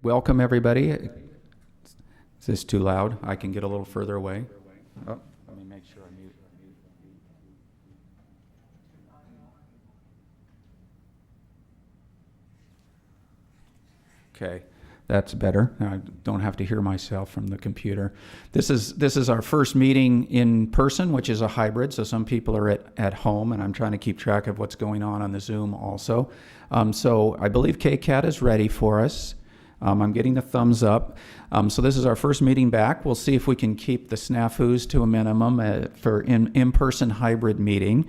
Welcome, everybody. Is this too loud? I can get a little further away. Oh, let me make sure I mute. Okay, that's better. I don't have to hear myself from the computer. This is our first meeting in person, which is a hybrid. So some people are at home, and I'm trying to keep track of what's going on the Zoom also. So I believe KCAT is ready for us. I'm getting the thumbs up. So this is our first meeting back. We'll see if we can keep the snafus to a minimum for in-person hybrid meeting.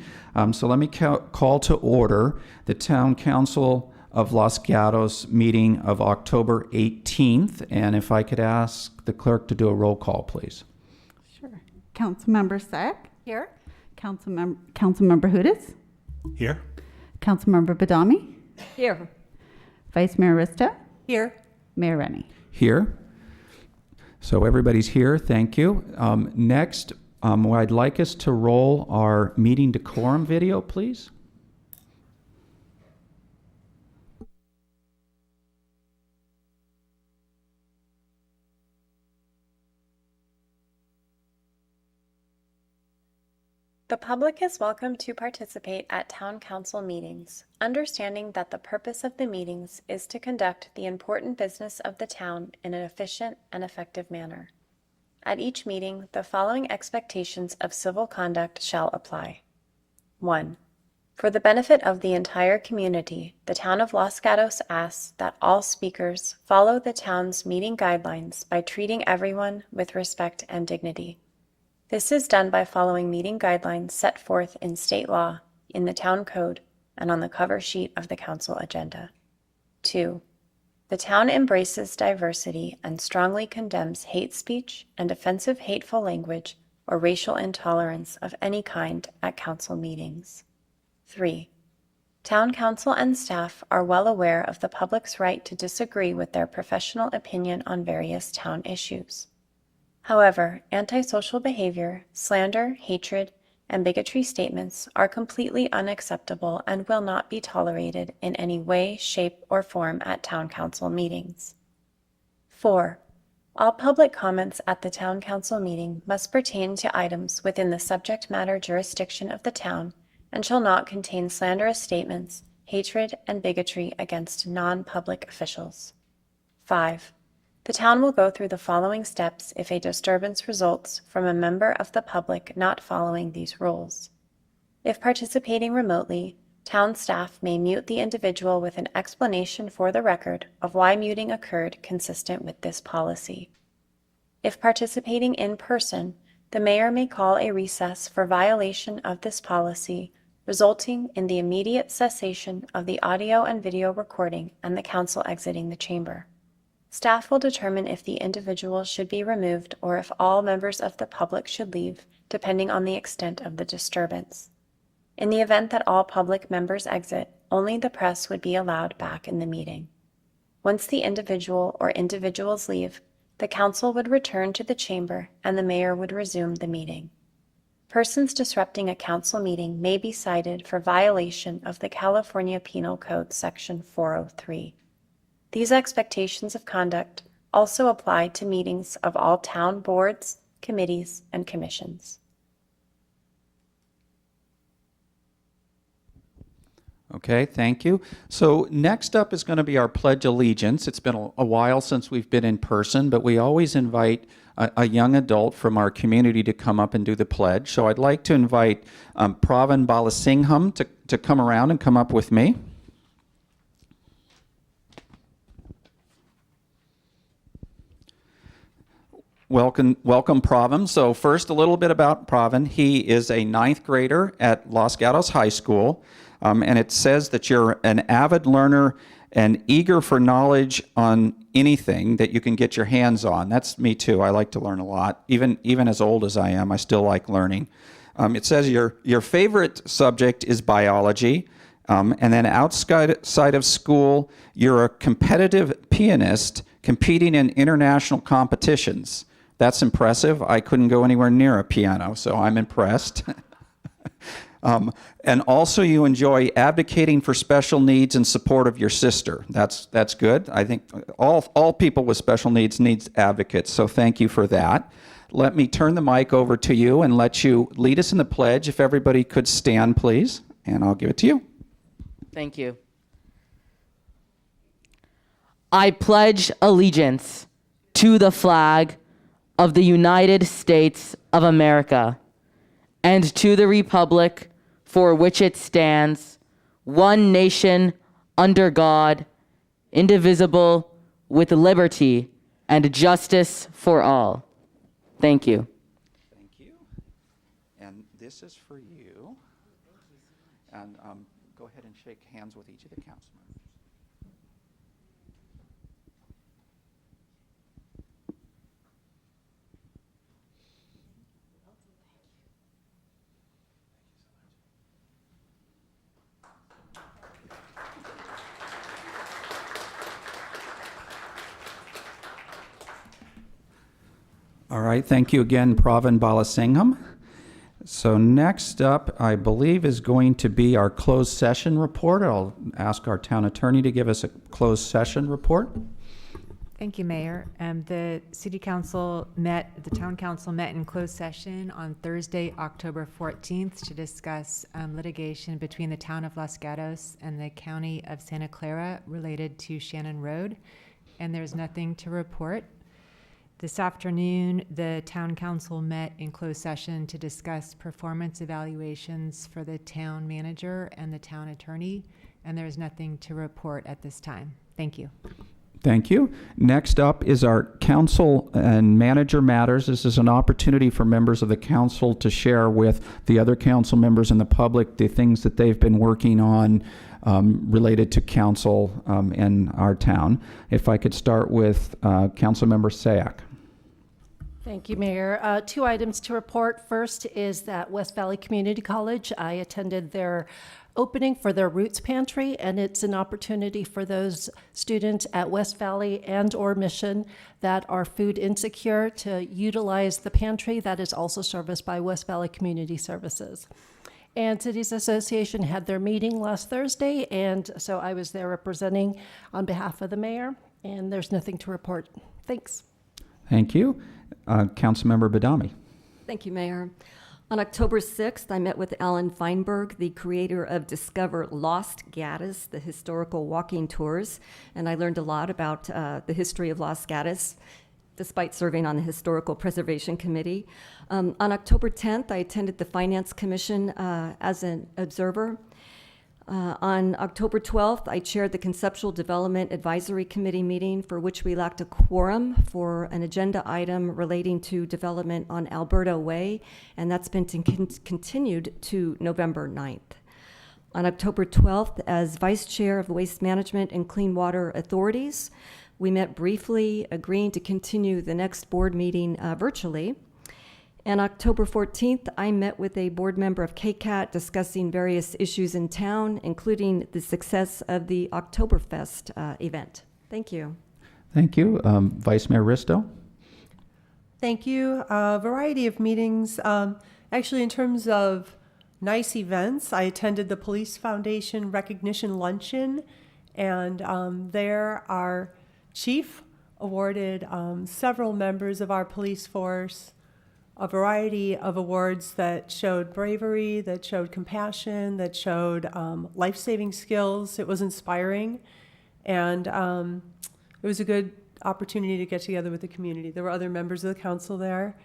So let me call to order the Town Council of Los Gatos meeting of October 18th. And if I could ask the clerk to do a roll call, please. Sure. Councilmember Sack? Here. Councilmember Hudes? Here. Councilmember Badami? Here. Vice Mayor Rista? Here. Mayor Rennie? Here. So everybody's here. Thank you. Next, I'd like us to roll our meeting decorum video, please. The public is welcome to participate at Town Council meetings, understanding that the purpose of the meetings is to conduct the important business of the town in an efficient and effective manner. At each meeting, the following expectations of civil conduct shall apply. 1. For the benefit of the entire community, the Town of Los Gatos asks that all speakers follow the town's meeting guidelines by treating everyone with respect and dignity. This is done by following meeting guidelines set forth in state law, in the town code, and on the cover sheet of the council agenda. 2. The town embraces diversity and strongly condemns hate speech and offensive hateful language or racial intolerance of any kind at council meetings. 3. Town council and staff are well aware of the public's right to disagree with their professional opinion on various town issues. However, antisocial behavior, slander, hatred, and bigotry statements are completely unacceptable and will not be tolerated in any way, shape, or form at Town Council meetings. 4. All public comments at the Town Council meeting must pertain to items within the subject matter jurisdiction of the town and shall not contain slanderous statements, hatred, and bigotry against non-public officials. 5. The town will go through the following steps if a disturbance results from a member of the public not following these rules. If participating remotely, town staff may mute the individual with an explanation for the record of why muting occurred consistent with this policy. If participating in person, the mayor may call a recess for violation of this policy, resulting in the immediate cessation of the audio and video recording and the council exiting the chamber. Staff will determine if the individual should be removed or if all members of the public should leave, depending on the extent of the disturbance. In the event that all public members exit, only the press would be allowed back in the meeting. Once the individual or individuals leave, the council would return to the chamber and the mayor would resume the meeting. Persons disrupting a council meeting may be cited for violation of the California Penal Code Section 403. These expectations of conduct also apply to meetings of all town boards, committees, and commissions. Okay, thank you. So next up is going to be our Pledge Allegiance. It's been a while since we've been in person, but we always invite a young adult from our community to come up and do the pledge. So I'd like to invite Pravin Balasingham to come around and come up with me. Welcome, Pravin. So first, a little bit about Pravin. He is a 9th grader at Los Gatos High School, and it says that you're an avid learner and eager for knowledge on anything that you can get your hands on. That's me too. I like to learn a lot. Even as old as I am, I still like learning. It says your favorite subject is biology, and then outside of school, you're a competitive pianist competing in international competitions. That's impressive. I couldn't go anywhere near a piano, so I'm impressed. And also you enjoy advocating for special needs and support of your sister. That's good. I think all people with special needs advocates, so thank you for that. Let me turn the mic over to you and let you lead us in the pledge. If everybody could stand, please, and I'll give it to you. Thank you. I pledge allegiance to the flag of the United States of America and to the republic for which it stands, one nation under God, indivisible, with liberty and justice for all. Thank you. Thank you. And this is for you. And go ahead and shake hands with each of the council members. All right, thank you again, Pravin Balasingham. So next up, I believe, is going to be our closed session report. I'll ask our town attorney to give us a closed session report. Thank you, Mayor. The town council met in closed session on Thursday, October 14th to discuss litigation between the town of Los Gatos and the county of Santa Clara related to Shannon Road, and there's nothing to report. This afternoon, the town council met in closed session to discuss performance evaluations for the town manager and the town attorney, and there's nothing to report at this time. Thank you. Thank you. Next up is our council and manager matters. This is an opportunity for members of the council to share with the other council members and the public the things that they've been working on related to council in our town. If I could start with Council Member Sayak. Thank you, Mayor. 2 items to report. First is that West Valley Community College, I attended their opening for their Roots Pantry, and it's an opportunity for those students at West Valley and or Mission that are food insecure to utilize the pantry that is also serviced by West Valley Community Services. And Cities Association had their meeting last Thursday, and so I was there representing on behalf of the mayor, and there's nothing to report. Thanks. Thank you. Councilmember Badami. Thank you, Mayor. On October 6th, I met with Alan Feinberg, the creator of Discover Lost Gatos, the historical walking tours, and I learned a lot about the history of Lost Gatos, despite serving on the Historical Preservation Committee. On October 10th, I attended the Finance Commission as an observer. On October 12th, I chaired the Conceptual Development Advisory Committee meeting for which we lacked a quorum for an agenda item relating to development on Alberta Way, and that's been continued to November 9th. On October 12th, as Vice Chair of the Waste Management and Clean Water Authorities, we met briefly, agreeing to continue the next board meeting virtually. And October 14th, I met with a board member of KCAT discussing various issues in town, including the success of the Oktoberfest event. Thank you. Thank you. Vice Mayor Risto. Thank you. A variety of meetings. Actually, in terms of nice events, I attended the Police Foundation Recognition Luncheon, and there our chief awarded several members of our police force a variety of awards that showed bravery, that showed compassion, that showed life-saving skills. It was inspiring, and it was a good opportunity to get together with the community. There were other members of the council there.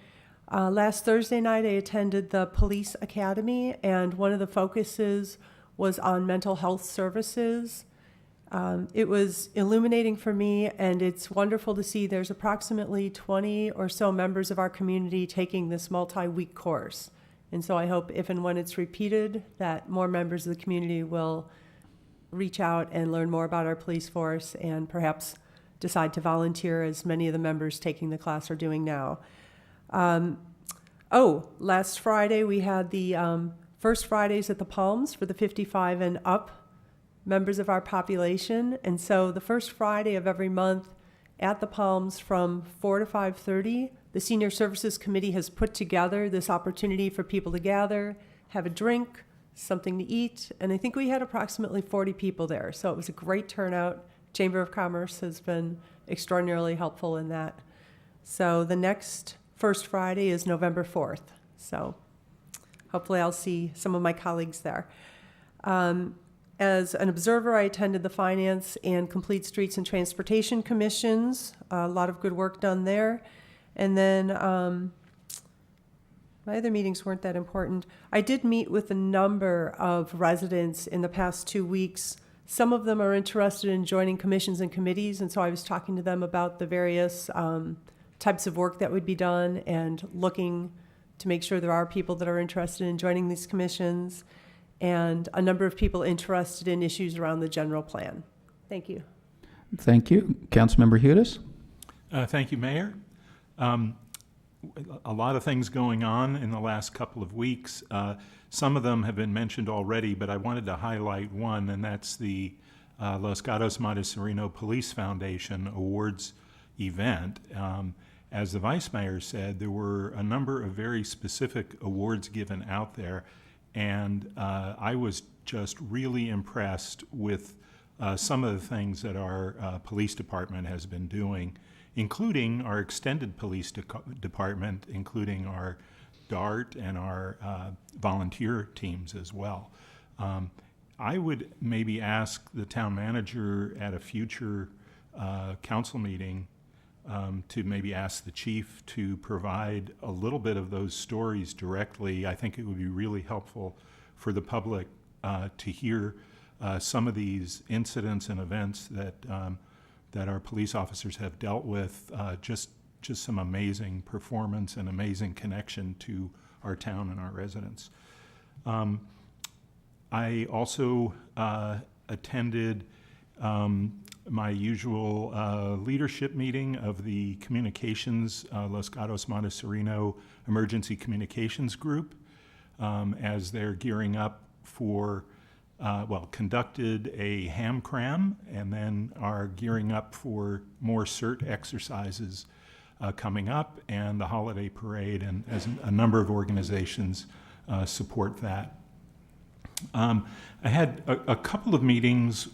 Last Thursday night, I attended the Police Academy, and one of the focuses was on mental health services. It was illuminating for me, and it's wonderful to see there's approximately 20 or so members of our community taking this multi-week course. And so I hope if and when it's repeated that more members of the community will reach out and learn more about our police force and perhaps decide to volunteer, as many of the members taking the class are doing now. Last Friday we had the First Fridays at the Palms for the 55 and up members of our population. And so the first Friday of every month at the Palms from 4 to 5:30, the Senior Services Committee has put together this opportunity for people to gather, have a drink, something to eat, and I think we had approximately 40 people there. So it was a great turnout. Chamber of Commerce has been extraordinarily helpful in that. So the next First Friday is November 4th. So hopefully I'll see some of my colleagues there. As an observer, I attended the Finance and Complete Streets and Transportation Commissions. A lot of good work done there. And then my other meetings weren't that important. I did meet with a number of residents in the past 2 weeks. Some of them are interested in joining commissions and committees, and so I was talking to them about the various types of work that would be done and looking to make sure there are people that are interested in joining these commissions, and a number of people interested in issues around the general plan. Thank you. Thank you. Councilmember Hudes? Thank you, Mayor. A lot of things going on in the last couple of weeks. Some of them have been mentioned already, but I wanted to highlight one, and that's the Los Gatos Montessorino Police Foundation Awards event. As the Vice Mayor said, there were a number of very specific awards given out there, and I was just really impressed with some of the things that our police department has been doing, including our extended police department, including our DART and our volunteer teams as well. I would maybe ask the town manager at a future council meeting to maybe ask the chief to provide a little bit of those stories directly. I think it would be really helpful for the public to hear some of these incidents and events that our police officers have dealt with. Just some amazing performance and amazing connection to our town and our residents. I also attended my usual leadership meeting of the communications, Los Gatos Montessorino Emergency Communications Group, as they're gearing up for, conducted a ham cram and then are gearing up for more CERT exercises coming up, and the holiday parade, and as a number of organizations support that. I had a couple of meetings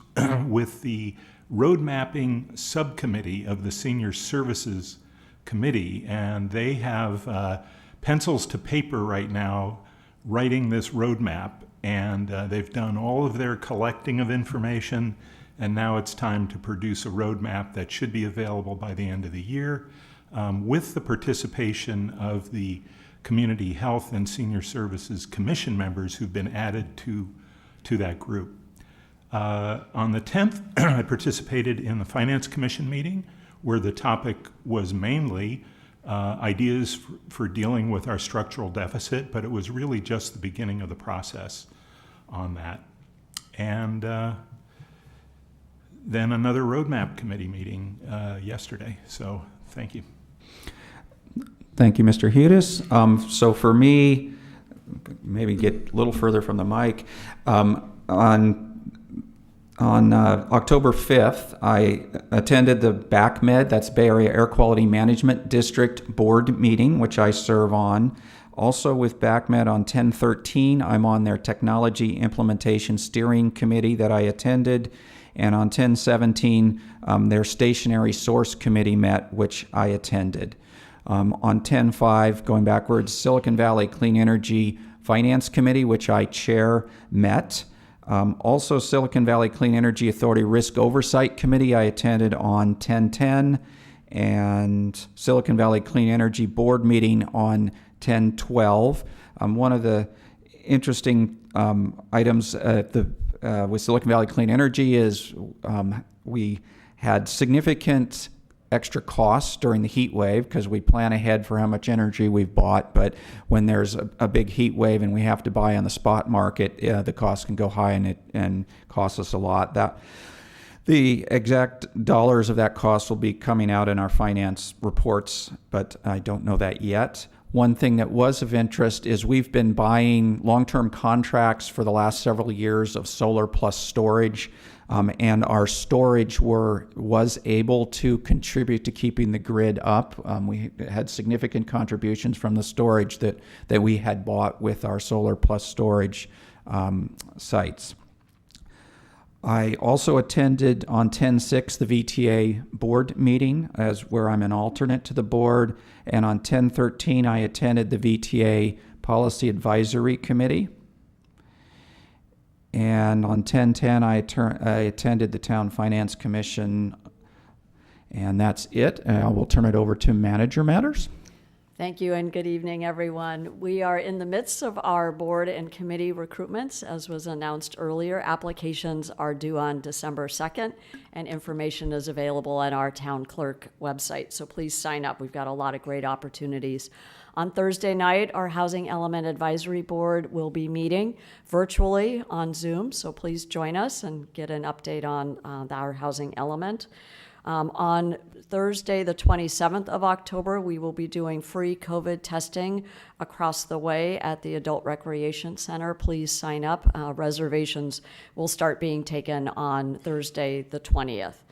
with the road mapping subcommittee of the Senior Services Committee, and they have pencils to paper right now writing this roadmap, and they've done all of their collecting of information, and now it's time to produce a roadmap that should be available by the end of the year, with the participation of the Community Health and Senior Services Commission members who've been added to that group. On the 10th, I participated in the Finance Commission meeting, where the topic was mainly ideas for dealing with our structural deficit, but it was really just the beginning of the process on that. And then another roadmap committee meeting yesterday. So thank you. Thank you, Mr. Hudes. So for me, maybe get a little further from the mic, on October 5th, I attended the BACMed, that's Bay Area Air Quality Management District Board meeting, which I serve on. Also with BACMed on 10/13, I'm on their Technology Implementation Steering Committee that I attended. And on 10/17, their Stationary Source Committee met, which I attended. On 10/5, going backwards, Silicon Valley Clean Energy Finance Committee, which I chair, met. Also, Silicon Valley Clean Energy Authority Risk Oversight Committee, I attended on 10/10, and Silicon Valley Clean Energy Board meeting on 10/12. One of the interesting items with Silicon Valley Clean Energy is we had significant extra costs during the heat wave because we plan ahead for how much energy we've bought, but when there's a big heat wave and we have to buy on the spot market, the cost can go high and cost us a lot. The exact dollars of that cost will be coming out in our finance reports, but I don't know that yet. One thing that was of interest is we've been buying long-term contracts for the last several years of solar plus storage, and our storage was able to contribute to keeping the grid up. We had significant contributions from the storage that we had bought with our solar plus storage sites. I also attended on 10/6 the VTA board meeting, as where I'm an alternate to the board, and on 10/13 I attended the VTA Policy Advisory Committee. And on 10/10 I attended the Town Finance Commission, and that's it. I will turn it over to Manager Matters. Thank you and good evening, everyone. We are in the midst of our board and committee recruitments. As was announced earlier, applications are due on December 2nd, and information is available at our town clerk website. So please sign up. We've got a lot of great opportunities. On Thursday night, our Housing Element Advisory Board will be meeting virtually on Zoom. So please join us and get an update on our Housing Element. On Thursday, the 27th of October, we will be doing free COVID testing across the way at the Adult Recreation Center. Please sign up. Reservations will start being taken on Thursday, the 20th.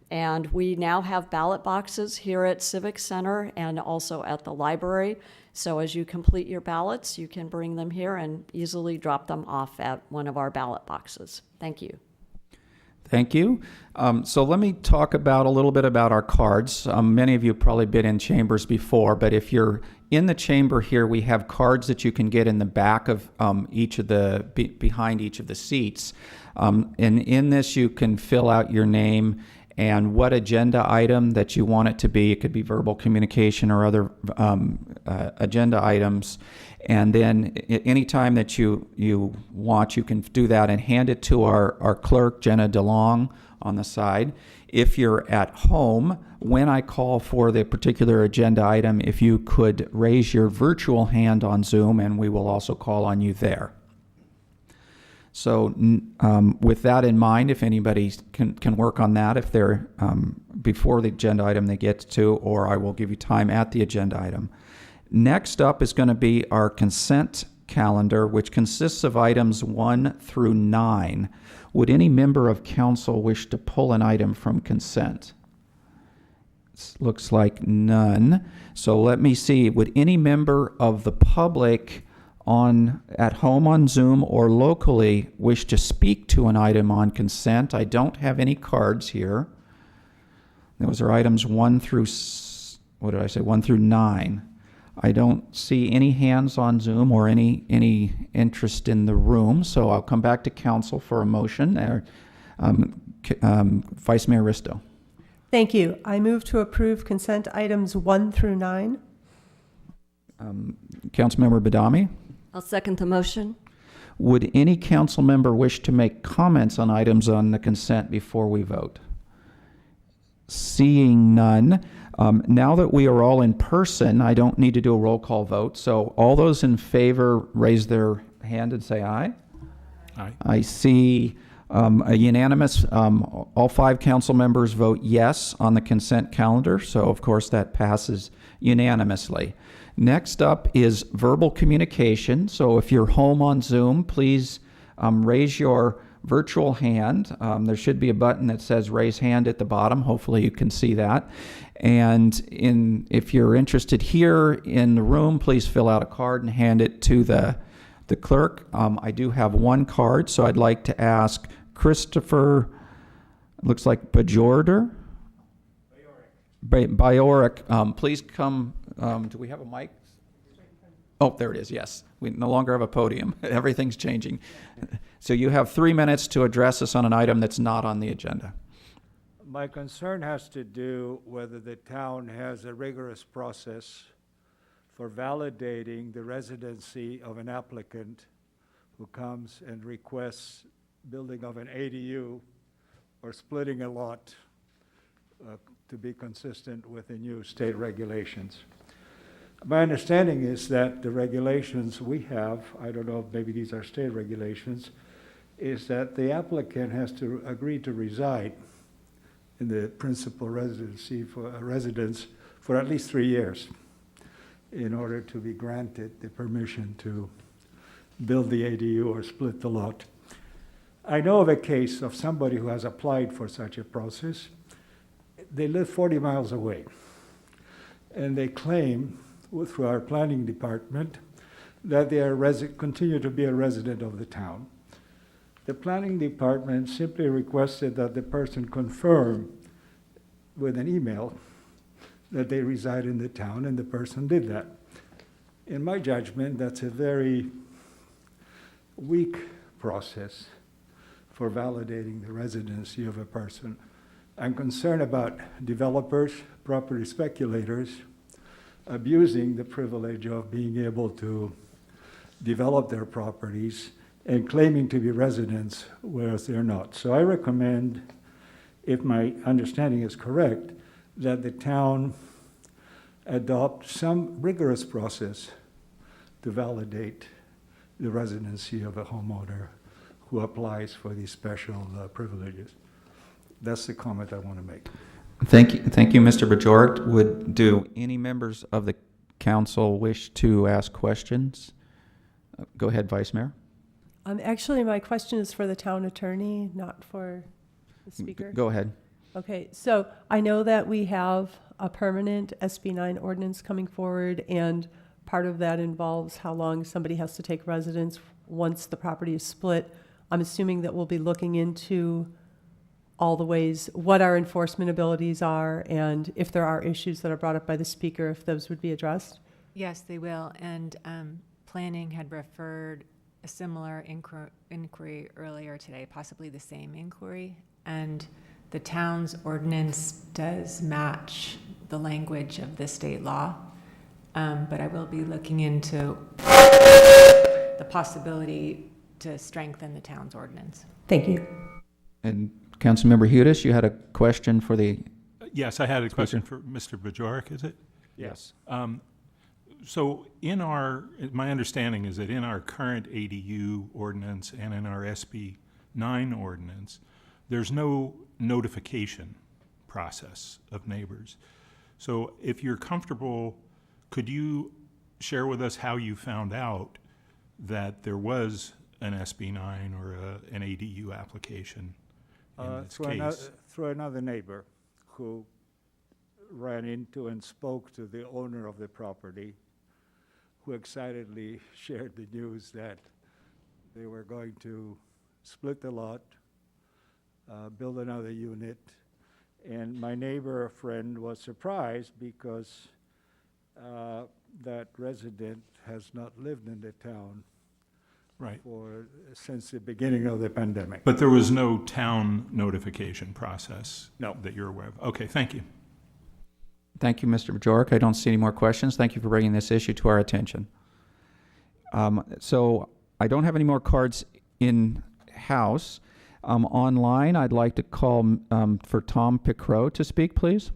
And we now have ballot boxes here at Civic Center and also at the library. So as you complete your ballots, you can bring them here and easily drop them off at one of our ballot boxes. Thank you. Thank you. So let me talk about a little bit about our cards. Many of you have probably been in chambers before, but if you're in the chamber here, we have cards that you can get in the back of each of the, behind each of the seats. And in this, you can fill out your name and what agenda item that you want it to be. It could be verbal communication or other agenda items. And then anytime that you want, you can do that and hand it to our clerk, Jenna DeLong, on the side. If you're at home, when I call for the particular agenda item, if you could raise your virtual hand on Zoom, and we will also call on you there. So with that in mind, if anybody can work on that, if they're before the agenda item they get to, or I will give you time at the agenda item. Next up is going to be our consent calendar, which consists of items 1 through 9. Would any member of council wish to pull an item from consent? Looks like none. So let me see. Would any member of the public at home on Zoom or locally wish to speak to an item on consent? I don't have any cards here. Those are items 1 through, 1 through 9. I don't see any hands on Zoom or any interest in the room, so I'll come back to council for a motion. Vice Mayor Risto. Thank you. I move to approve consent items 1 through 9. Councilmember Badami. I'll second the motion. Would any council member wish to make comments on items on the consent before we vote? Seeing none. Now that we are all in person, I don't need to do a roll call vote. So all those in favor raise their hand and say aye. Aye. I see a unanimous, all 5 council members vote yes on the consent calendar. So of course that passes unanimously. Next up is verbal communication. So if you're home on Zoom, please raise your virtual hand. There should be a button that says raise hand at the bottom. Hopefully you can see that. And if you're interested here in the room, please fill out a card and hand it to the clerk. I do have one card, so I'd like to ask Christopher, looks like Bajorder? Bajorek, please come. Do we have a mic? Oh, there it is, yes. We no longer have a podium. Everything's changing. So you have 3 minutes to address us on an item that's not on the agenda. My concern has to do whether the town has a rigorous process for validating the residency of an applicant who comes and requests building of an ADU or splitting a lot to be consistent with the new state regulations. My understanding is that the regulations we have, I don't know if maybe these are state regulations, is that the applicant has to agree to reside in the principal residency for a residence for at least 3 years in order to be granted the permission to build the ADU or split the lot. I know of a case of somebody who has applied for such a process. They live 40 miles away, and they claim through our planning department that they are continue to be a resident of the town. The planning department simply requested that the person confirm with an email that they reside in the town, and the person did that. In my judgment, that's a very weak process for validating the residency of a person. I'm concerned about developers, property speculators, abusing the privilege of being able to develop their properties and claiming to be residents, whereas they're not. So I recommend, if my understanding is correct, that the town adopt some rigorous process to validate the residency of a homeowner who applies for these special privileges. That's the comment I want to make. Thank you, Mr. Bajork. Do any members of the council wish to ask questions? Go ahead, Vice Mayor. Actually, my question is for the town attorney, not for the speaker. Go ahead. Okay, so I know that we have a permanent SB 9 ordinance coming forward, and part of that involves how long somebody has to take residence once the property is split. I'm assuming that we'll be looking into all the ways, what our enforcement abilities are, and if there are issues that are brought up by the speaker, if those would be addressed. Yes, they will. And planning had referred a similar inquiry earlier today, possibly the same inquiry. And the town's ordinance does match the language of the state law. But I will be looking into the possibility to strengthen the town's ordinance. Thank you. And Councilmember Hudas, you had a question for the... Yes, I had a question for Mr. Bajork, is it? Yes. So my understanding is that in our current ADU ordinance and in our SB 9 ordinance, there's no notification process of neighbors. So if you're comfortable, could you share with us how you found out that there was an SB 9 or an ADU application in this case? Through another neighbor who ran into and spoke to the owner of the property, who excitedly shared the news that they were going to split the lot, build another unit. And my neighbor friend was surprised because that resident has not lived in the town Right. since the beginning of the pandemic. But there was no town notification process No. that you're aware of? Okay, thank you. Thank you, Mr. Bajork. I don't see any more questions. Thank you for bringing this issue to our attention. So I don't have any more cards in-house. Online, I'd like to call for Tom Picrow to speak, please.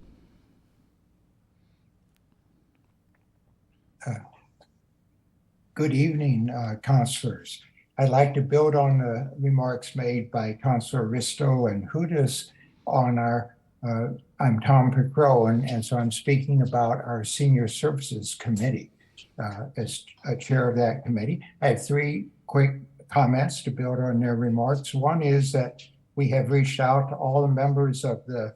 Good evening, councilors. I'd like to build on the remarks made by Councilor Risto and Hudas on I'm Tom Picrow, and so I'm speaking about our Senior Services Committee. As a chair of that committee, I have three quick comments to build on their remarks. One is that we have reached out to all the members of the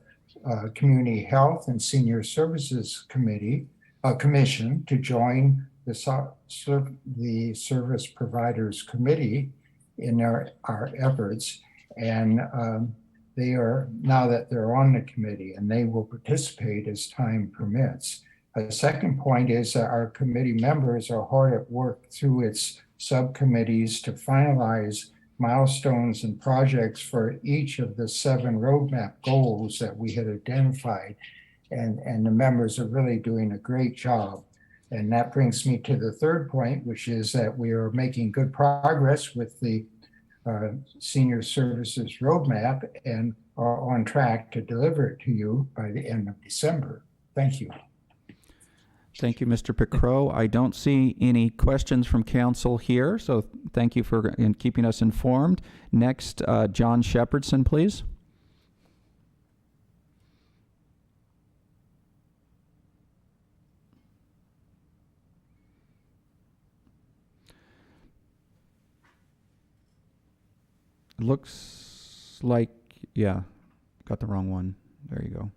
Community Health and Senior Services Commission to join the Service Providers Committee in our efforts, and they are, now that they're on the committee, and they will participate as time permits. A second point is that our committee members are hard at work through its subcommittees to finalize milestones and projects for each of the 7 roadmap goals that we had identified, and the members are really doing a great job. And that brings me to the third point, which is that we are making good progress with the Senior Services Roadmap and are on track to deliver it to you by the end of December. Thank you. Thank you, Mr. Picrow. I don't see any questions from council here, so thank you for keeping us informed. Next, John Shepherdson, please. Looks like, yeah, got the wrong one. There you go.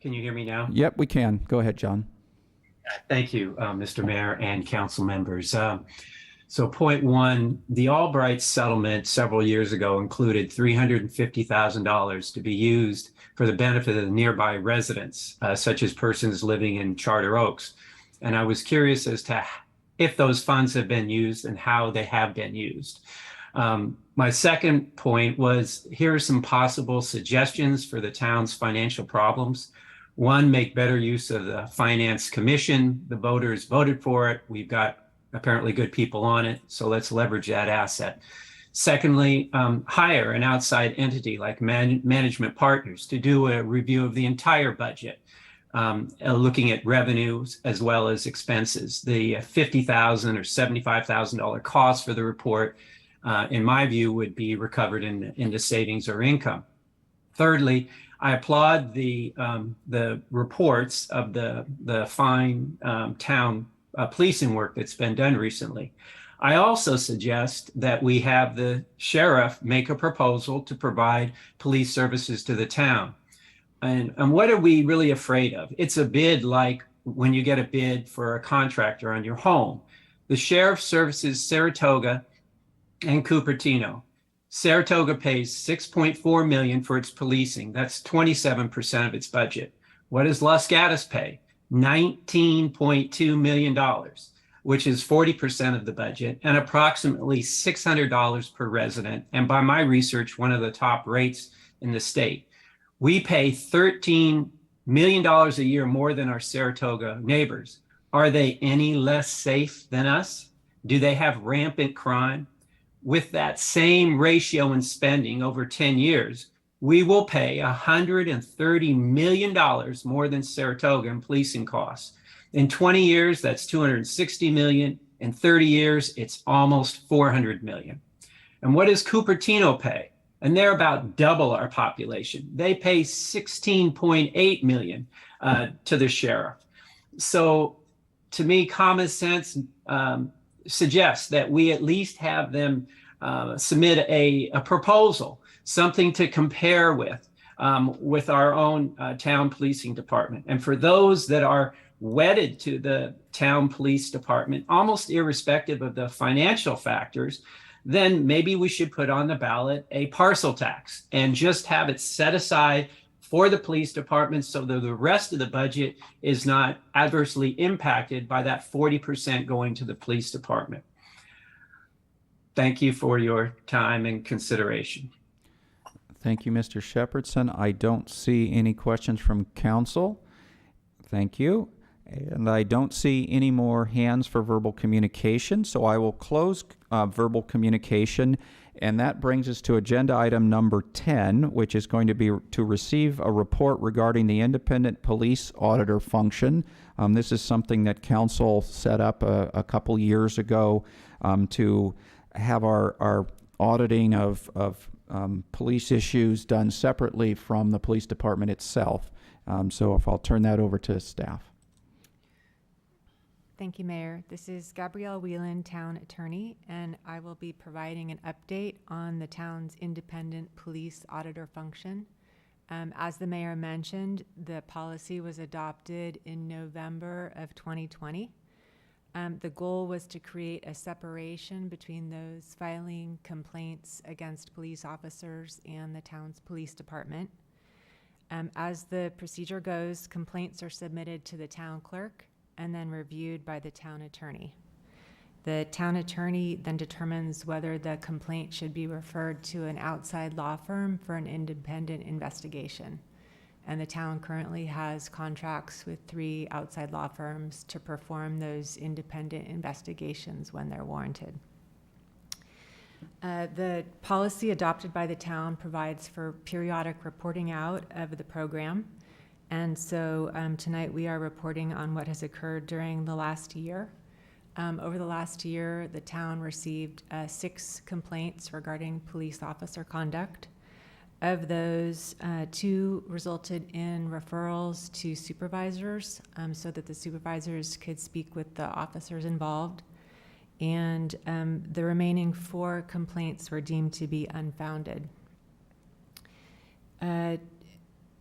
Can you hear me now? Yep, we can. Go ahead, John. Thank you, Mr. Mayor and council members. So point one, the Albright settlement several years ago included $350,000 to be used for the benefit of the nearby residents, such as persons living in Charter Oaks. And I was curious as to if those funds have been used and how they have been used. My second point was, here are some possible suggestions for the town's financial problems. One, make better use of the Finance Commission. The voters voted for it. We've got apparently good people on it, so let's leverage that asset. Secondly, hire an outside entity like management partners to do a review of the entire budget, looking at revenues as well as expenses. The $50,000 or $75,000 cost for the report, in my view, would be recovered into savings or income. Thirdly, I applaud the reports of the fine town policing work that's been done recently. I also suggest that we have the sheriff make a proposal to provide police services to the town. And what are we really afraid of? It's a bid like when you get a bid for a contractor on your home. The sheriff services Saratoga and Cupertino. Saratoga pays $6.4 million for its policing. That's 27% of its budget. What does Los Gatos pay? $19.2 million, which is 40% of the budget and approximately $600 per resident. And by my research, one of the top rates in the state. We pay $13 million a year more than our Saratoga neighbors. Are they any less safe than us? Do they have rampant crime? With that same ratio in spending over 10 years, we will pay $130 million more than Saratoga in policing costs. In 20 years, that's $260 million. In 30 years, it's almost $400 million. And what does Cupertino pay? And they're about double our population. They pay $16.8 million to the sheriff. So to me, common sense suggests that we at least have them submit a proposal, something to compare with our own town policing department. And for those that are wedded to the town police department, almost irrespective of the financial factors, then maybe we should put on the ballot a parcel tax and just have it set aside for the police department so that the rest of the budget is not adversely impacted by that 40% going to the police department. Thank you for your time and consideration. Thank you, Mr. Shepherdson. I don't see any questions from council. Thank you. And I don't see any more hands for verbal communication, so I will close verbal communication. And that brings us to agenda item number 10, which is going to be to receive a report regarding the independent police auditor function. This is something that council set up a couple years ago to have our auditing of police issues done separately from the police department itself. So if I'll turn that over to staff. Thank you, Mayor. This is Gabrielle Whelan, Town Attorney, and I will be providing an update on the town's independent police auditor function. As the Mayor mentioned, the policy was adopted in November of 2020. The goal was to create a separation between those filing complaints against police officers and the town's police department. As the procedure goes, complaints are submitted to the town clerk and then reviewed by the town attorney. The town attorney then determines whether the complaint should be referred to an outside law firm for an independent investigation. And the town currently has contracts with 3 outside law firms to perform those independent investigations when they're warranted. The policy adopted by the town provides for periodic reporting out of the program. And so tonight we are reporting on what has occurred during the last year. Over the last year, the town received 6 complaints regarding police officer conduct. Of those, 2 resulted in referrals to supervisors so that the supervisors could speak with the officers involved. And the remaining 4 complaints were deemed to be unfounded.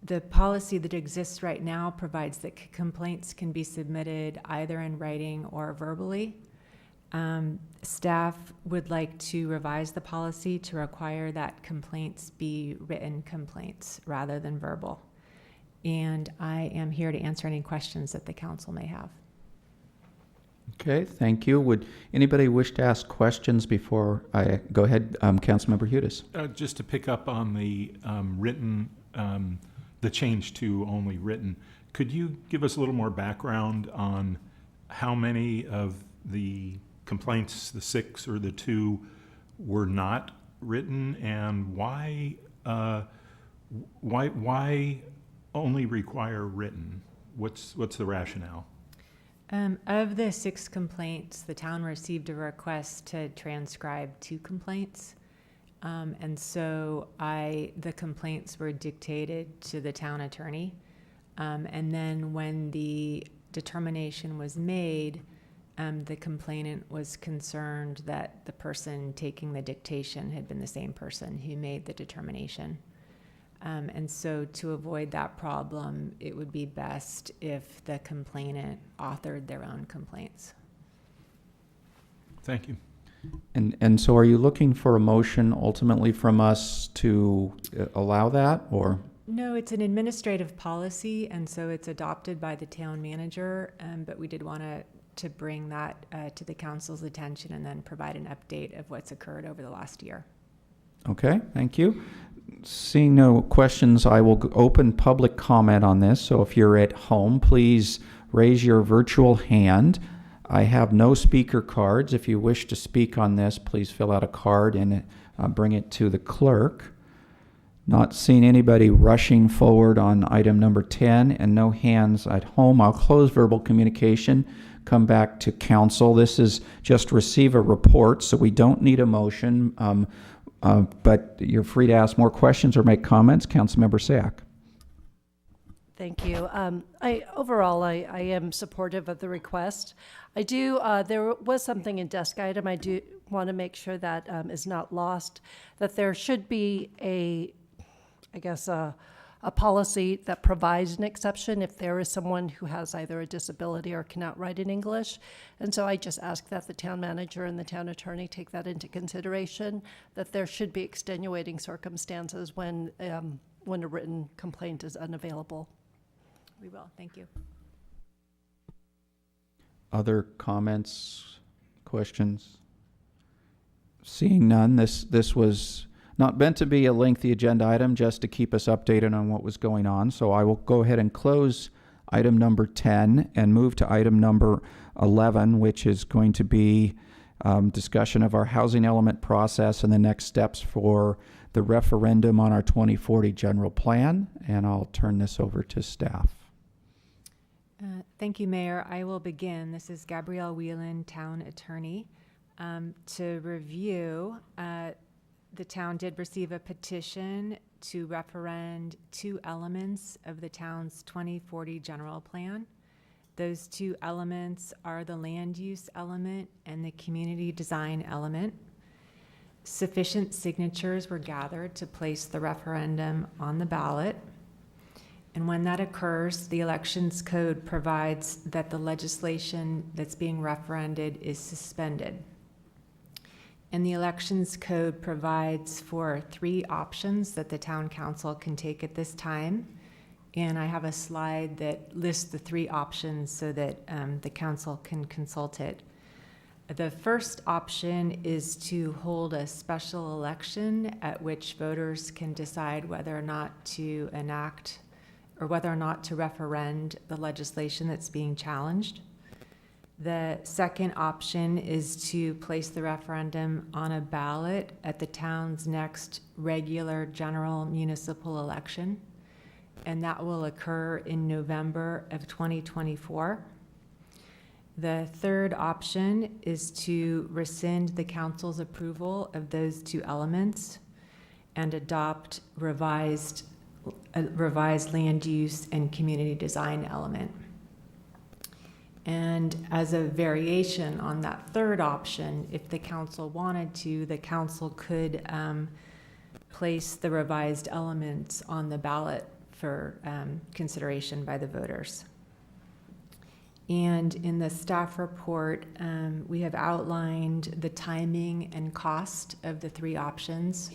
The policy that exists right now provides that complaints can be submitted either in writing or verbally. Staff would like to revise the policy to require that complaints be written complaints rather than verbal. And I am here to answer any questions that the council may have. Okay, thank you. Would anybody wish to ask questions before I go ahead? Councilmember Hudis. Just to pick up on the written, the change to only written, could you give us a little more background on how many of the complaints, the 6 or the 2, were not written, and why only require written? What's the rationale? Of the 6 complaints, the town received a request to transcribe 2 complaints. And so the complaints were dictated to the town attorney. And then when the determination was made, the complainant was concerned that the person taking the dictation had been the same person who made the determination. And so to avoid that problem, it would be best if the complainant authored their own complaints. Thank you. And so are you looking for a motion ultimately from us to allow that, or? No, it's an administrative policy, and so it's adopted by the town manager, but we did want to bring that to the council's attention and then provide an update of what's occurred over the last year. Okay, thank you. Seeing no questions, I will open public comment on this. So if you're at home, please raise your virtual hand. I have no speaker cards. If you wish to speak on this, please fill out a card and bring it to the clerk. Not seeing anybody rushing forward on item number 10 and no hands at home. I'll close verbal communication, come back to council. This is just receive a report, so we don't need a motion, but you're free to ask more questions or make comments. Councilmember Sack. Thank you. Overall, I am supportive of the request. There was something in desk item. I do want to make sure that is not lost, that there should be a policy that provides an exception if there is someone who has either a disability or cannot write in English. And so I just ask that the town manager and the town attorney take that into consideration, that there should be extenuating circumstances when a written complaint is unavailable. We will. Thank you. Other comments, questions? Seeing none, this was not meant to be a lengthy agenda item, just to keep us updated on what was going on. So I will go ahead and close item number 10 and move to item number 11, which is going to be discussion of our housing element process and the next steps for the referendum on our 2040 general plan. And I'll turn this over to staff. Thank you, Mayor. I will begin. This is Gabrielle Whelan, town attorney. To review, the town did receive a petition to referend 2 elements of the town's 2040 general plan. Those 2 elements are the land use element and the community design element. Sufficient signatures were gathered to place the referendum on the ballot. And when that occurs, the Elections Code provides that the legislation that's being referended is suspended. And the Elections Code provides for 3 options that the town council can take at this time. And I have a slide that lists the 3 options so that the council can consult it. The first option is to hold a special election at which voters can decide whether or not to enact or whether or not to referend the legislation that's being challenged. The second option is to place the referendum on a ballot at the town's next regular general municipal election, and that will occur in November of 2024. The third option is to rescind the council's approval of those 2 elements and adopt a revised land use and community design element. And as a variation on that third option, if the council wanted to, the council could place the revised elements on the ballot for consideration by the voters. And in the staff report, we have outlined the timing and cost of the three options.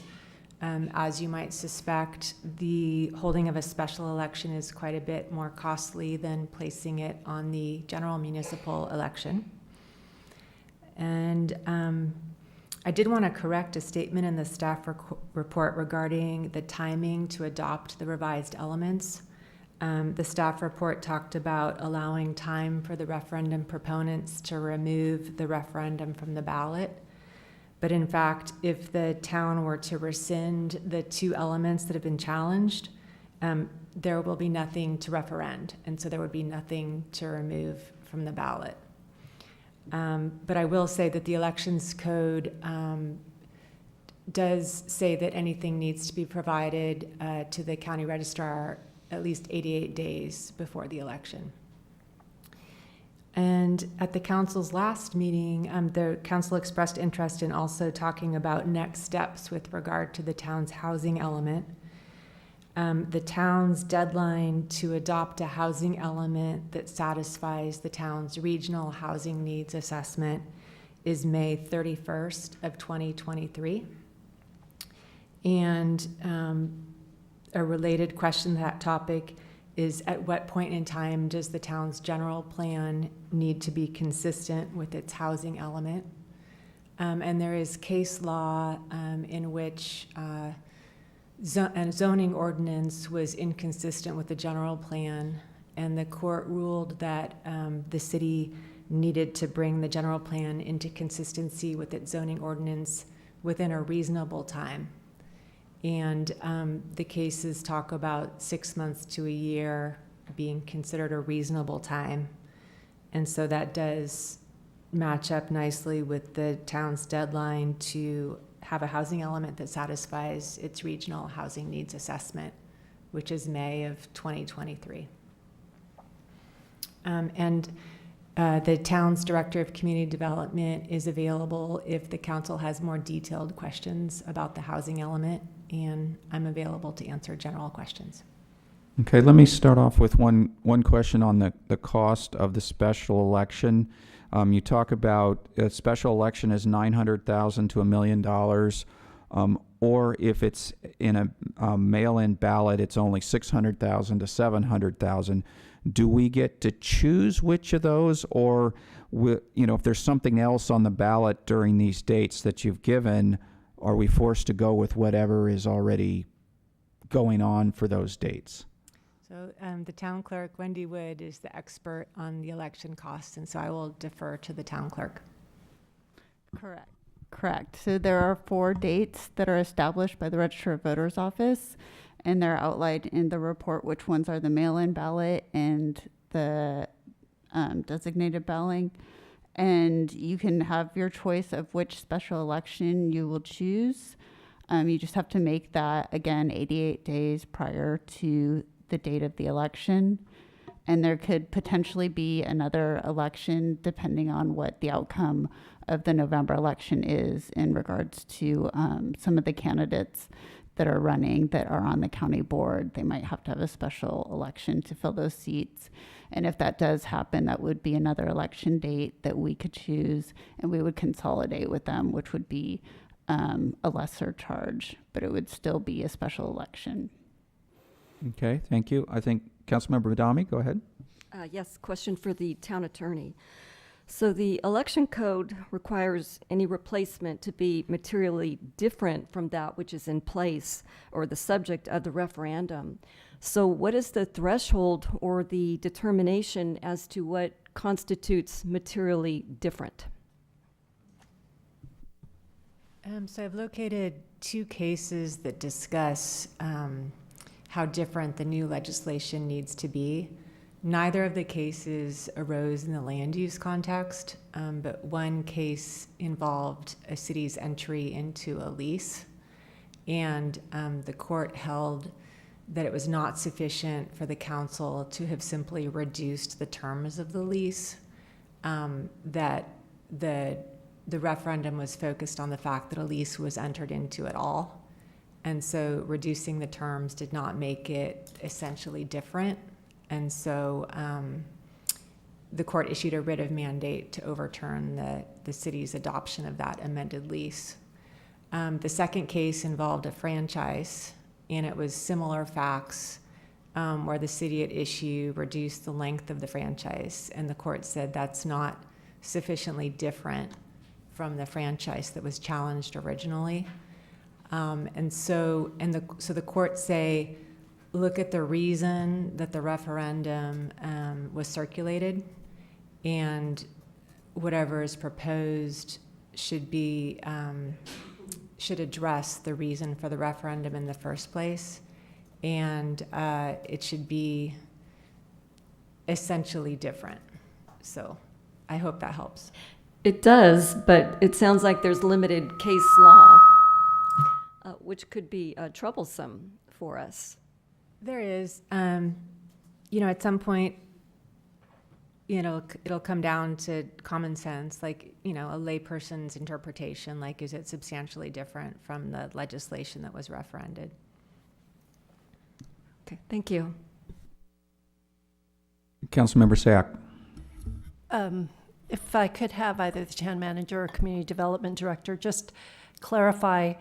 As you might suspect, the holding of a special election is quite a bit more costly than placing it on the general municipal election. And I did want to correct a statement in the staff report regarding the timing to adopt the revised elements. The staff report talked about allowing time for the referendum proponents to remove the referendum from the ballot. But in fact, if the town were to rescind the two elements that have been challenged, there will be nothing to referend. And so there would be nothing to remove from the ballot. But I will say that the elections code does say that anything needs to be provided to the county registrar at least 88 days before the election. And at the council's last meeting, the council expressed interest in also talking about next steps with regard to the town's housing element. The town's deadline to adopt a housing element that satisfies the town's regional housing needs assessment is May 31st of 2023. And a related question to that topic is, at what point in time does the town's general plan need to be consistent with its housing element? And there is case law in which a zoning ordinance was inconsistent with the general plan, and the court ruled that the city needed to bring the general plan into consistency with its zoning ordinance within a reasonable time. And the cases talk about 6 months to a year being considered a reasonable time. And so that does match up nicely with the town's deadline to have a housing element that satisfies its regional housing needs assessment, which is May of 2023. The town's director of community development is available if the council has more detailed questions about the housing element, and I'm available to answer general questions. Okay, let me start off with one question on the cost of the special election. You talk about a special election is $900,000 to $1 million, or if it's in a mail-in ballot, it's only $600,000 to $700,000. Do we get to choose which of those, or if there's something else on the ballot during these dates that you've given, are we forced to go with whatever is already going on for those dates? So the town clerk, Wendy Wood, is the expert on the election costs, and so I will defer to the town clerk. Correct. So there are 4 dates that are established by the Register of Voters office, and they're outlined in the report which ones are the mail-in ballot and the designated ballot. And you can have your choice of which special election you will choose. You just have to make that, again, 88 days prior to the date of the election. And there could potentially be another election depending on what the outcome of the November election is in regards to some of the candidates that are running that are on the county board. They might have to have a special election to fill those seats. And if that does happen, that would be another election date that we could choose, and we would consolidate with them, which would be a lesser charge, but it would still be a special election. Okay, thank you. I think Councilmember Badami, go ahead. Yes, question for the town attorney. So the election code requires any replacement to be materially different from that which is in place or the subject of the referendum. So what is the threshold or the determination as to what constitutes materially different? So I've located 2 cases that discuss how different the new legislation needs to be. Neither of the cases arose in the land use context, but one case involved a city's entry into a lease, and the court held that it was not sufficient for the council to have simply reduced the terms of the lease, that the referendum was focused on the fact that a lease was entered into at all, And so reducing the terms did not make it essentially different. And so the court issued a writ of mandate to overturn the city's adoption of that amended lease. The second case involved a franchise, and it was similar facts where the city at issue reduced the length of the franchise, and the court said that's not sufficiently different from the franchise that was challenged originally. So the courts say, look at the reason that the referendum was circulated, and whatever is proposed should address the reason for the referendum in the first place, and it should be essentially different. So I hope that helps. It does, but it sounds like there's limited case law, which could be troublesome for us. There is, at some point, it'll come down to common sense, like, a layperson's interpretation, like, is it substantially different from the legislation that was referended? Okay, thank you. Councilmember Sack. If I could have either the town manager or community development director just clarify,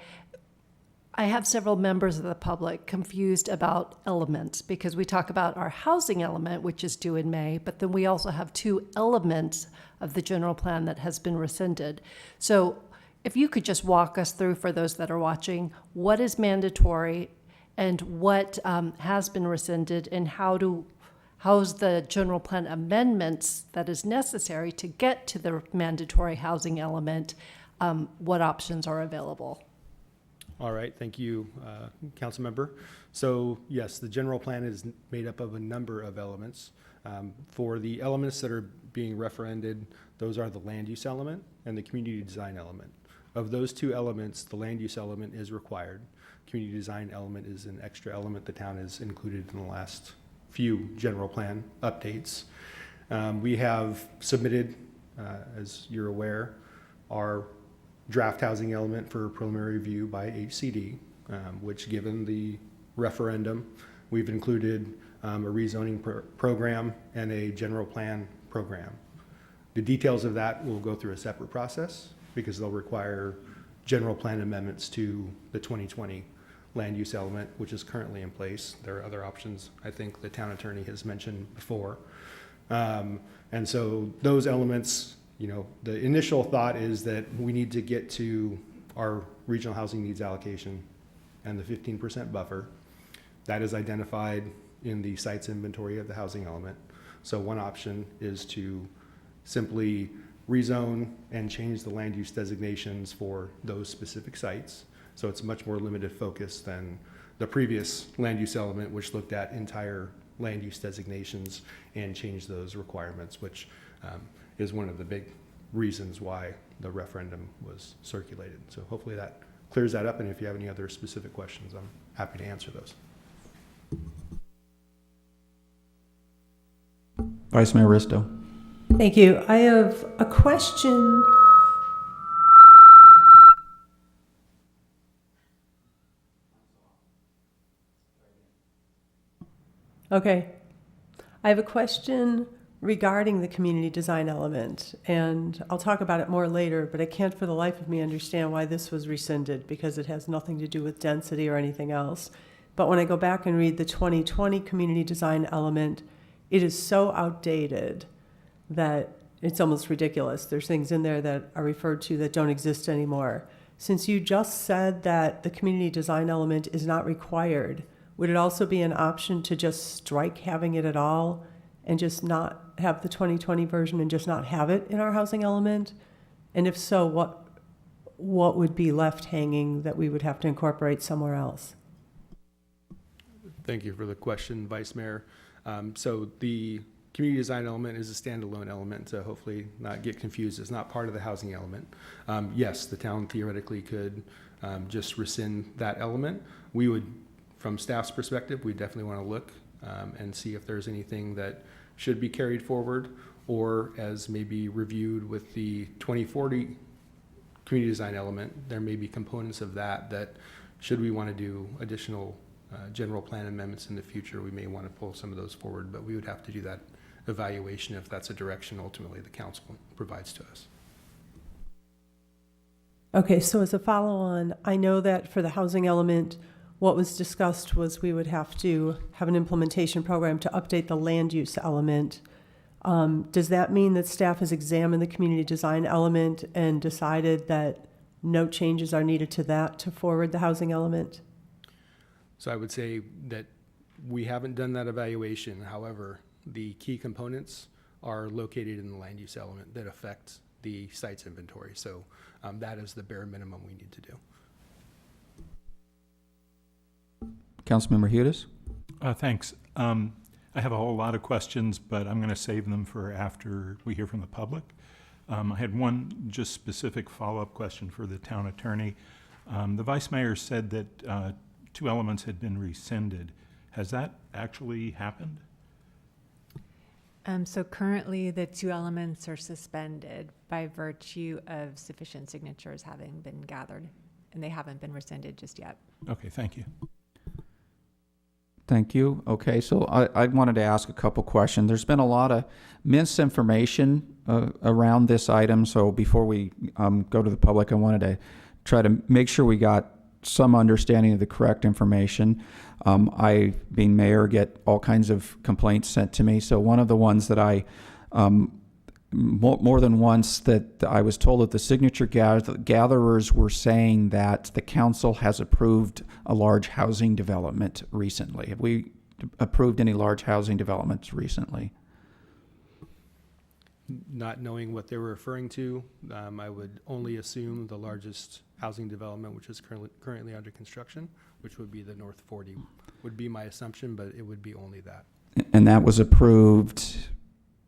I have several members of the public confused about elements, because we talk about our housing element, which is due in May, but then we also have 2 elements of the general plan that has been rescinded. So if you could just walk us through, for those that are watching, what is mandatory and what has been rescinded, and how's the general plan amendments that is necessary to get to the mandatory housing element, what options are available? All right, thank you, council member. So yes, the general plan is made up of a number of elements. For the elements that are being referended, those are the land use element and the community design element. Of those 2 elements, the land use element is required. Community design element is an extra element the town has included in the last few general plan updates. We have submitted, as you're aware, our draft housing element for preliminary review by HCD, which, given the referendum, we've included a rezoning program and a general plan program. The details of that will go through a separate process because they'll require general plan amendments to the 2020 land use element, which is currently in place. There are other options I think the town attorney has mentioned before. And so those elements, the initial thought is that we need to get to our regional housing needs allocation and the 15% buffer. That is identified in the sites inventory of the housing element. So one option is to simply rezone and change the land use designations for those specific sites. So it's much more limited focus than the previous land use element, which looked at entire land use designations and changed those requirements, which is one of the big reasons why the referendum was circulated. So hopefully that clears that up, and if you have any other specific questions, I'm happy to answer those. Vice Mayor Risto. Thank you. I have a question. Okay. I have a question regarding the community design element, and I'll talk about it more later, but I can't for the life of me understand why this was rescinded, because it has nothing to do with density or anything else. But when I go back and read the 2020 community design element, it is so outdated that it's almost ridiculous. There's things in there that are referred to that don't exist anymore. Since you just said that the community design element is not required, would it also be an option to just strike having it at all and just not have the 2020 version and just not have it in our housing element? And if so, what would be left hanging that we would have to incorporate somewhere else? Thank you for the question, Vice Mayor. So the community design element is a standalone element to hopefully not get confused. It's not part of the housing element. Yes, the town theoretically could just rescind that element. We would, from staff's perspective, we definitely want to look and see if there's anything that should be carried forward, or as maybe reviewed with the 2040 community design element, there may be components of that should we want to do additional general plan amendments in the future, we may want to pull some of those forward, but we would have to do that evaluation if that's a direction ultimately the council provides to us. Okay, so as a follow-on, I know that for the housing element, what was discussed was we would have to have an implementation program to update the land use element. Does that mean that staff has examined the community design element and decided that no changes are needed to that to forward the housing element? So I would say that we haven't done that evaluation. However, the key components are located in the land use element that affect the site's inventory. So that is the bare minimum we need to do. Councilmember Hudis? Thanks. I have a whole lot of questions, but I'm going to save them for after we hear from the public. I had one just specific follow-up question for the town attorney. The vice mayor said that 2 elements had been rescinded. Has that actually happened? So currently, the 2 elements are suspended by virtue of sufficient signatures having been gathered, and they haven't been rescinded just yet. Okay, thank you. Thank you. Okay, so I wanted to ask a couple questions. There's been a lot of misinformation around this item, so before we go to the public, I wanted to try to make sure we got some understanding of the correct information. I, being mayor, get all kinds of complaints sent to me. So one of the ones that I, more than once, that I was told that the signature gatherers were saying that the council has approved a large housing development recently. Have we approved any large housing developments recently? Not knowing what they were referring to, I would only assume the largest housing development, which is currently under construction, which would be the North 40, would be my assumption, but it would be only that. And that was approved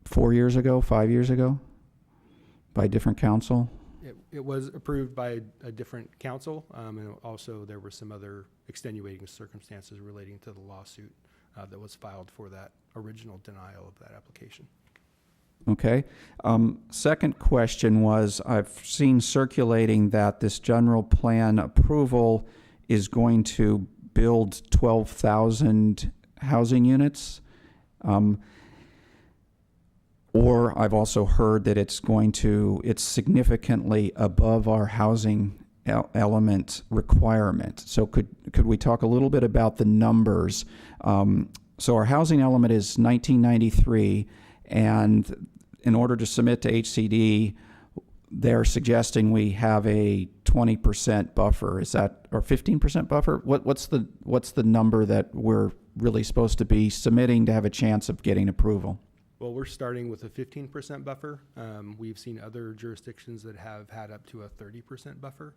4 years ago, 5 years ago, by a different council? It was approved by a different council, and also there were some other extenuating circumstances relating to the lawsuit that was filed for that original denial of that application. Okay. Second question was, I've seen circulating that this general plan approval is going to build 12,000 housing units. Or I've also heard that it's significantly above our housing element requirement. So could we talk a little bit about the numbers? So our housing element is 1993, and in order to submit to HCD, they're suggesting we have a 20% buffer. Is that, or 15% buffer? What's the number that we're really supposed to be submitting to have a chance of getting approval? Well, we're starting with a 15% buffer. We've seen other jurisdictions that have had up to a 30% buffer.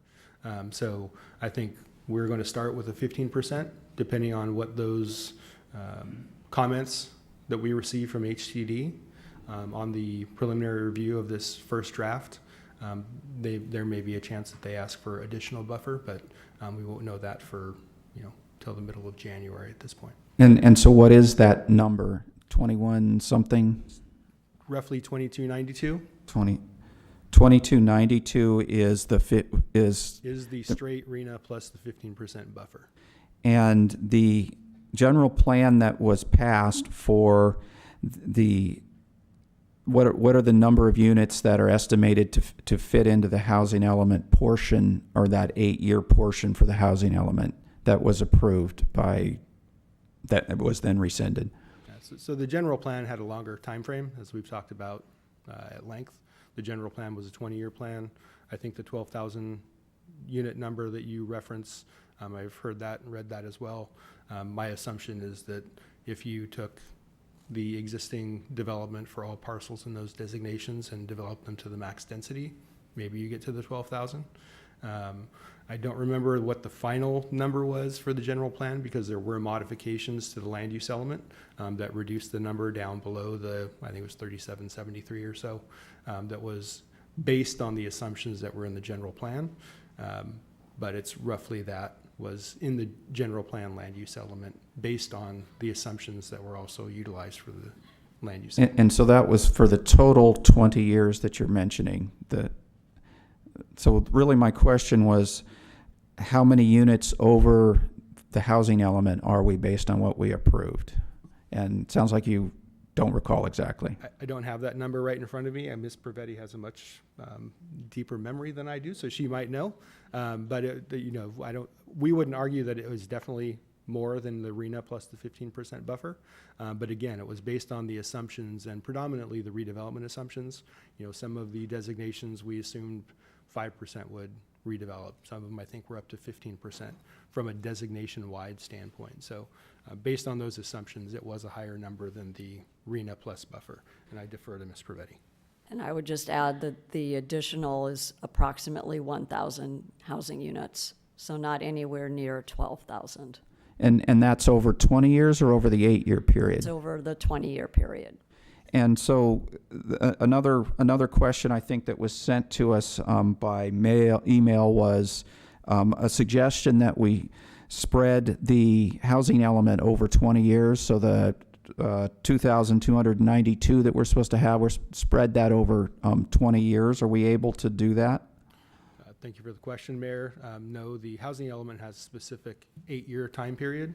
So I think we're going to start with a 15%, depending on what those comments that we receive from HCD on the preliminary review of this first draft. There may be a chance that they ask for additional buffer, but we won't know that for till the middle of January at this point. And so what is that number? 21 something? Roughly 2292. 2292 is the straight RENA plus the 15% buffer. And the general plan that was passed for what are the number of units that are estimated to fit into the housing element portion, or that 8-year portion for the housing element that was approved by, that was then rescinded? So the general plan had a longer time frame, as we've talked about at length. The general plan was a 20-year plan. I think the 12,000 unit number that you reference, I've heard that and read that as well. My assumption is that if you took the existing development for all parcels in those designations and develop them to the max density, maybe you get to the 12,000. I don't remember what the final number was for the general plan, because there were modifications to the land use element that reduced the number down below the, I think it was 3773 or so, that was based on the assumptions that were in the general plan. But it's roughly that was in the general plan land use element based on the assumptions that were also utilized for the land use element. And so that was for the total 20 years that you're mentioning. So really my question was, how many units over the housing element are we based on what we approved? And it sounds like you don't recall exactly. I don't have that number right in front of me, and Ms. Pravetti has a much deeper memory than I do, so she might know. But we wouldn't argue that it was definitely more than the RENA plus the 15% buffer. But again, it was based on the assumptions and predominantly the redevelopment assumptions. Some of the designations we assumed 5% would redevelop. Some of them I think were up to 15% from a designation-wide standpoint. So based on those assumptions, it was a higher number than the RENA plus buffer. And I defer to Ms. Pravetti. And I would just add that the additional is approximately 1,000 housing units, so not anywhere near 12,000. And that's over 20 years or over the 8-year period? It's over the 20-year period. And so another question I think that was sent to us by email was a suggestion that we spread the housing element over 20 years. So the 2,292 that we're supposed to have, we're spread that over 20 years. Are we able to do that? Thank you for the question, Mayor. No, the housing element has a specific 8-year time period.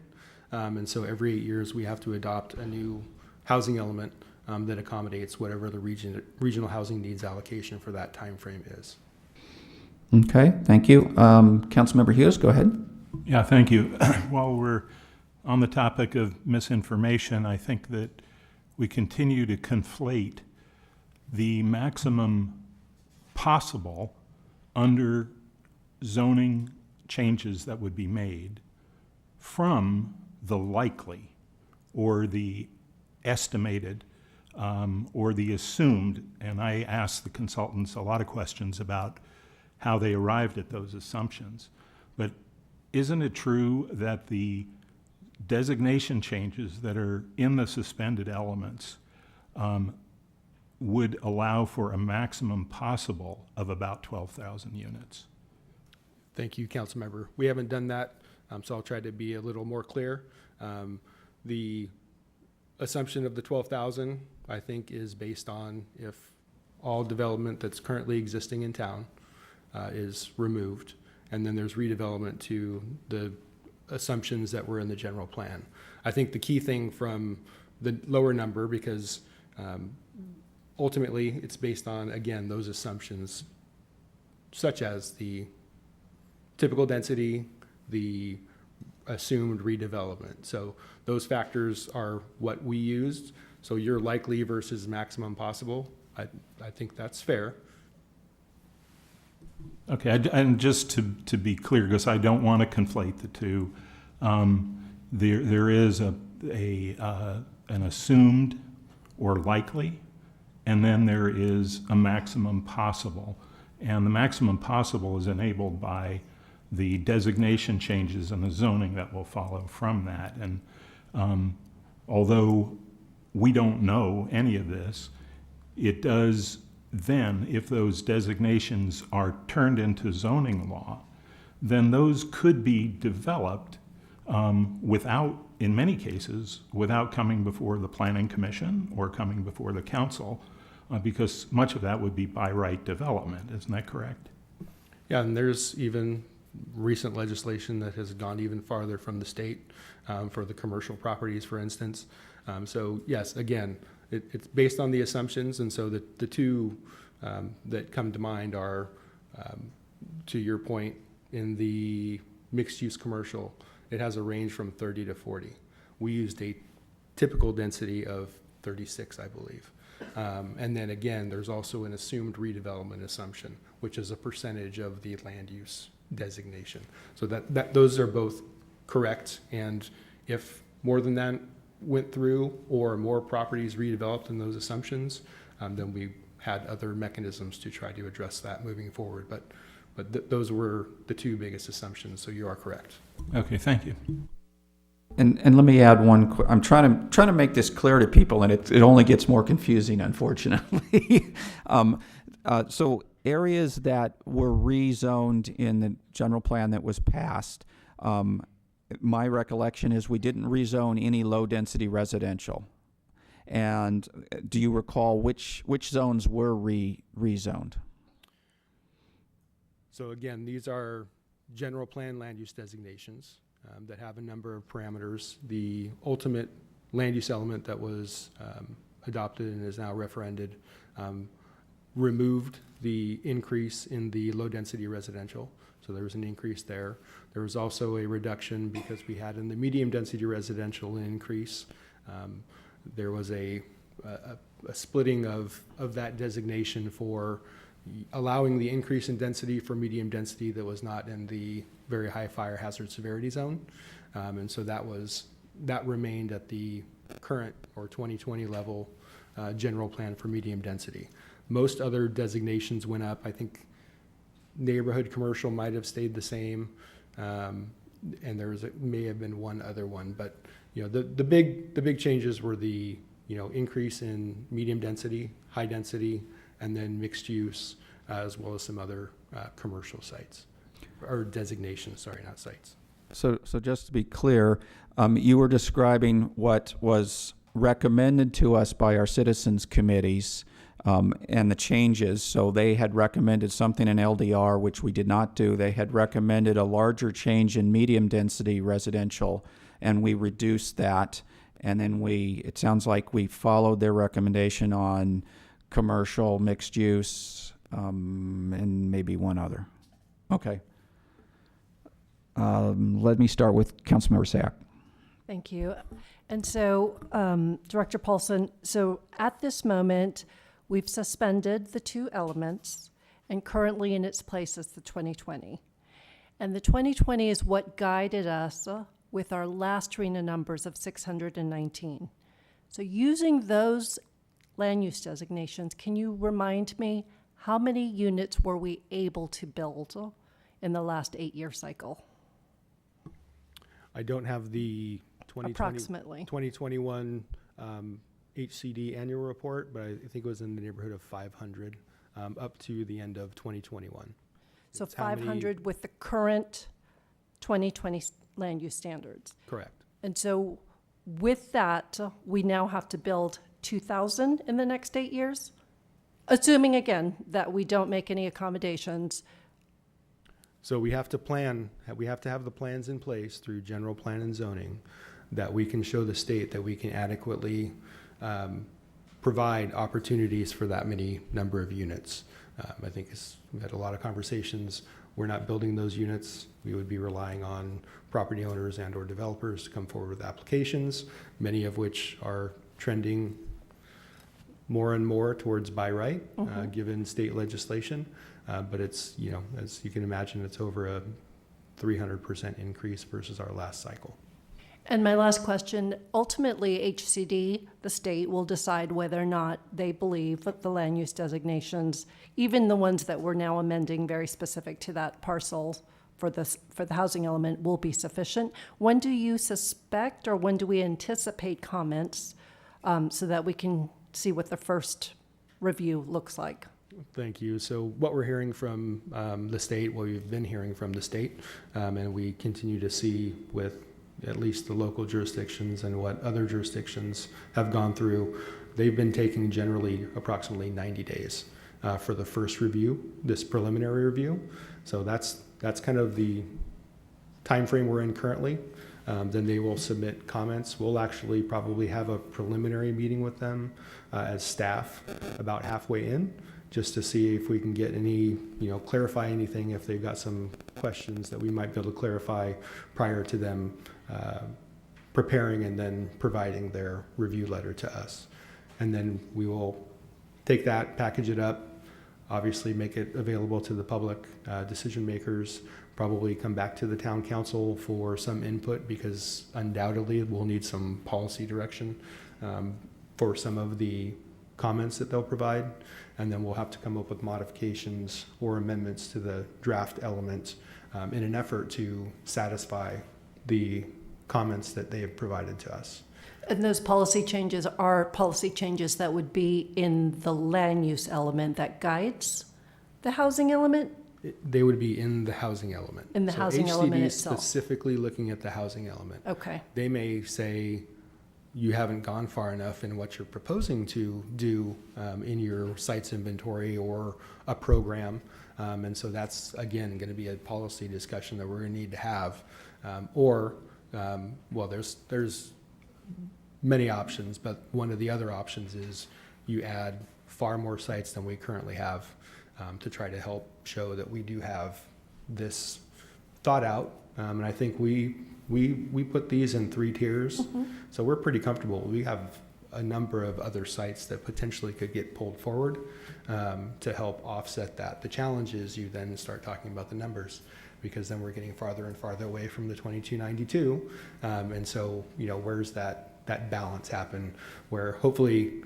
And so every 8 years we have to adopt a new housing element that accommodates whatever the regional housing needs allocation for that time frame is. Okay, thank you. Councilmember Hughes, go ahead. Yeah, thank you. While we're on the topic of misinformation, I think that we continue to conflate the maximum possible under zoning changes that would be made from the likely or the estimated or the assumed. And I asked the consultants a lot of questions about how they arrived at those assumptions. But isn't it true that the designation changes that are in the suspended elements would allow for a maximum possible of about 12,000 units? Thank you, Councilmember. We haven't done that, so I'll try to be a little more clear. The assumption of the 12,000, I think, is based on if all development that's currently existing in town is removed, and then there's redevelopment to the assumptions that were in the general plan. I think the key thing from the lower number, because ultimately it's based on, again, those assumptions such as the typical density, the assumed redevelopment. So those factors are what we used. So your likely versus maximum possible, I think that's fair. Okay, and just to be clear, because I don't want to conflate the two, there is an assumed or likely, and then there is a maximum possible. And the maximum possible is enabled by the designation changes and the zoning that will follow from that. And although we don't know any of this, it does then, if those designations are turned into zoning law, then those could be developed without, in many cases, without coming before the Planning Commission or coming before the council, because much of that would be by right development. Isn't that correct? Yeah, and there's even recent legislation that has gone even farther from the state for the commercial properties, for instance. So yes, again, it's based on the assumptions, and so the two that come to mind are, to your point, in the mixed-use commercial, it has a range from 30 to 40. We used a typical density of 36, I believe. And then again, there's also an assumed redevelopment assumption, which is a percentage of the land use designation. So that those are both correct, and if more than that went through or more properties redeveloped in those assumptions, then we had other mechanisms to try to address that moving forward. But those were the two biggest assumptions, so you are correct. Okay, thank you. And let me add one. I'm trying to make this clear to people, and it only gets more confusing, unfortunately. So areas that were rezoned in the general plan that was passed, my recollection is we didn't rezone any low-density residential. And do you recall which zones were rezoned? So again, these are general plan land use designations that have a number of parameters. The ultimate land use element that was adopted and is now referended removed the increase in the low density residential. So there was an increase there. There was also a reduction because we had in the medium density residential an increase. There was a splitting of that designation for allowing the increase in density for medium density that was not in the very high fire hazard severity zone. And so that remained at the current or 2020 level general plan for medium density. Most other designations went up. I think neighborhood commercial might have stayed the same, and there may have been one other one, but the big changes were the increase in medium density, high density, and then mixed use, as well as some other commercial sites or designations. Sorry, not sites. So just to be clear, you were describing what was recommended to us by our citizens committees and the changes. So they had recommended something in LDR, which we did not do. They had recommended a larger change in medium density residential, and we reduced that. And then it sounds like we followed their recommendation on commercial, mixed use, and maybe one other. Okay. Let me start with Councilmember Sack. Thank you. And so, Director Paulson, so at this moment, we've suspended the two elements, and currently in its place is the 2020. And the 2020 is what guided us with our last RENA numbers of 619. So using those land use designations, can you remind me how many units were we able to build in the last 8-year cycle? I don't have the 2021 HCD annual report, but I think it was in the neighborhood of 500 up to the end of 2021. So 500 with the current 2020 land use standards. Correct. And so with that, we now have to build 2,000 in the next 8 years, assuming again that we don't make any accommodations. So we have to plan, we have to have the plans in place through general plan and zoning that we can show the state that we can adequately provide opportunities for that many number of units. I think we've had a lot of conversations. We're not building those units. We would be relying on property owners and or developers to come forward with applications, many of which are trending more and more towards by right, given state legislation. But it's, as you can imagine, it's over a 300% increase versus our last cycle. And my last question, ultimately HCD, the state, will decide whether or not they believe that the land use designations, even the ones that we're now amending very specific to that parcel for the housing element, will be sufficient. When do you suspect, or when do we anticipate comments so that we can see what the first review looks like? Thank you. So what we're hearing from the state, what we've been hearing from the state, and we continue to see with at least the local jurisdictions and what other jurisdictions have gone through, they've been taking generally approximately 90 days for the first review, this preliminary review. So that's kind of the time frame we're in currently. Then they will submit comments. We'll actually probably have a preliminary meeting with them as staff about halfway in, just to see if we can get any, clarify anything, if they've got some questions that we might be able to clarify prior to them preparing and then providing their review letter to us. And then we will take that, package it up, obviously make it available to the public decision makers, probably come back to the town council for some input, because undoubtedly we'll need some policy direction for some of the comments that they'll provide, and then we'll have to come up with modifications or amendments to the draft element in an effort to satisfy the comments that they have provided to us. And those policy changes are policy changes that would be in the land use element that guides the housing element? They would be in the housing element. In the housing element HCD itself. specifically looking at the housing element. Okay. They may say, you haven't gone far enough in what you're proposing to do in your sites inventory or a program. And so that's, again, going to be a policy discussion that we're going to need to have. Well, there's many options, but one of the other options is you add far more sites than we currently have to try to help show that we do have this thought out. And I think we put these in 3 tiers, so we're pretty comfortable. We have a number of other sites that potentially could get pulled forward to help offset that. The challenge is you then start talking about the numbers, because then we're getting farther and farther away from the 2292. And so, where's that balance happen where hopefully,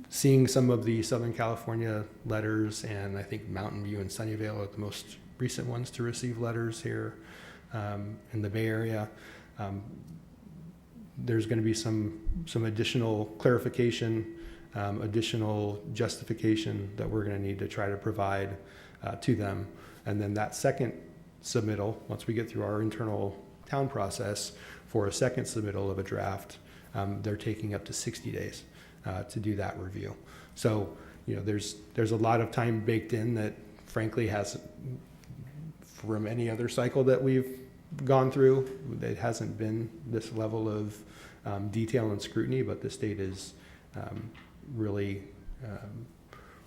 seeing some of the Southern California letters, and I think Mountain View and Sunnyvale are the most recent ones to receive letters here in the Bay Area. There's going to be some additional clarification, additional justification that we're going to need to try to provide to them. And then that second submittal, once we get through our internal town process for a second submittal of a draft, they're taking up to 60 days to do that review. So, there's a lot of time baked in that frankly has, from any other cycle that we've gone through, it hasn't been this level of detail and scrutiny, but the state is really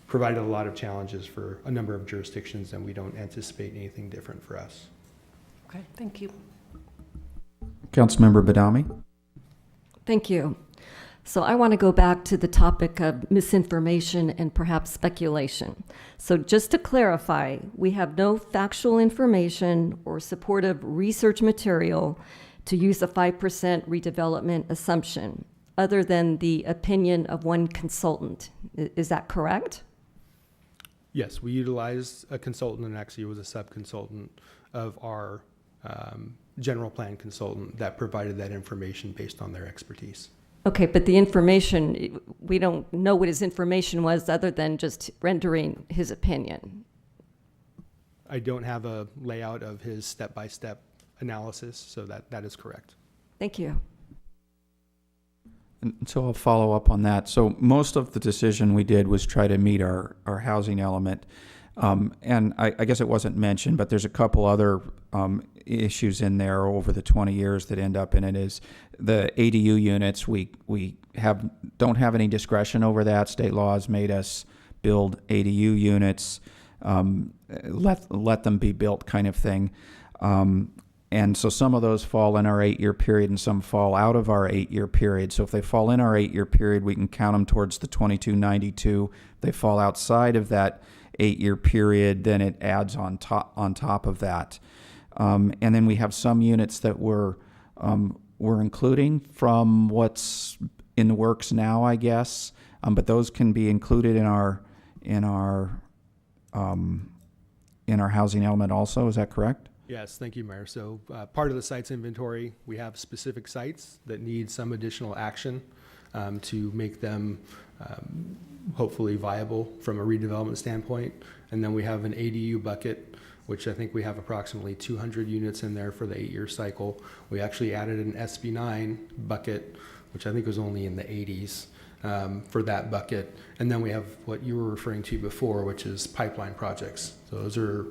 provided a lot of challenges for a number of jurisdictions, and we don't anticipate anything different for us. Okay, thank you. Councilmember Badami. Thank you. So I want to go back to the topic of misinformation and perhaps speculation. So just to clarify, we have no factual information or supportive research material to use a 5% redevelopment assumption, other than the opinion of one consultant. Is that correct? Yes, we utilized a consultant, and actually it was a sub-consultant of our general plan consultant that provided that information based on their expertise. Okay, but the information, we don't know what his information was other than just rendering his opinion. I don't have a layout of his step-by-step analysis, so that is correct. Thank you. And so I'll follow up on that. So most of the decision we did was try to meet our housing element. And I guess it wasn't mentioned, but there's a couple other issues in there over the 20 years that end up in it. Is the ADU units, we don't have any discretion over that. State law has made us build ADU units, let them be built kind of thing. And so some of those fall in our 8-year period and some fall out of our 8-year period. So if they fall in our 8-year period, we can count them towards the 2292. If they fall outside of that 8-year period, then it adds on top of that. And then we have some units that we're including from what's in the works now, I guess. But those can be included in our housing element also. Is that correct? Yes, thank you, Mayor. So part of the sites inventory, we have specific sites that need some additional action to make them hopefully viable from a redevelopment standpoint. And then we have an ADU bucket, which I think we have approximately 200 units in there for the 8-year cycle. We actually added an SB9 bucket, which I think was only in the 80s for that bucket. And then we have what you were referring to before, which is pipeline projects. So those are,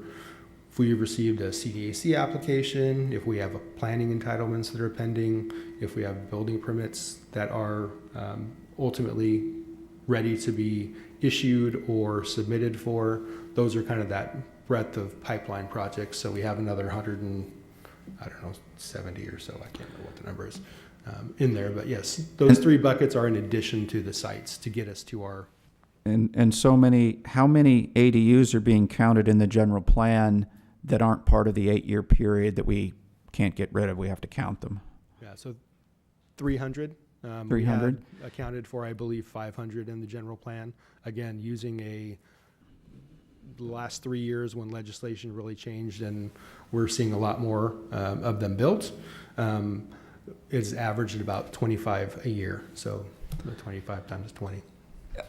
if we received a CDAC application, if we have planning entitlements that are pending, if we have building permits that are ultimately ready to be issued or submitted for, those are kind of that breadth of pipeline projects. So we have another 170 or so, I can't remember what the number is, in there. But yes, those 3 buckets are in addition to the sites to get us to our... And so many, how many ADUs are being counted in the general plan that aren't part of the 8-year period that we can't get rid of? We have to count them. Yeah, so 300. 300? We had accounted for, I believe, 500 in the general plan. Again, using the last 3 years when legislation really changed and we're seeing a lot more of them built. It's averaged at about 25 a year. So the 25 times 20.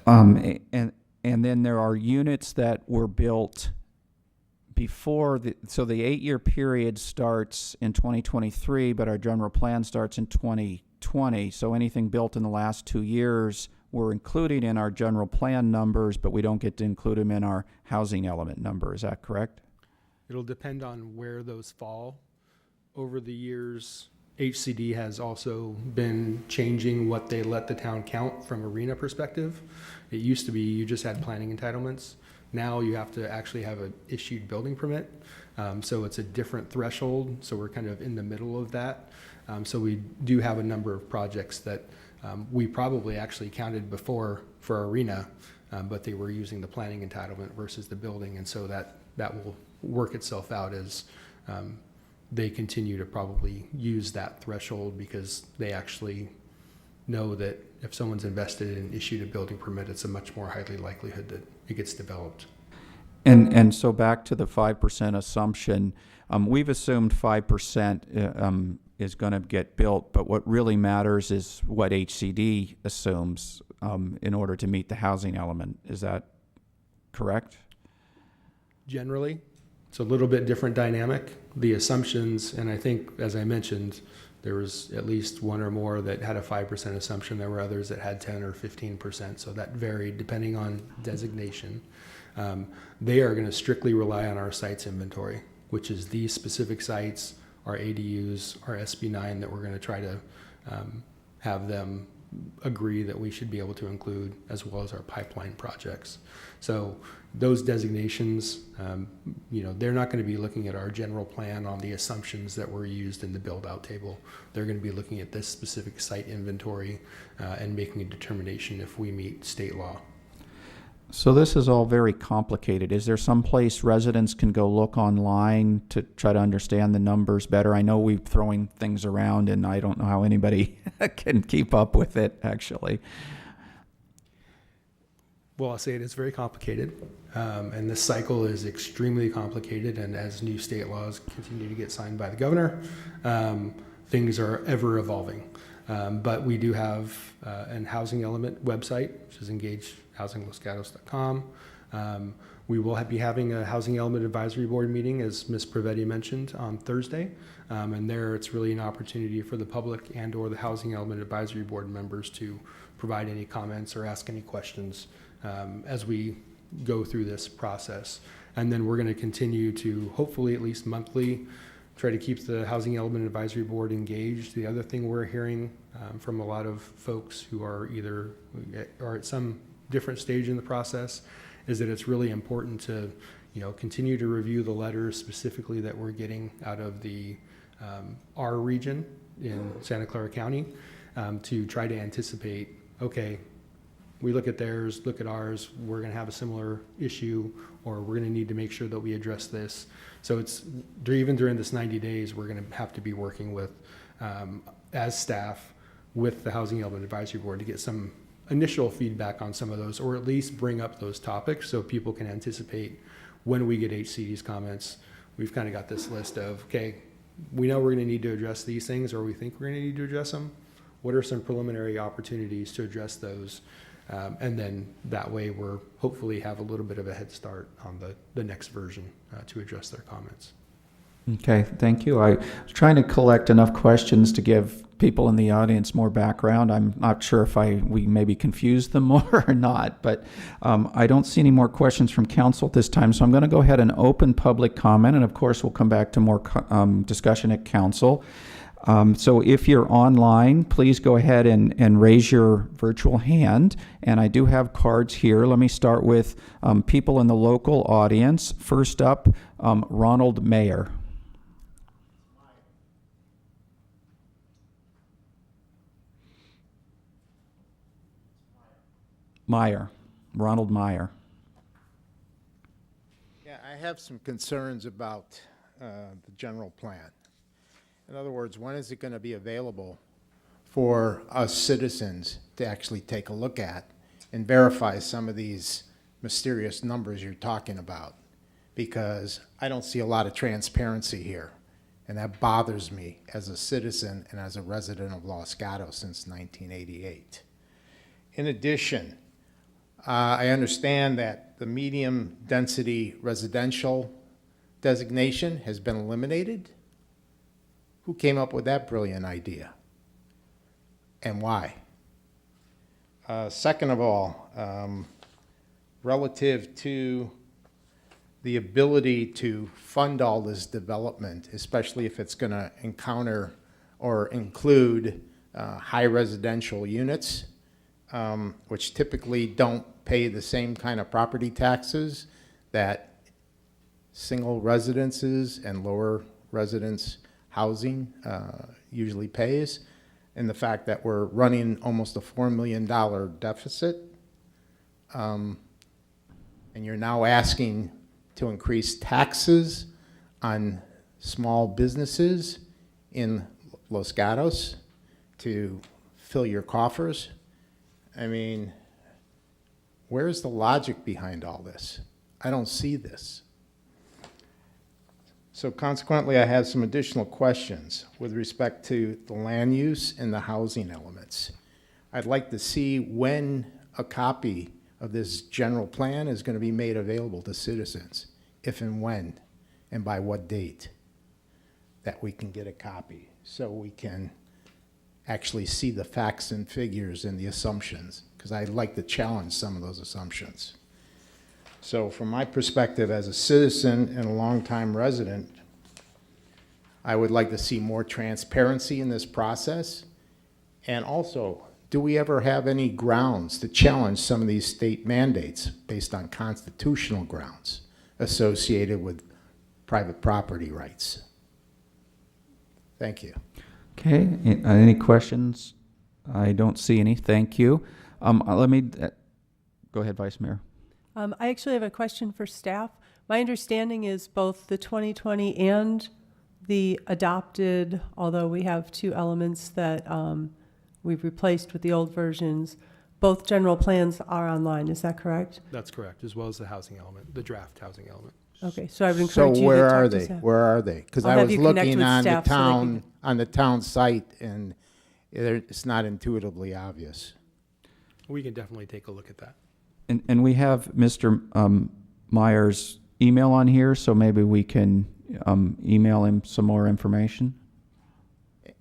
And then there are units that were built before so the 8-year period starts in 2023, but our general plan starts in 2020. So anything built in the last 2 years we're including in our general plan numbers, but we don't get to include them in our housing element number. Is that correct? It'll depend on where those fall. Over the years, HCD has also been changing what they let the town count from arena perspective. It used to be you just had planning entitlements. Now you have to actually have an issued building permit. So it's a different threshold. So we're kind of in the middle of that. So we do have a number of projects that we probably actually counted before for arena, but they were using the planning entitlement versus the building. And so that will work itself out as they continue to probably use that threshold, because they actually know that if someone's invested and issued a building permit, it's a much more highly likelihood that it gets developed. And so back to the 5% assumption, we've assumed 5% is going to get built, but what really matters is what HCD assumes in order to meet the housing element. Is that correct? Generally, it's a little bit different dynamic. The assumptions, and I think, as I mentioned, there was at least one or more that had a 5% assumption. There were others that had 10 or 15%, so that varied depending on designation. They are going to strictly rely on our sites inventory, which is these specific sites, our ADUs, our SB9 that we're going to try to have them agree that we should be able to include, as well as our pipeline projects. So those designations, they're not going to be looking at our general plan on the assumptions that were used in the build-out table. They're going to be looking at this specific site inventory and making a determination if we meet state law. So this is all very complicated. Is there some place residents can go look online to try to understand the numbers better? I know we're throwing things around, and I don't know how anybody can keep up with it, actually. Well, I'll say it is very complicated, and this cycle is extremely complicated, and as new state laws continue to get signed by the governor, things are ever evolving. But we do have an housing element website, which is engagehousinglosgatos.com. We will be having a housing element advisory board meeting, as Ms. Prevetti mentioned, on Thursday. And there it's really an opportunity for the public and or the housing element advisory board members to provide any comments or ask any questions as we go through this process. And then we're going to continue to, hopefully at least monthly, try to keep the Housing Element Advisory Board engaged. The other thing we're hearing from a lot of folks who are either or at some different stage in the process is that it's really important to, continue to review the letters specifically that we're getting out of the our region in Santa Clara County to try to anticipate, okay, we look at theirs, look at ours, we're going to have a similar issue, or we're going to need to make sure that we address this. So it's even during this 90 days, we're going to have to be working with, as staff, with the Housing Element Advisory Board to get some initial feedback on some of those, or at least bring up those topics so people can anticipate when we get HCD's comments. We've kind of got this list of, okay, we know we're going to need to address these things, or we think we're going to need to address them. What are some preliminary opportunities to address those? And then that way we're hopefully have a little bit of a head start on the next version to address their comments. Okay, thank you. I was trying to collect enough questions to give people in the audience more background. I'm not sure if we maybe confused them more or not, but I don't see any more questions from council at this time, so I'm going to go ahead and open public comment, and of course we'll come back to more discussion at council. So if you're online, please go ahead and raise your virtual hand. And I do have cards here. Let me start with people in the local audience. First up, Ronald Mayer. Ronald Meyer. Yeah, I have some concerns about the general plan. In other words, when is it going to be available for us citizens to actually take a look at and verify some of these mysterious numbers you're talking about? Because I don't see a lot of transparency here, and that bothers me as a citizen and as a resident of Los Gatos since 1988. In addition, I understand that the medium density residential designation has been eliminated. Who came up with that brilliant idea? And why? Second of all, relative to the ability to fund all this development, especially if it's going to encounter or include high residential units, which typically don't pay the same kind of property taxes that single residences and lower residence housing usually pays, and the fact that we're running almost a $4 million deficit, and you're now asking to increase taxes on small businesses in Los Gatos to fill your coffers. I mean, where's the logic behind all this? I don't see this. So consequently, I have some additional questions with respect to the land use and the housing elements. I'd like to see when a copy of this general plan is going to be made available to citizens, if and when, and by what date, that we can get a copy so we can actually see the facts and figures and the assumptions, because I'd like to challenge some of those assumptions. So from my perspective as a citizen and a longtime resident, I would like to see more transparency in this process. And also, do we ever have any grounds to challenge some of these state mandates based on constitutional grounds associated with private property rights? Thank you. Okay, any questions? I don't see any. Thank you. Let me go ahead, Vice Mayor. I actually have a question for staff. My understanding is both the 2020 and the adopted, although we have two elements that we've replaced with the old versions, both general plans are online. Is that correct? That's correct, as well as the housing element, the draft housing element. Okay, so I would encourage you to where talk are to they? staff. Where are they? Because I'll I have was you connect looking with on the staff so they town can- on the town site, and it's not intuitively obvious. We can definitely take a look at that. And we have Mr. Meyer's email on here, so maybe we can email him some more information.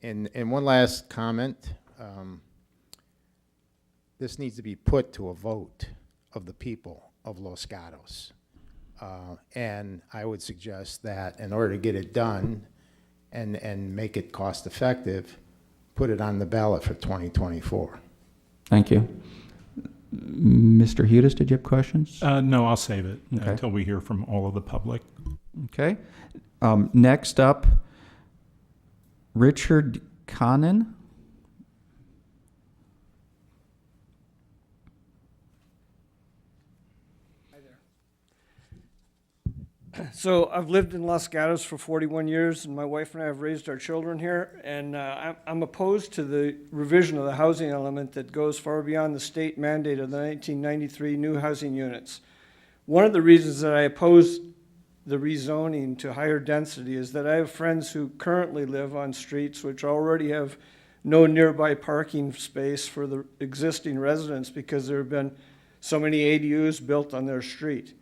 And one last comment. This needs to be put to a vote of the people of Los Gatos. And I would suggest that in order to get it done and make it cost effective, put it on the ballot for 2024. Thank you. Mr. Hudis, did you have questions? No, I'll save it Okay. until we hear from all of the public. Okay. Next up, Richard Conan. So I've lived in Los Gatos for 41 years, and my wife and I have raised our children here, and I'm opposed to the revision of the housing element that goes far beyond the state mandate of the 1993 new housing units. One of the reasons that I oppose the rezoning to higher density is that I have friends who currently live on streets which already have no nearby parking space for the existing residents because there have been so many ADUs built on their street.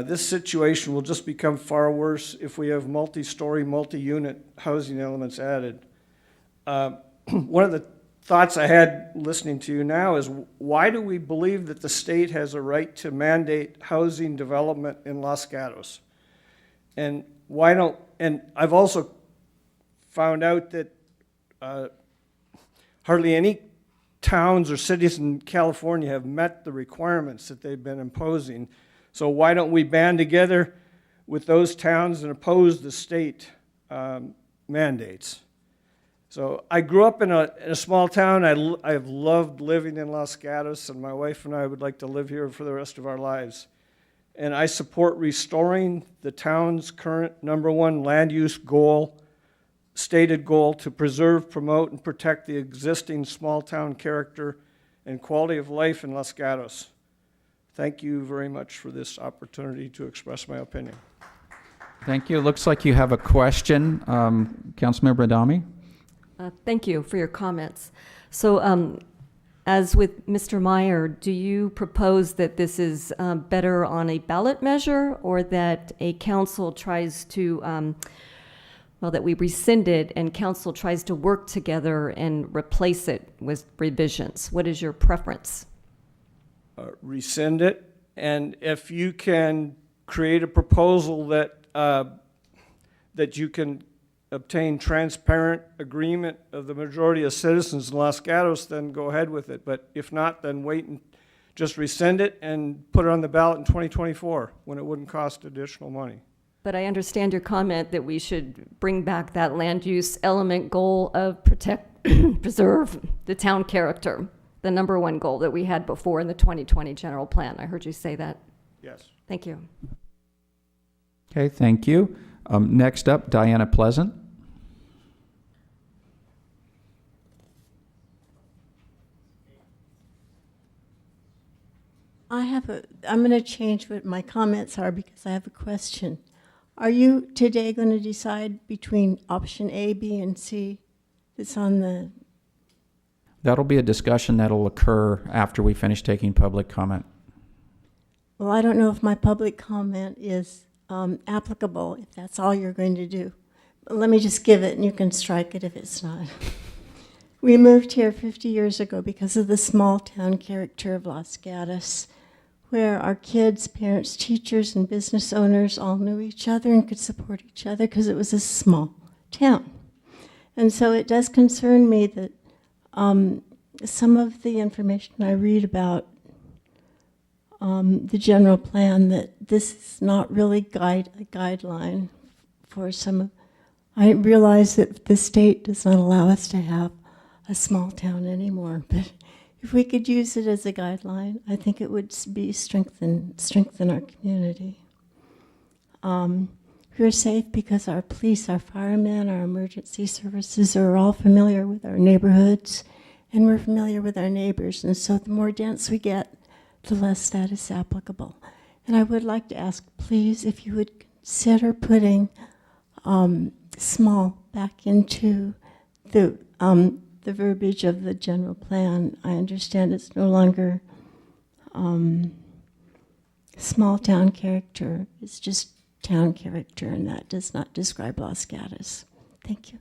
This situation will just become far worse if we have multi-story, multi-unit housing elements added. One of the thoughts I had listening to you now is, why do we believe that the state has a right to mandate housing development in Los Gatos? And why don't, and I've also found out that hardly any towns or cities in California have met the requirements that they've been imposing. So why don't we band together with those towns and oppose the state mandates? So I grew up in a small town. I've loved living in Los Gatos, and my wife and I would like to live here for the rest of our lives. And I support restoring the town's current #1 land use goal, stated goal, to preserve, promote, and protect the existing small town character and quality of life in Los Gatos. Thank you very much for this opportunity to express my opinion. Thank you. Looks like you have a question. Councilmember Adami? Thank you for your comments. So as with Mr. Meyer, do you propose that this is better on a ballot measure, or that a council tries to well, that we rescind it and council tries to work together and replace it with revisions. What is your preference? Rescind it, and if you can create a proposal that that you can obtain transparent agreement of the majority of citizens in Los Gatos, then go ahead with it. But if not, then wait and just rescind it and put it on the ballot in 2024 when it wouldn't cost additional money. But I understand your comment that we should bring back that land use element goal of preserve the town character, the number one goal that we had before in the 2020 general plan. I heard you say that. Yes. Thank you. Okay, thank you. Next up, Diana Pleasant. I'm going to change what my comments are because I have a question. Are you today going to decide between option A, B, and C that's on the... That'll be a discussion that'll occur after we finish taking public comment. Well, I don't know if my public comment is applicable, if that's all you're going to do. But let me just give it and you can strike it if it's not. We moved here 50 years ago because of the small town character of Los Gatos, where our kids, parents, teachers, and business owners all knew each other and could support each other because it was a small town. And so it does concern me that some of the information I read about the general plan, that this is not really a guideline for some of... I realize that the state does not allow us to have a small town anymore, but if we could use it as a guideline, I think it would be strengthen our community. We're safe because our police, our firemen, our emergency services are all familiar with our neighborhoods, and we're familiar with our neighbors, and so the more dense we get, the less that is applicable. And I would like to ask, please, if you would consider putting small back into the verbiage of the general plan. I understand it's no longer small town character. It's just town character, and that does not describe Los Gatos. Thank you.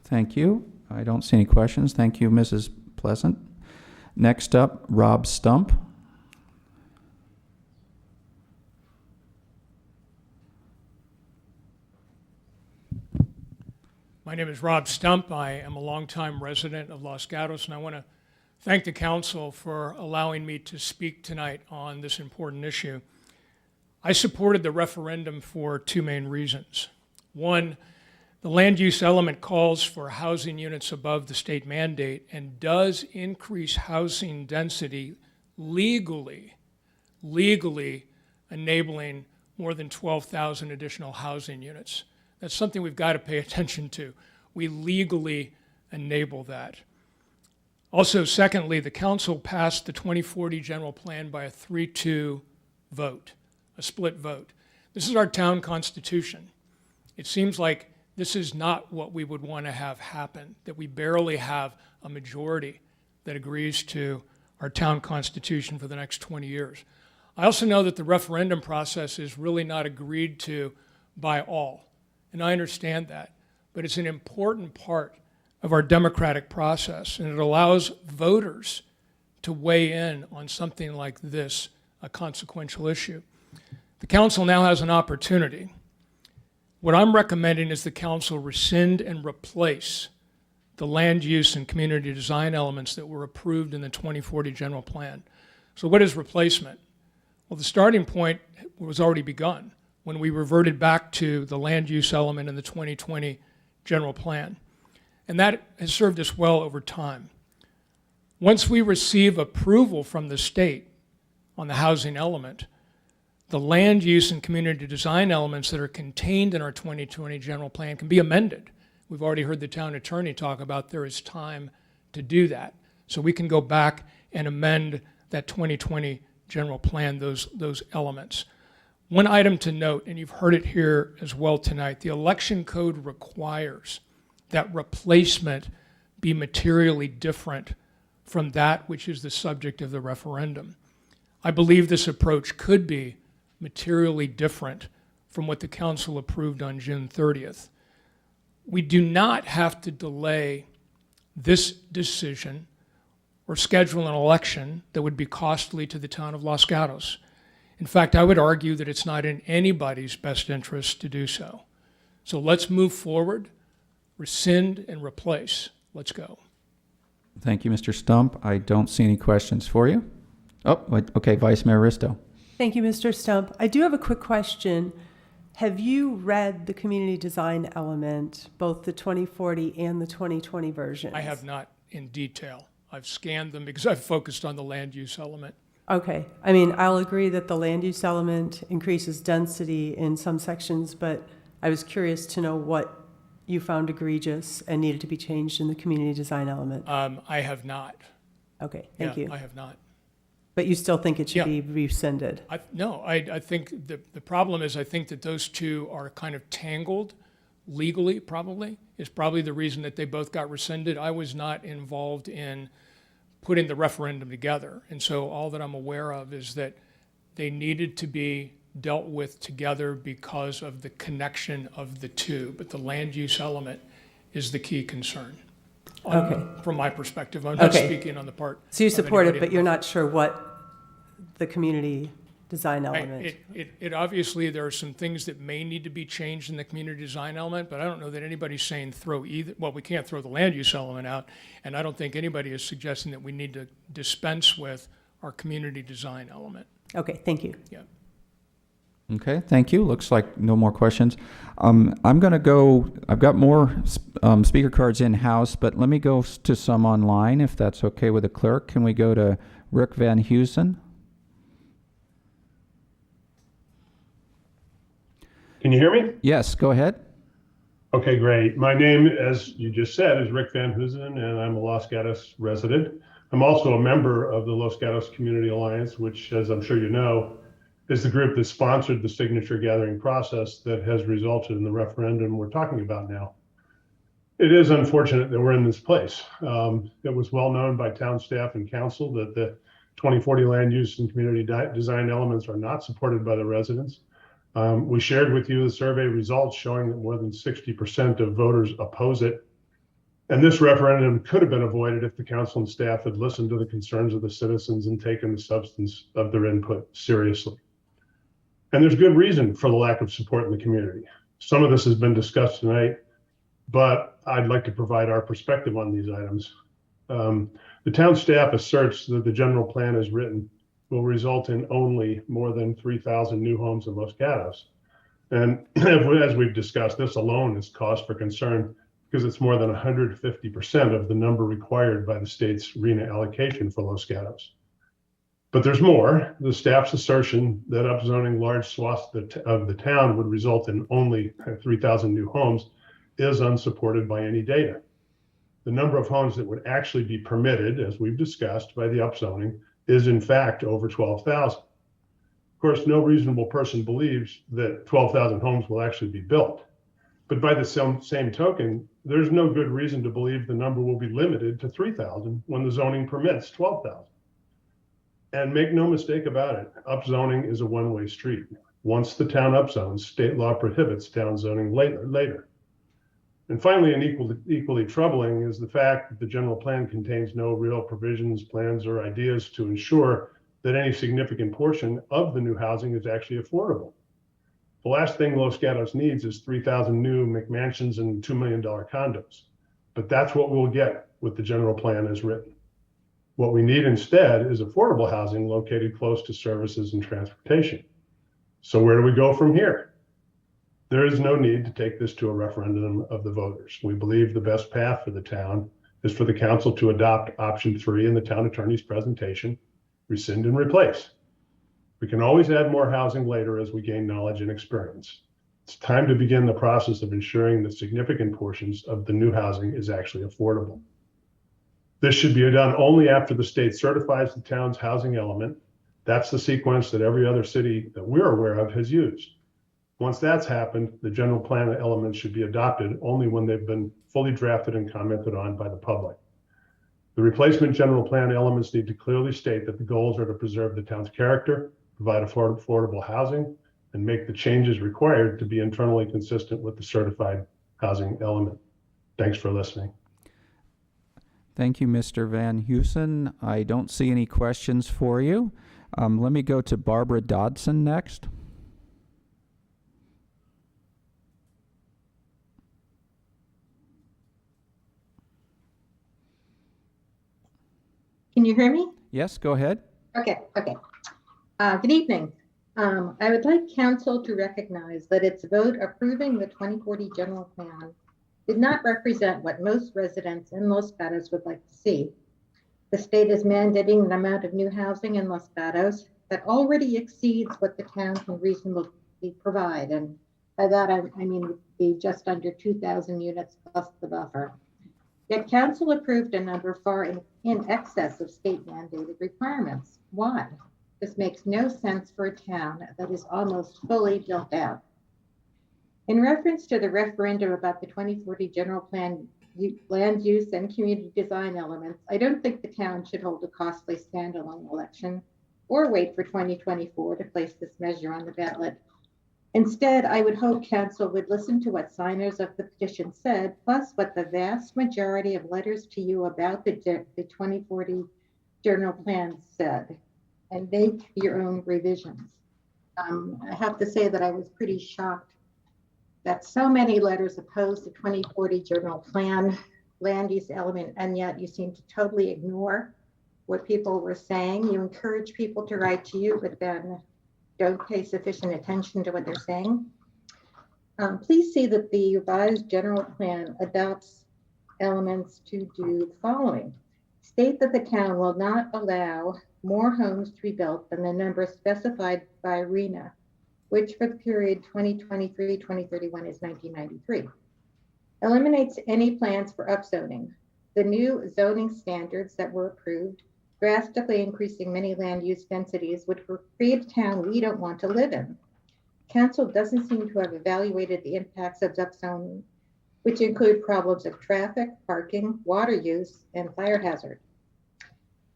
Thank you. I don't see any questions. Thank you, Mrs. Pleasant. Next up, Rob Stump. My name is Rob Stump. I am a longtime resident of Los Gatos, and I want to thank the council for allowing me to speak tonight on this important issue. I supported the referendum for two main reasons. One, the land use element calls for housing units above the state mandate and does increase housing density legally enabling more than 12,000 additional housing units. That's something we've got to pay attention to. We legally enable that. Also, secondly, the council passed the 2040 general plan by a 3-2 vote, a split vote. This is our town constitution. It seems like this is not what we would want to have happen, that we barely have a majority that agrees to our town constitution for the next 20 years. I also know that the referendum process is really not agreed to by all. And I understand that, but it's an important part of our democratic process, and it allows voters to weigh in on something like this, a consequential issue. The council now has an opportunity. What I'm recommending is the council rescind and replace the land use and community design elements that were approved in the 2040 general plan. So what is replacement? Well, the starting point was already begun when we reverted back to the land use element in the 2020 general plan. And that has served us well over time. Once we receive approval from the state on the housing element, the land use and community design elements that are contained in our 2020 general plan can be amended. We've already heard the town attorney talk about there is time to do that. So we can go back and amend that 2020 general plan, those elements. One item to note, and you've heard it here as well tonight, the election code requires that replacement be materially different from that which is the subject of the referendum. I believe this approach could be materially different from what the council approved on June 30th. We do not have to delay this decision or schedule an election that would be costly to the town of Los Gatos. In fact, I would argue that it's not in anybody's best interest to do so. So let's move forward, rescind and replace. Let's go. Thank you, Mr. Stump. I don't see any questions for you. Oh, wait, okay, Vice Mayor Risto. Thank you, Mr. Stump. I do have a quick question. Have you read the community design element, both the 2040 and the 2020 versions? I have not in detail. I've scanned them because I've focused on the land use element. Okay. I mean, I'll agree that the land use element increases density in some sections, but I was curious to know what you found egregious and needed to be changed in the community design element. I have not. Okay, thank you. I have not. But you still think it should be rescinded? No, I think the problem is I think that those two are kind of tangled legally, probably, is probably the reason that they both got rescinded. I was not involved in putting the referendum together. And so all that I'm aware of is that they needed to be dealt with together because of the connection of the two. But the land use element is the key concern. From my perspective, I'm not speaking on the part. So you support it, but you're not sure what the community design element. It obviously, there are some things that may need to be changed in the community design element, but I don't know that anybody's saying throw either. Well, we can't throw the land use element out, and I don't think anybody is suggesting that we need to dispense with our community design element. Okay, thank you. Yeah. Okay, thank you. Looks like no more questions. I'm going to go, I've got more speaker cards in-house, but let me go to some online, if that's okay with the clerk. Can we go to Rick Van Heusen? Can you hear me? Yes, go ahead. Okay, great. My name, as you just said, is Rick Van Heusen, and I'm a Los Gatos resident. I'm also a member of the Los Gatos Community Alliance, which, as I'm sure you know, is the group that sponsored the signature gathering process that has resulted in the referendum we're talking about now. It is unfortunate that we're in this place. It was well known by town staff and council that the 2040 land use and community design elements are not supported by the residents. We shared with you the survey results showing that more than 60% of voters oppose it. And this referendum could have been avoided if the council and staff had listened to the concerns of the citizens and taken the substance of their input seriously. And there's good reason for the lack of support in the community. Some of this has been discussed tonight, but I'd like to provide our perspective on these items. The town staff asserts that the general plan as written will result in only more than 3,000 new homes in Los Gatos. And as we've discussed, this alone is cause for concern because it's more than 150% of the number required by the state's RENA allocation for Los Gatos. But there's more. The staff's assertion that upzoning large swaths of the town would result in only 3,000 new homes is unsupported by any data. The number of homes that would actually be permitted, as we've discussed, by the upzoning is in fact over 12,000. Of course, no reasonable person believes that 12,000 homes will actually be built. But by the same token, there's no good reason to believe the number will be limited to 3,000 when the zoning permits 12,000. And make no mistake about it, upzoning is a one-way street. Once the town upzones, state law prohibits downzoning later. And finally, and equally troubling is the fact that the general plan contains no real provisions, plans, or ideas to ensure that any significant portion of the new housing is actually affordable. The last thing Los Gatos needs is 3,000 new McMansions and $2 million condos. But that's what we'll get with the general plan as written. What we need instead is affordable housing located close to services and transportation. So where do we go from here? There is no need to take this to a referendum of the voters. We believe the best path for the town is for the council to adopt option 3 in the town attorney's presentation, rescind and replace. We can always add more housing later as we gain knowledge and experience. It's time to begin the process of ensuring that significant portions of the new housing is actually affordable. This should be done only after the state certifies the town's housing element. That's the sequence that every other city that we're aware of has used. Once that's happened, the general plan elements should be adopted only when they've been fully drafted and commented on by the public. The replacement general plan elements need to clearly state that the goals are to preserve the town's character, provide affordable housing, and make the changes required to be internally consistent with the certified housing element. Thanks for listening. Thank you, Mr. Van Heusen. I don't see any questions for you. Let me go to Barbara Dodson next. Can you hear me? Yes, go ahead. Okay. Good evening. I would like council to recognize that its vote approving the 2040 general plan did not represent what most residents in Los Gatos would like to see. The state is mandating an amount of new housing in Los Gatos that already exceeds what the town can reasonably provide. And by that, I mean would be just under 2,000 units plus the buffer. Yet council approved a number far in excess of state mandated requirements. Why? This makes no sense for a town that is almost fully built out. In reference to the referendum about the 2040 general plan land use and community design elements, I don't think the town should hold a costly standalone election or wait for 2024 to place this measure on the ballot. Instead, I would hope council would listen to what signers of the petition said, plus what the vast majority of letters to you about the 2040 general plan said, and make your own revisions. I have to say that I was pretty shocked that so many letters oppose the 2040 general plan land use element, and yet you seem to totally ignore what people were saying. You encourage people to write to you, but then don't pay sufficient attention to what they're saying. Please see that the revised general plan adopts elements to do the following. State that the town will not allow more homes to be built than the number specified by RENA, which for the period 2023-2031 is 1993. Eliminates any plans for upzoning. The new zoning standards that were approved, drastically increasing many land use densities, would create a town we don't want to live in. Council doesn't seem to have evaluated the impacts of upzoning, which include problems of traffic, parking, water use, and fire hazard.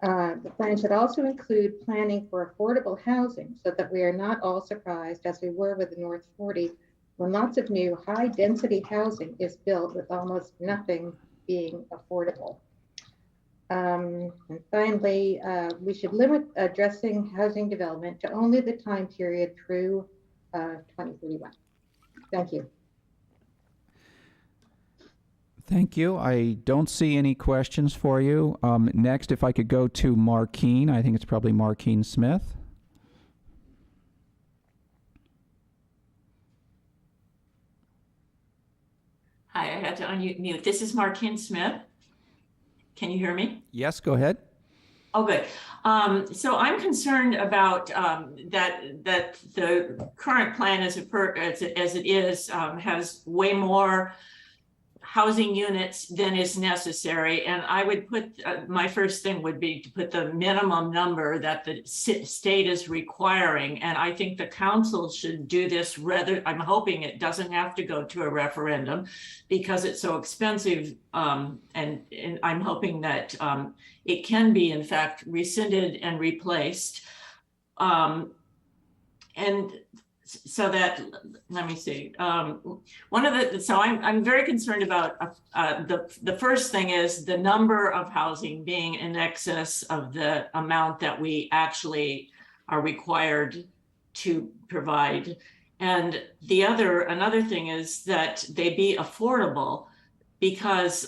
The plan should also include planning for affordable housing so that we are not all surprised, as we were with the North 40, when lots of new high-density housing is built with almost nothing being affordable. And finally, we should limit addressing housing development to only the time period through 2031. Thank you. Thank you. I don't see any questions for you. Next, if I could go to Markeen, I think it's probably Markeen Smith. Hi, I had to unmute. This is Markeen Smith. Can you hear me? Yes, go ahead. Oh, good. So I'm concerned about that the current plan as it is has way more housing units than is necessary. And I would put, my first thing would be to put the minimum number that the state is requiring. And I think the council should do this rather, I'm hoping it doesn't have to go to a referendum because it's so expensive. And I'm hoping that it can be in fact rescinded and replaced. And so that, let me see. So I'm very concerned about the first thing is the number of housing being in excess of the amount that we actually are required to provide. And another thing is that they be affordable because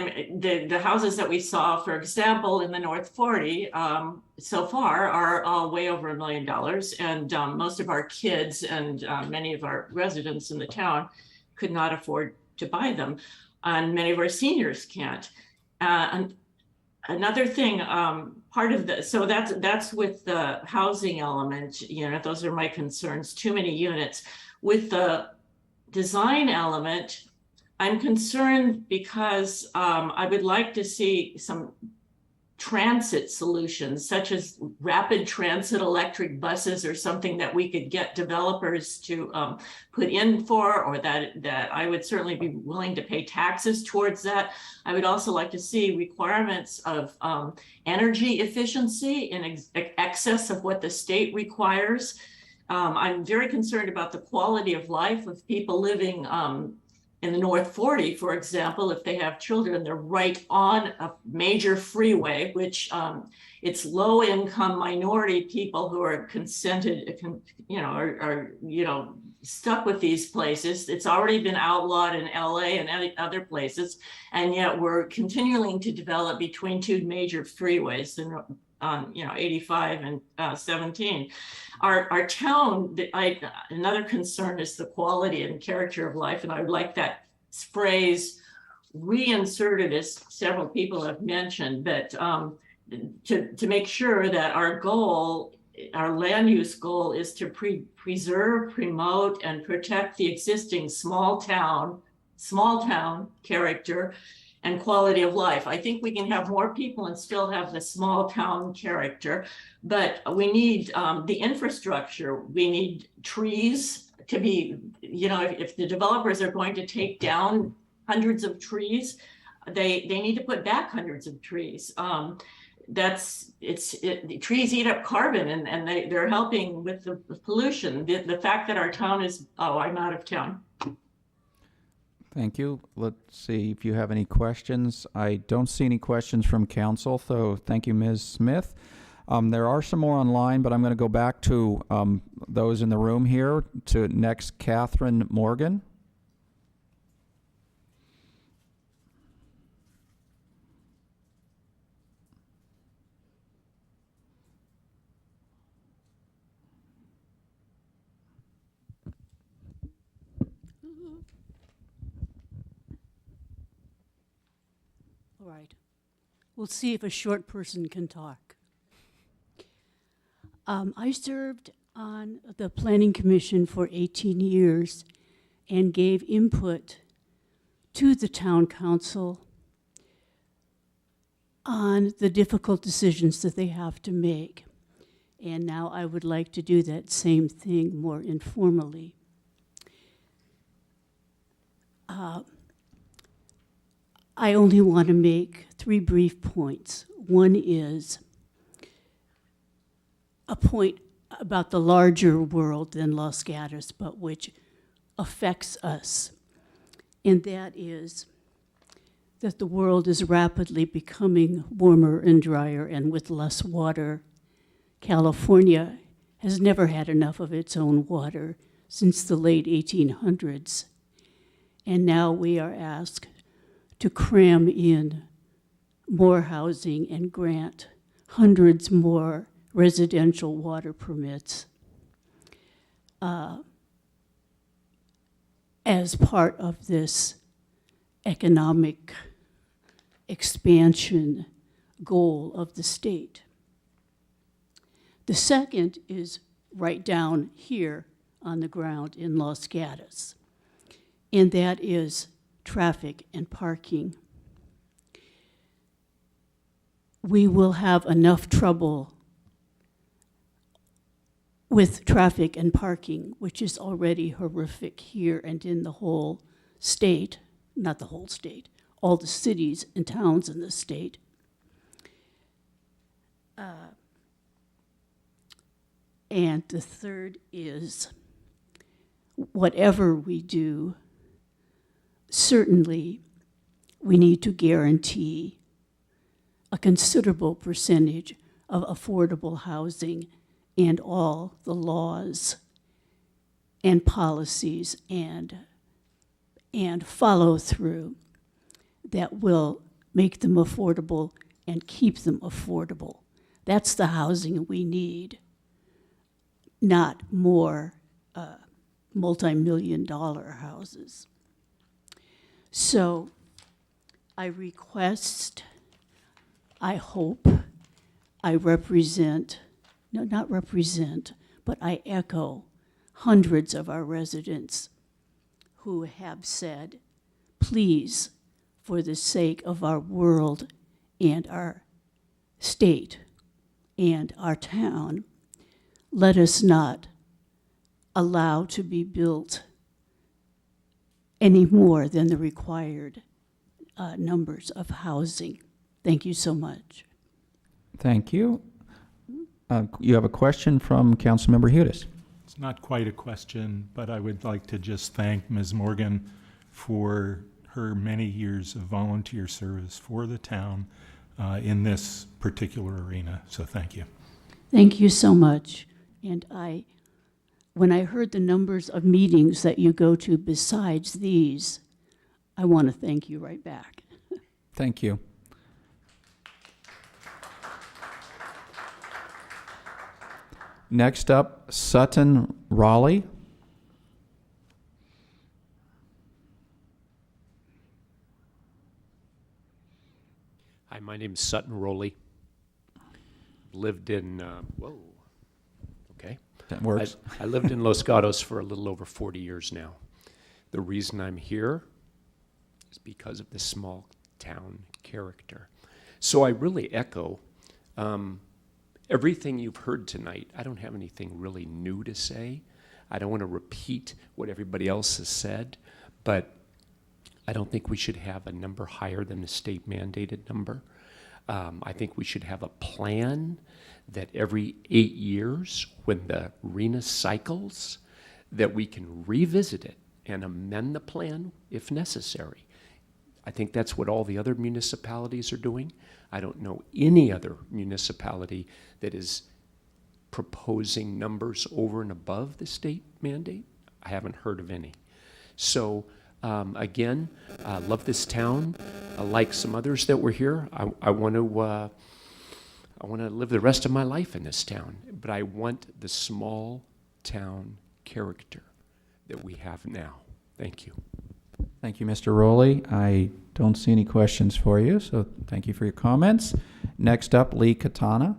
the houses that we saw, for example, in the North 40 so far are all way over $1 million. And most of our kids and many of our residents in the town could not afford to buy them. And many of our seniors can't. And another thing, part of the, so that's with the housing element, those are my concerns, too many units. With the design element, I'm concerned because I would like to see some transit solutions, such as rapid transit electric buses or something that we could get developers to put in for, or that I would certainly be willing to pay taxes towards that. I would also like to see requirements of energy efficiency in excess of what the state requires. I'm very concerned about the quality of life of people living in the North 40, for example, if they have children, they're right on a major freeway, which it's low-income minority people who are consented, are stuck with these places. It's already been outlawed in LA and other places, and yet we're continuing to develop between two major freeways, on 85 and 17. Our town, another concern is the quality and character of life, and I would like that phrase reinserted, as several people have mentioned, that to make sure that our goal, our land use goal, is to preserve, promote, and protect the existing small town character and quality of life. I think we can have more people and still have the small town character, but we need the infrastructure. We need trees to be, if the developers are going to take down hundreds of trees, they need to put back hundreds of trees. Trees eat up carbon, and they're helping with the pollution. The fact that our town is, I'm out of town. Thank you. Let's see if you have any questions. I don't see any questions from council, so thank you, Ms. Smith. There are some more online, but I'm going to go back to those in the room here. To next, Catherine Morgan. All right. We'll see if a short person can talk. I served on the Planning Commission for 18 years and gave input to the town council on the difficult decisions that they have to make. And now I would like to do that same thing more informally. I only want to make 3 brief points. One is a point about the larger world than Los Gatos, but which affects us. And that is that the world is rapidly becoming warmer and drier and with less water. California has never had enough of its own water since the late 1800s. And now we are asked to cram in more housing and grant hundreds more residential water permits as part of this economic expansion goal of the state. The second is right down here on the ground in Los Gatos, and that is traffic and parking. We will have enough trouble with traffic and parking, which is already horrific here and in the whole state, not the whole state, all the cities and towns in the state. And the third is, whatever we do, certainly we need to guarantee a considerable percentage of affordable housing and all the laws and policies and follow through that will make them affordable and keep them affordable. That's the housing we need, not more multi-million-dollar houses. So I request, I hope, I represent, no, not represent, but I echo hundreds of our residents who have said, please, for the sake of our world and our state and our town, let us not allow to be built any more than the required numbers of housing. Thank you so much. Thank you. You have a question from Councilmember Hudis. It's not quite a question, but I would like to just thank Ms. Morgan for her many years of volunteer service for the town in this particular arena. So thank you. Thank you so much. And when I heard the numbers of meetings that you go to besides these, I want to thank you right back. Thank you. Next up, Sutton Raleigh. Hi, my name's Sutton Rowley. Lived in, okay. That works. I lived in Los Gatos for a little over 40 years now. The reason I'm here is because of the small town character. So I really echo everything you've heard tonight. I don't have anything really new to say. I don't want to repeat what everybody else has said, but I don't think we should have a number higher than the state mandated number. I think we should have a plan that every 8 years, when the RENA cycles, that we can revisit it and amend the plan if necessary. I think that's what all the other municipalities are doing. I don't know any other municipality that is proposing numbers over and above the state mandate. I haven't heard of any. So again, I love this town. Like some others that were here, I want to live the rest of my life in this town. But I want the small town character that we have now. Thank you. Thank you, Mr. Rowley. I don't see any questions for you, so thank you for your comments. Next up, Lee Katana.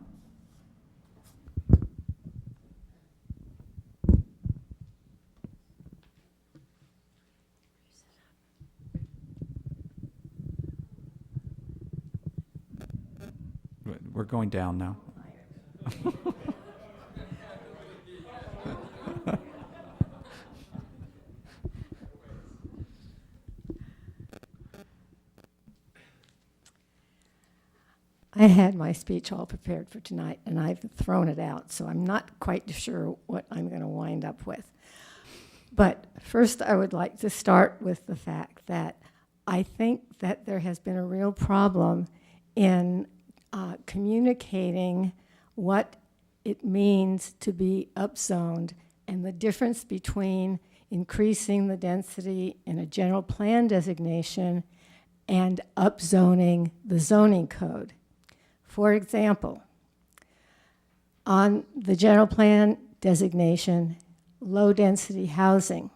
We're going down now. I had my speech all prepared for tonight, and I've thrown it out, so I'm not quite sure what I'm going to wind up with. But first, I would like to start with the fact that I think that there has been a real problem in communicating what it means to be upzoned and the difference between increasing the density in a general plan designation and upzoning the zoning code. For example, on the general plan designation, low-density housing,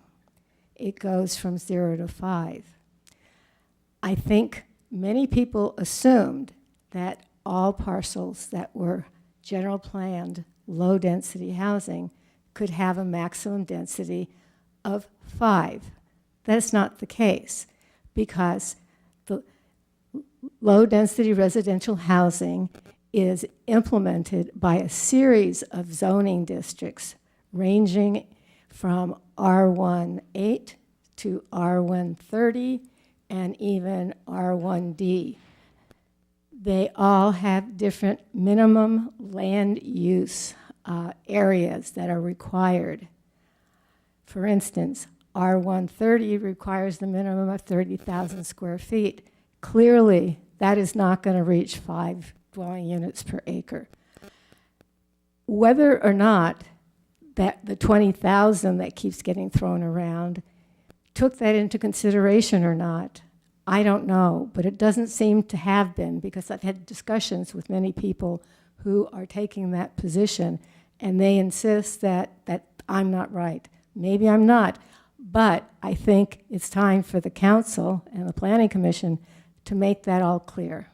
it goes from 0 to 5. I think many people assumed that all parcels that were general planned low-density housing could have a maximum density of 5. That's not the case, because the low-density residential housing is implemented by a series of zoning districts ranging from R18 to R130 and even R1D. They all have different minimum land use areas that are required. For instance, R130 requires the minimum of 30,000 square feet. Clearly, that is not going to reach 5 dwelling units per acre. Whether or not that the 20,000 that keeps getting thrown around took that into consideration or not, I don't know, but it doesn't seem to have been, because I've had discussions with many people who are taking that position, and they insist that I'm not right. Maybe I'm not, but I think it's time for the council and the planning commission to make that all clear.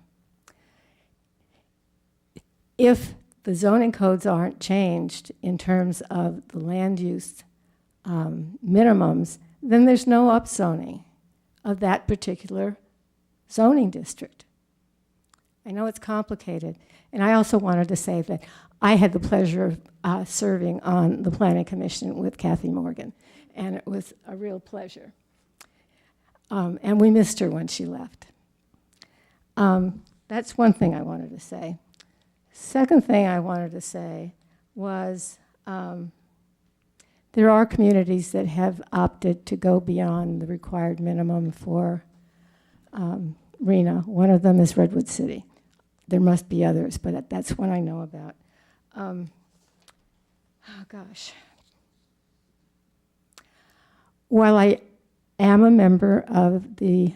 If the zoning codes aren't changed in terms of the land use minimums, then there's no upzoning of that particular zoning district. I know it's complicated, and I also wanted to say that I had the pleasure of serving on the Planning Commission with Kathy Morgan, and it was a real pleasure. And we missed her when she left. That's one thing I wanted to say. Second thing I wanted to say was there are communities that have opted to go beyond the required minimum for RENA. One of them is Redwood City. There must be others, but that's one I know about. Oh gosh. While I am a member of the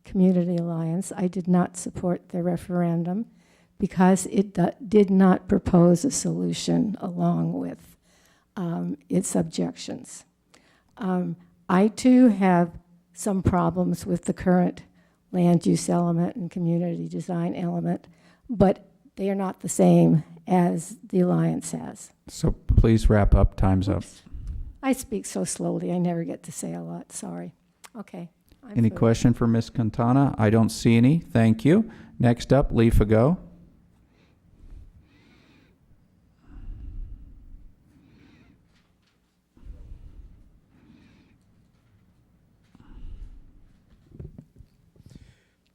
Community Alliance, I did not support the referendum because it did not propose a solution along with its objections. I too have some problems with the current land use element and community design element, but they are not the same as the Alliance has. So please wrap up. Time's up. I speak so slowly, I never get to say a lot, sorry. Okay. Any question for Ms. Quintana? I don't see any. Thank you. Next up, Lee Fago.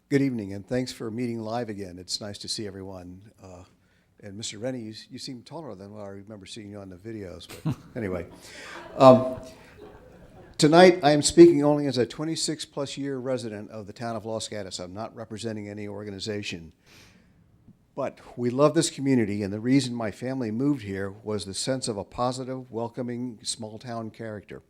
Good evening, and thanks for meeting live again. It's nice to see everyone. And Mr. Rennie, you seem taller than what I remember seeing you on the videos. But anyway, tonight I am speaking only as a 26-plus year resident of the town of Los Gatos. I'm not representing any organization. But we love this community, and the reason my family moved here was the sense of a positive, welcoming, small-town character.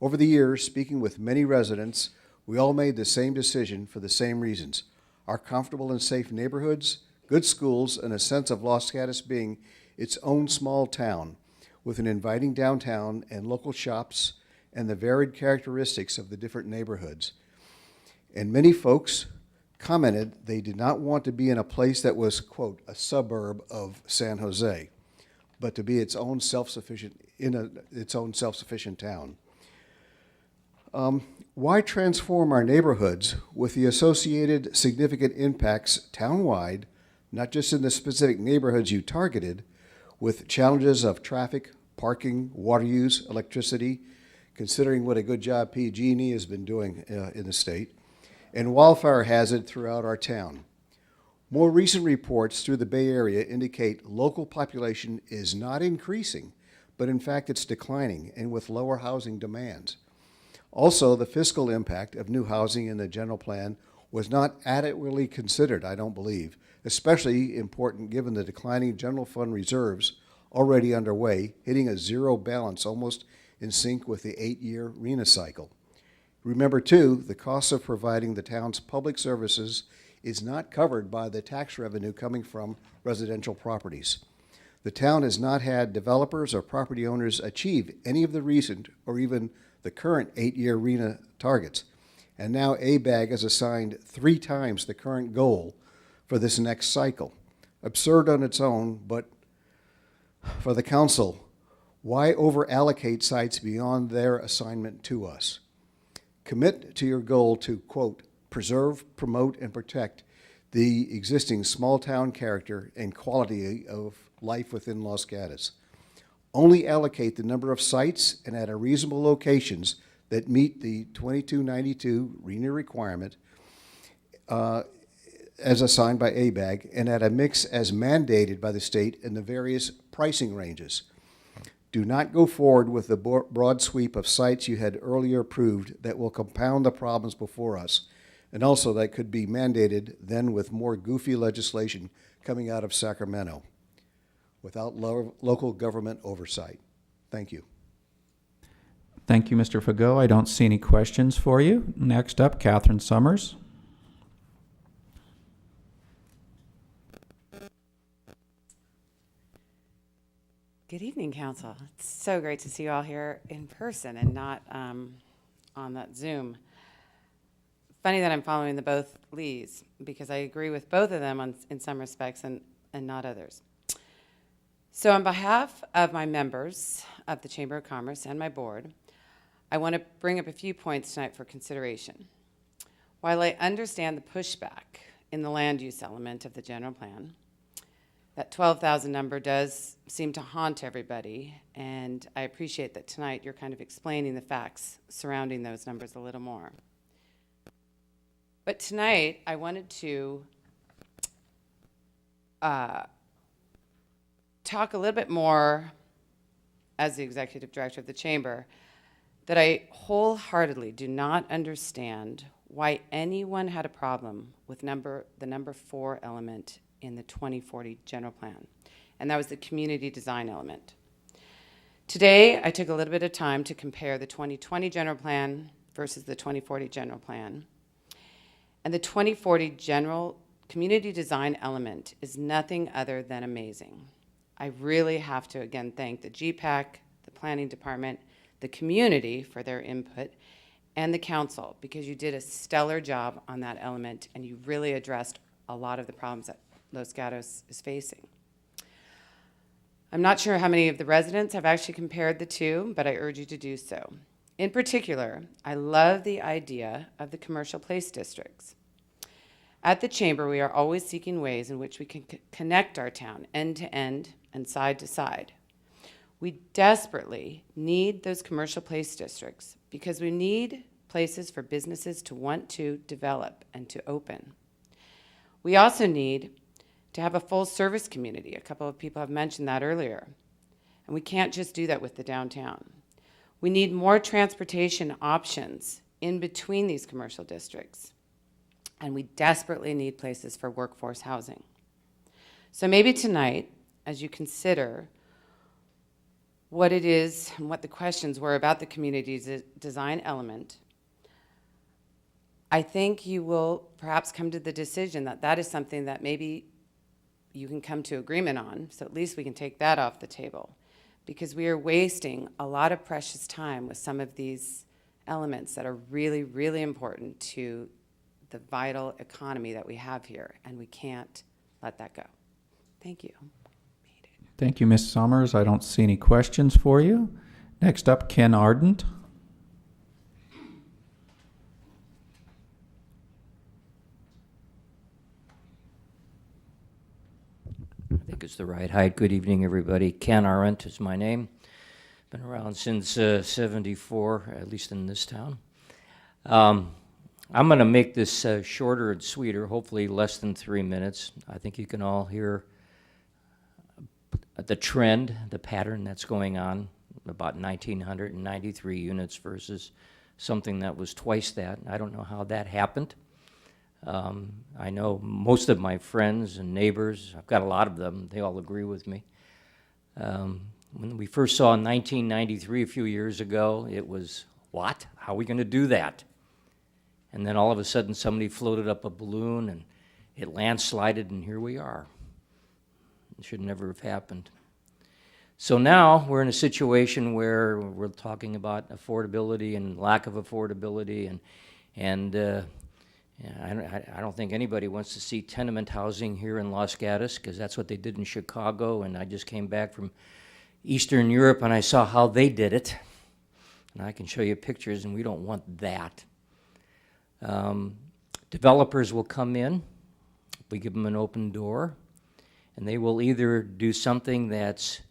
Over the years, speaking with many residents, we all made the same decision for the same reasons: our comfortable and safe neighborhoods, good schools, and a sense of Los Gatos being its own small town with an inviting downtown and local shops and the varied characteristics of the different neighborhoods. And many folks commented they did not want to be in a place that was, quote, a suburb of San Jose, but to be its own self-sufficient town. Why transform our neighborhoods with the associated significant impacts townwide, not just in the specific neighborhoods you targeted, with challenges of traffic, parking, water use, electricity, considering what a good job PG&E has been doing in the state, and wildfire hazard throughout our town? More recent reports through the Bay Area indicate local population is not increasing, but in fact it's declining, and with lower housing demands. Also, the fiscal impact of new housing in the general plan was not adequately considered, I don't believe, especially important given the declining general fund reserves already underway, hitting a zero balance almost in sync with the 8-year RENA cycle. Remember, too, the cost of providing the town's public services is not covered by the tax revenue coming from residential properties. The town has not had developers or property owners achieve any of the recent or even the current 8-year RENA targets. And now ABAG has assigned 3 times the current goal for this next cycle. Absurd on its own, but for the council, why over-allocate sites beyond their assignment to us? Commit to your goal to, quote, preserve, promote, and protect the existing small-town character and quality of life within Los Gatos. Only allocate the number of sites and at a reasonable locations that meet the 2292 RENA requirement as assigned by ABAG, and at a mix as mandated by the state in the various pricing ranges. Do not go forward with the broad sweep of sites you had earlier approved that will compound the problems before us, and also that could be mandated then with more goofy legislation coming out of Sacramento without local government oversight. Thank you. Thank you, Mr. Fago. I don't see any questions for you. Next up, Catherine Summers. Good evening, Council. It's so great to see you all here in person and not on that Zoom. Funny that I'm following the both Lees, because I agree with both of them in some respects and not others. So on behalf of my members of the Chamber of Commerce and my board, I want to bring up a few points tonight for consideration. While I understand the pushback in the land use element of the general plan, that 12,000 number does seem to haunt everybody, and I appreciate that tonight you're kind of explaining the facts surrounding those numbers a little more. But tonight I wanted to talk a little bit more as the executive director of the chamber, that I wholeheartedly do not understand why anyone had a problem with the number 4 element in the 2040 general plan, and that was the community design element. Today, I took a little bit of time to compare the 2020 general plan versus the 2040 general plan. And the 2040 general community design element is nothing other than amazing. I really have to again thank the GPAC, the planning department, the community for their input, and the council, because you did a stellar job on that element and you really addressed a lot of the problems that Los Gatos is facing. I'm not sure how many of the residents have actually compared the two, but I urge you to do so. In particular, I love the idea of the commercial place districts. At the chamber, we are always seeking ways in which we can connect our town end to end and side to side. We desperately need those commercial place districts because we need places for businesses to want to develop and to open. We also need to have a full service community. A couple of people have mentioned that earlier. And we can't just do that with the downtown. We need more transportation options in between these commercial districts. And we desperately need places for workforce housing. So maybe tonight, as you consider what it is and what the questions were about the community design element, I think you will perhaps come to the decision that that is something that maybe you can come to agreement on, so at least we can take that off the table, because we are wasting a lot of precious time with some of these elements that are really, really important to the vital economy that we have here, and we can't let that go. Thank you. Thank you, Ms. Summers. I don't see any questions for you. Next up, Ken Ardent. I think it's the right height. Good evening, everybody. Ken Ardent is my name. Been around since 74, at least in this town. I'm going to make this shorter and sweeter, hopefully less than 3 minutes. I think you can all hear the trend, the pattern that's going on, about 1,993 units versus something that was twice that. I don't know how that happened. I know most of my friends and neighbors, I've got a lot of them, they all agree with me. When we first saw 1993 a few years ago, it was, what? How are we going to do that? And then all of a sudden somebody floated up a balloon and it landslided and here we are. It should never have happened. So now we're in a situation where we're talking about affordability and lack of affordability, and I don't think anybody wants to see tenement housing here in Los Gatos, because that's what they did in Chicago, and I just came back from Eastern Europe and I saw how they did it. And I can show you pictures, and we don't want that. Developers will come in, we give them an open door, and they will either do something that's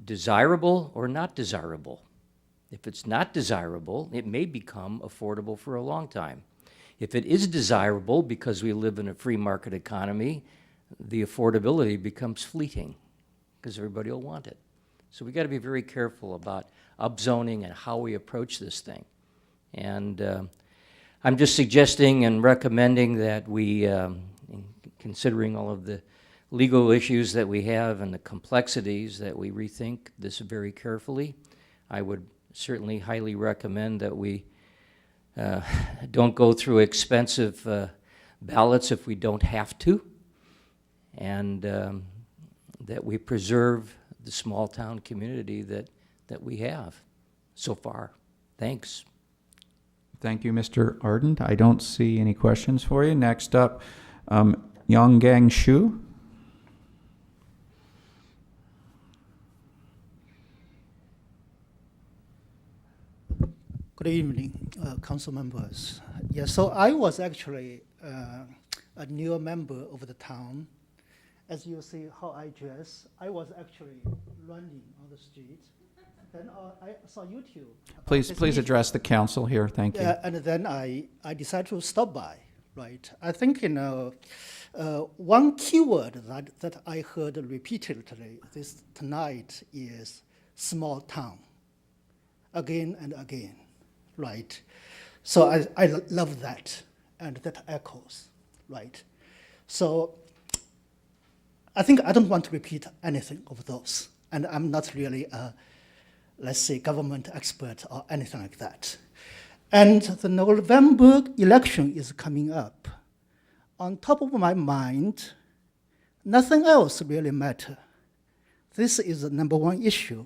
desirable or not desirable. If it's not desirable, it may become affordable for a long time. If it is desirable, because we live in a free market economy, the affordability becomes fleeting, because everybody will want it. So we got to be very careful about upzoning and how we approach this thing. And I'm just suggesting and recommending that we, in considering all of the legal issues that we have and the complexities, that we rethink this very carefully. I would certainly highly recommend that we don't go through expensive ballots if we don't have to, and that we preserve the small town community that we have so far. Thanks. Thank you, Mr. Ardent. I don't see any questions for you. Next up, Yonggang Shu. Good evening, council members. Yeah, so I was actually a new member of the town. As you see how I dress, I was actually running on the street. Then I saw YouTube. Please address the council here. Thank you. And then I decided to stop by. Right. I think one keyword that I heard repeatedly tonight is small town again and again, right? So I love that, and that echoes, right? So I think I don't want to repeat anything of those, and I'm not really a, let's say, government expert or anything like that. And the November election is coming up. On top of my mind, nothing else really matters. This is the number one issue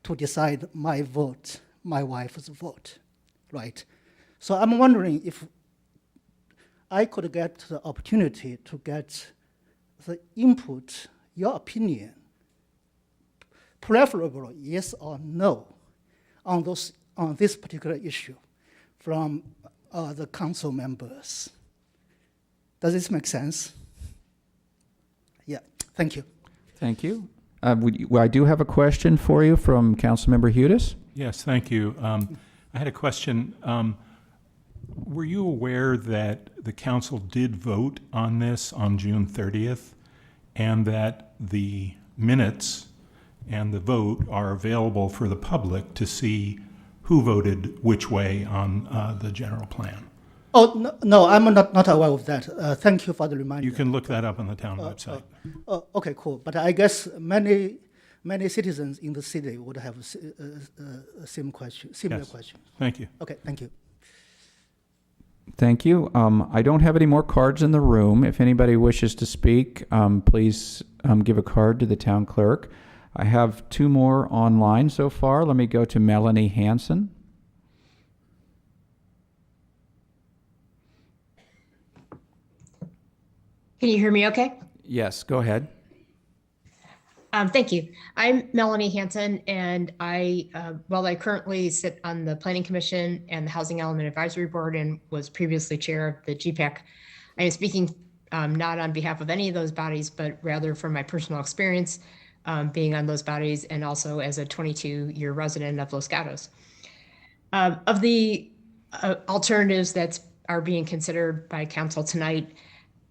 to decide my vote, my wife's vote, right? So I'm wondering if I could get the opportunity to get the input, your opinion, preferable yes or no, on this particular issue from the council members. Does this make sense? Yeah, thank you. Thank you. I do have a question for you from Councilmember Hudis. Yes, thank you. I had a question. Were you aware that the council did vote on this on June 30th and that the minutes and the vote are available for the public to see who voted which way on the general plan? Oh, no, I'm not aware of that. Thank you for the reminder. You can look that up on the town website. Okay, cool. But I guess many citizens in the city would have similar question. Thank you. Okay, thank you. Thank you. I don't have any more cards in the room. If anybody wishes to speak, please give a card to the town clerk. I have 2 more online so far. Let me go to Melanie Hansen. Can you hear me okay? Yes, go ahead. Thank you. I'm Melanie Hansen, and while I currently sit on the Planning Commission and the Housing Element Advisory Board and was previously chair of the GPAC, I am speaking not on behalf of any of those bodies, but rather from my personal experience being on those bodies and also as a 22-year resident of Los Gatos. Of the alternatives that are being considered by council tonight,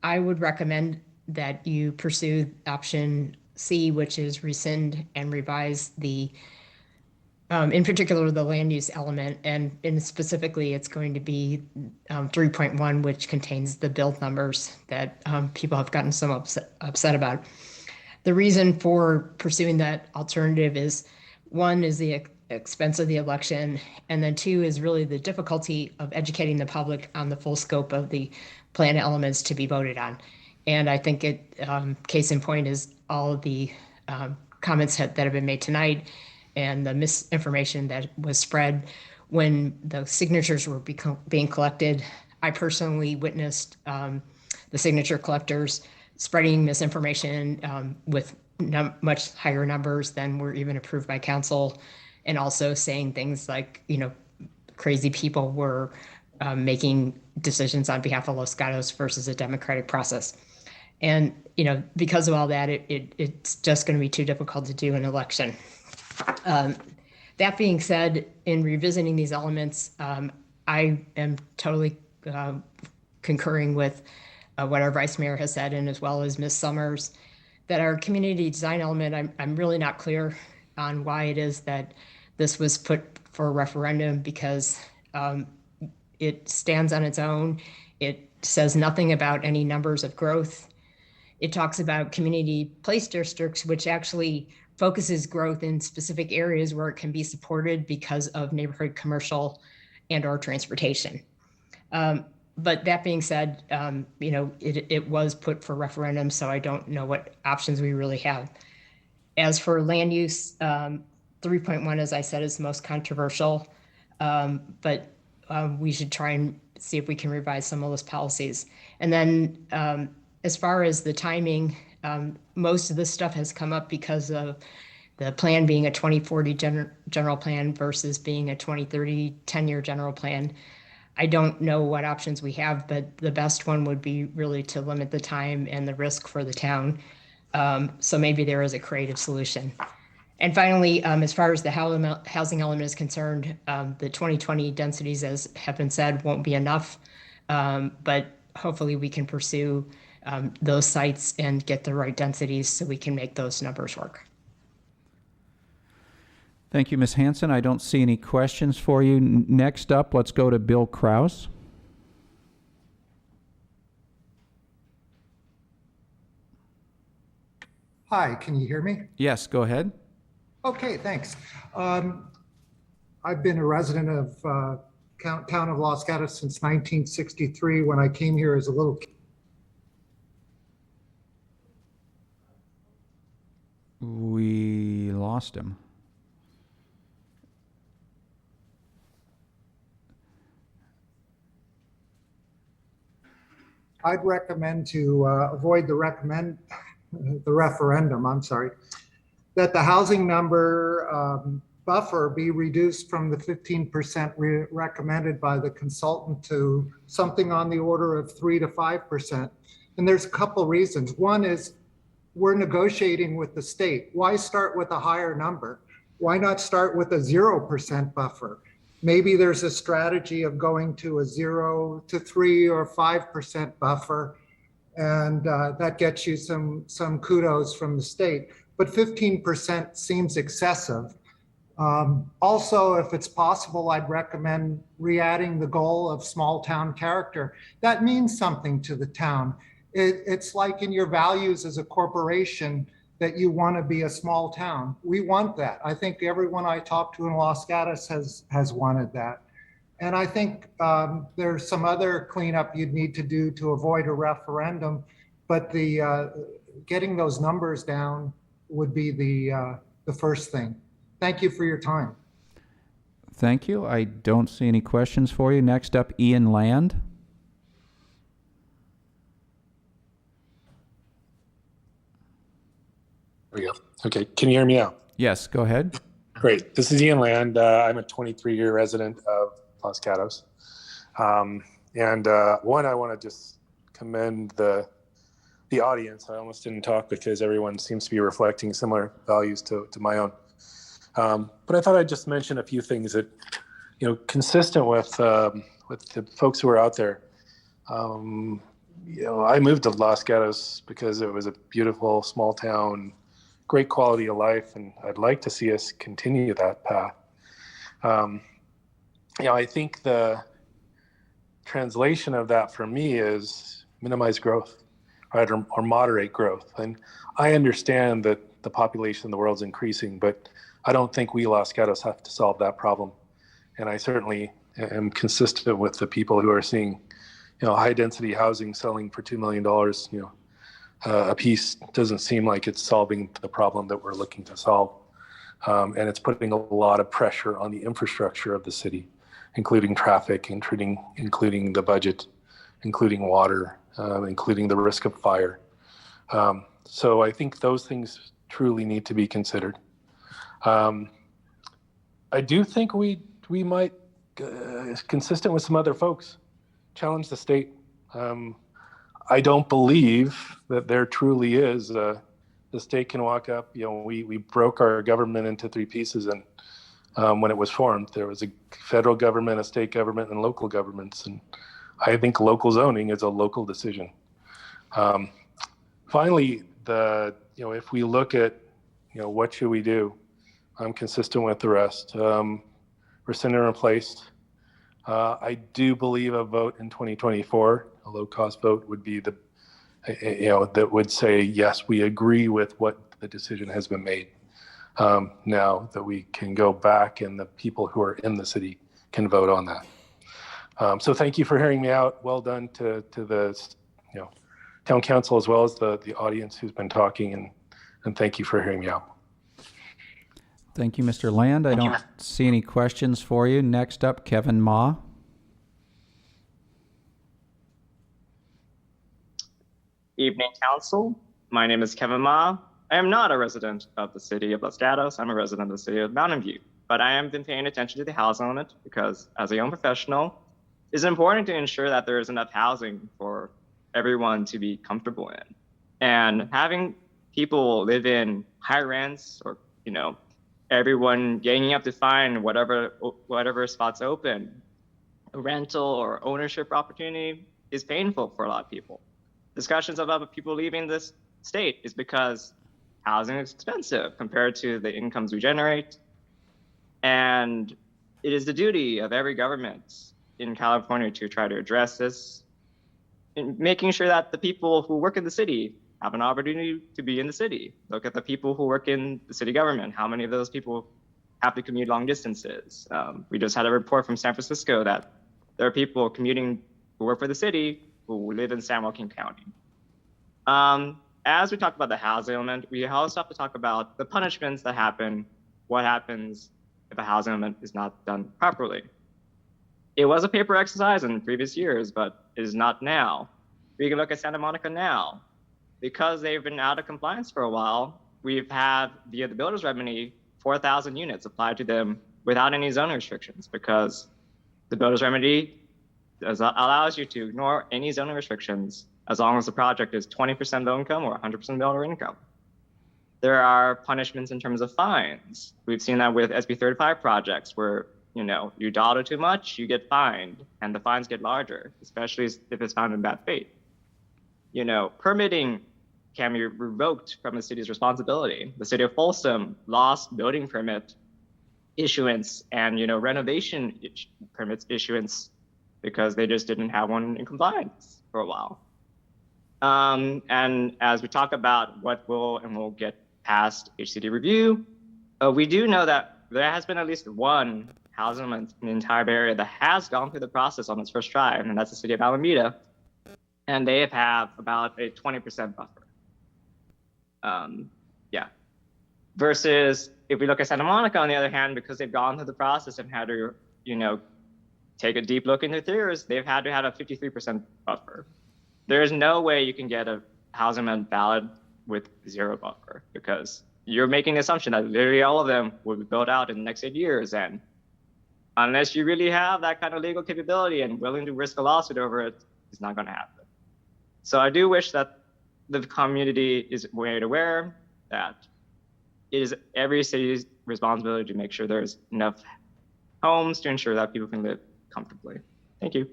I would recommend that you pursue option C, which is rescind and revise the, in particular, the land use element. And specifically, it's going to be 3.1, which contains the build numbers that people have gotten so upset about. The reason for pursuing that alternative is, 1 is the expense of the election, and then 2 is really the difficulty of educating the public on the full scope of the plan elements to be voted on. And I think case in point is all of the comments that have been made tonight and the misinformation that was spread when the signatures were being collected. I personally witnessed the signature collectors spreading misinformation with much higher numbers than were even approved by council, and also saying things like, crazy people were making decisions on behalf of Los Gatos versus a democratic process. And, because of all that, it's just going to be too difficult to do an election. That being said, in revisiting these elements, I am totally concurring with what our vice mayor has said, and as well as Ms. Summers, that our community design element, I'm really not clear on why it is that this was put for a referendum, because it stands on its own. It says nothing about any numbers of growth. It talks about community place districts, which actually focuses growth in specific areas where it can be supported because of neighborhood commercial and or transportation. But that being said, it was put for referendum, so I don't know what options we really have. As for land use, 3.1, as I said, is the most controversial, but we should try and see if we can revise some of those policies. And then as far as the timing, most of this stuff has come up because of the plan being a 2040 general plan versus being a 2030 10-year general plan. I don't know what options we have, but the best one would be really to limit the time and the risk for the town. So maybe there is a creative solution. And finally, as far as the housing element is concerned, the 2020 densities, as have been said, won't be enough, but hopefully we can pursue those sites and get the right densities so we can make those numbers work. Thank you, Ms. Hanson. I don't see any questions for you. Next up, let's go to Bill Kraus. Hi, can you hear me? Yes, go ahead. Okay, thanks. I've been a resident of town of Los Gatos since 1963 when I came here as a little kid. We lost him. I'd recommend to avoid the referendum, I'm sorry, that the housing number buffer be reduced from the 15% recommended by the consultant to something on the order of 3 to 5%. And there's a couple reasons. One is we're negotiating with the state. Why start with a higher number? Why not start with a 0% buffer? Maybe there's a strategy of going to a 0 to 3 or 5% buffer, and that gets you some kudos from the state. But 15% seems excessive. Also, if it's possible, I'd recommend re-adding the goal of small town character. That means something to the town. It's like in your values as a corporation that you want to be a small town. We want that. I think everyone I talk to in Los Gatos has wanted that. And I think there's some other cleanup you'd need to do to avoid a referendum, but getting those numbers down would be the first thing. Thank you for your time. Thank you. I don't see any questions for you. Next up, Ian Land. There we go. Okay, can you hear me now? Yes, go ahead. Great. This is Ian Land. I'm a 23-year resident of Los Gatos. One, I want to just commend the audience. I almost didn't talk because everyone seems to be reflecting similar values to my own. But I thought I'd just mention a few things that, consistent with the folks who are out there. I moved to Los Gatos because it was a beautiful small town, great quality of life, and I'd like to see us continue that path. I think the translation of that for me is minimize growth, right, or moderate growth. And I understand that the population in the world is increasing, but I don't think we Los Gatos have to solve that problem. And I certainly am consistent with the people who are seeing, high density housing selling for $2 million, a piece doesn't seem like it's solving the problem that we're looking to solve. And it's putting a lot of pressure on the infrastructure of the city, including traffic, including the budget, including water, including the risk of fire. So I think those things truly need to be considered. I do think we might, consistent with some other folks, challenge the state. I don't believe that there truly is the state can walk up. We broke our government into three pieces, and when it was formed, there was a federal government, a state government, and local governments. And I think local zoning is a local decision. Finally, if we look at what should we do, I'm consistent with the rest. Rescind and replaced. I do believe a vote in 2024, a low-cost vote, would be that would say, yes, we agree with what the decision has been made. Now that we can go back and the people who are in the city can vote on that. So thank you for hearing me out. Well done to the town council as well as the audience who's been talking, and thank you for hearing me out. Thank you, Mr. Land. I don't see any questions for you. Next up, Kevin Ma. Evening, Council. My name is Kevin Ma. I am not a resident of the city of Los Gatos. I'm a resident of the city of Mountain View. But I have been paying attention to the housing element because, as a young professional, it's important to ensure that there is enough housing for everyone to be comfortable in. And having people live in high rents, or everyone ganging up to find whatever spots open, a rental or ownership opportunity is painful for a lot of people. Discussions about people leaving this state is because housing is expensive compared to the incomes we generate. And it is the duty of every government in California to try to address this, in making sure that the people who work in the city have an opportunity to be in the city. Look at the people who work in the city government. How many of those people have to commute long distances? We just had a report from San Francisco that there are people commuting who work for the city who live in San Joaquin County. As we talk about the housing element, we also have to talk about the punishments that happen. What happens if a housing element is not done properly? It was a paper exercise in previous years, but it is not now. We can look at Santa Monica now. Because they've been out of compliance for a while, we've had, via the builder's remedy, 4,000 units applied to them without any zoning restrictions, because the builder's remedy allows you to ignore any zoning restrictions as long as the project is 20% low income or 100% builder income. There are punishments in terms of fines. We've seen that with SB 35 projects where, you dawdle too much, you get fined, and the fines get larger, especially if it's found in bad faith. Permitting can be revoked from the city's responsibility. The city of Folsom lost building permit issuance and, renovation permits issuance because they just didn't have one in compliance for a while. And as we talk about what will get past HCD review, we do know that there has been at least one housing element in the entire Bay Area that has gone through the process on its first try, and that's the city of Alameda. And they have about a 20% buffer. Versus if we look at Santa Monica, on the other hand, because they've gone through the process and had to, take a deep look into theirs, they've had to have a 53% buffer. There is no way you can get a housing element valid with zero buffer, because you're making the assumption that literally all of them will be built out in the next 8 years. And unless you really have that kind of legal capability and willing to risk a lawsuit over it, it's not going to happen. So I do wish that the community is made aware that it is every city's responsibility to make sure there's enough homes to ensure that people can live comfortably. Thank you.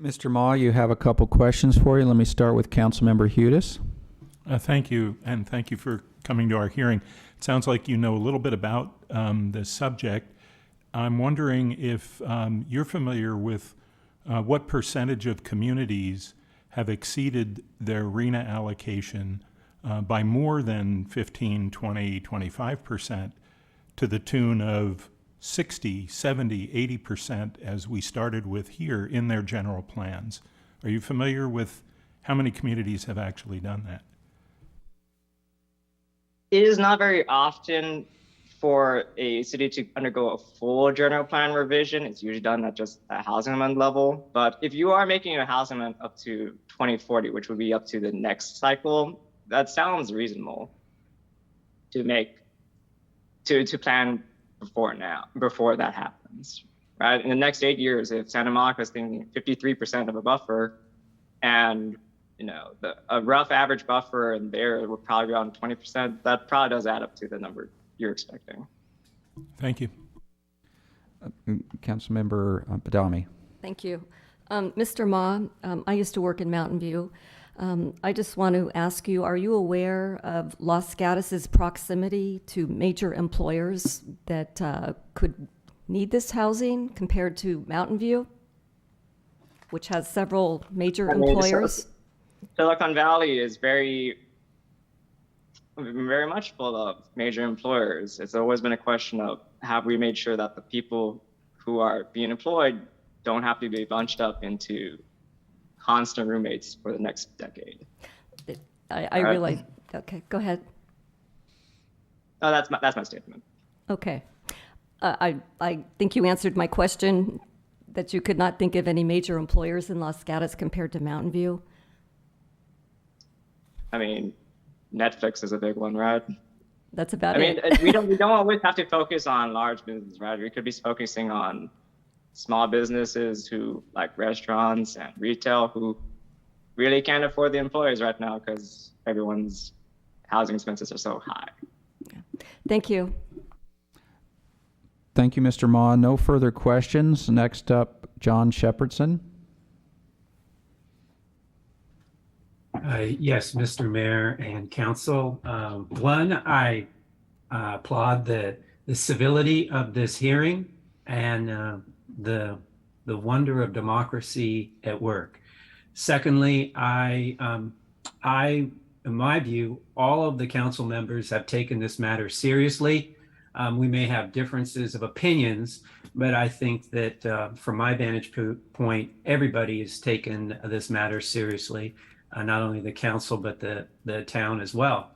Mr. Ma, you have a couple questions for you. Let me start with Councilmember Hudis. Thank you, and thank you for coming to our hearing. It sounds like you know a little bit about this subject. I'm wondering if you're familiar with what percentage of communities have exceeded their RENA allocation by more than 15, 20, 25% to the tune of 60, 70, 80% as we started with here in their general plans. Are you familiar with how many communities have actually done that? It is not very often for a city to undergo a full general plan revision. It's usually done at just a housing element level. But if you are making a housing element up to 2040, which would be up to the next cycle, that sounds reasonable to make, to plan before that happens, right? In the next 8 years, if Santa Monica is thinking 53% of a buffer, and a rough average buffer and there would probably be around 20%, that probably does add up to the number you're expecting. Thank you. Councilmember Badami. Thank you. Mr. Ma, I used to work in Mountain View. I just want to ask you, are you aware of Los Gatos' proximity to major employers that could need this housing compared to Mountain View, which has several major employers? Silicon Valley is very much full of major employers. It's always been a question of, have we made sure that the people who are being employed don't have to be bunched up into constant roommates for the next decade? I realize. Okay, go ahead. Oh, that's my statement. Okay. I think you answered my question, that you could not think of any major employers in Los Gatos compared to Mountain View. I mean, Netflix is a big one, right? That's about it. I mean, we don't always have to focus on large businesses, right? We could be focusing on small businesses who, like restaurants and retail, who really can't afford the employees right now because everyone's housing expenses are so high. Yeah. Thank you. Thank you, Mr. Ma. No further questions. Next up, John Shepherdson. Yes, Mr. Mayor and Council. One, I applaud that the civility of this hearing and the wonder of democracy at work. Secondly, in my view, all of the council members have taken this matter seriously. We may have differences of opinions, but I think that from my vantage point, everybody has taken this matter seriously, not only the council, but the town as well.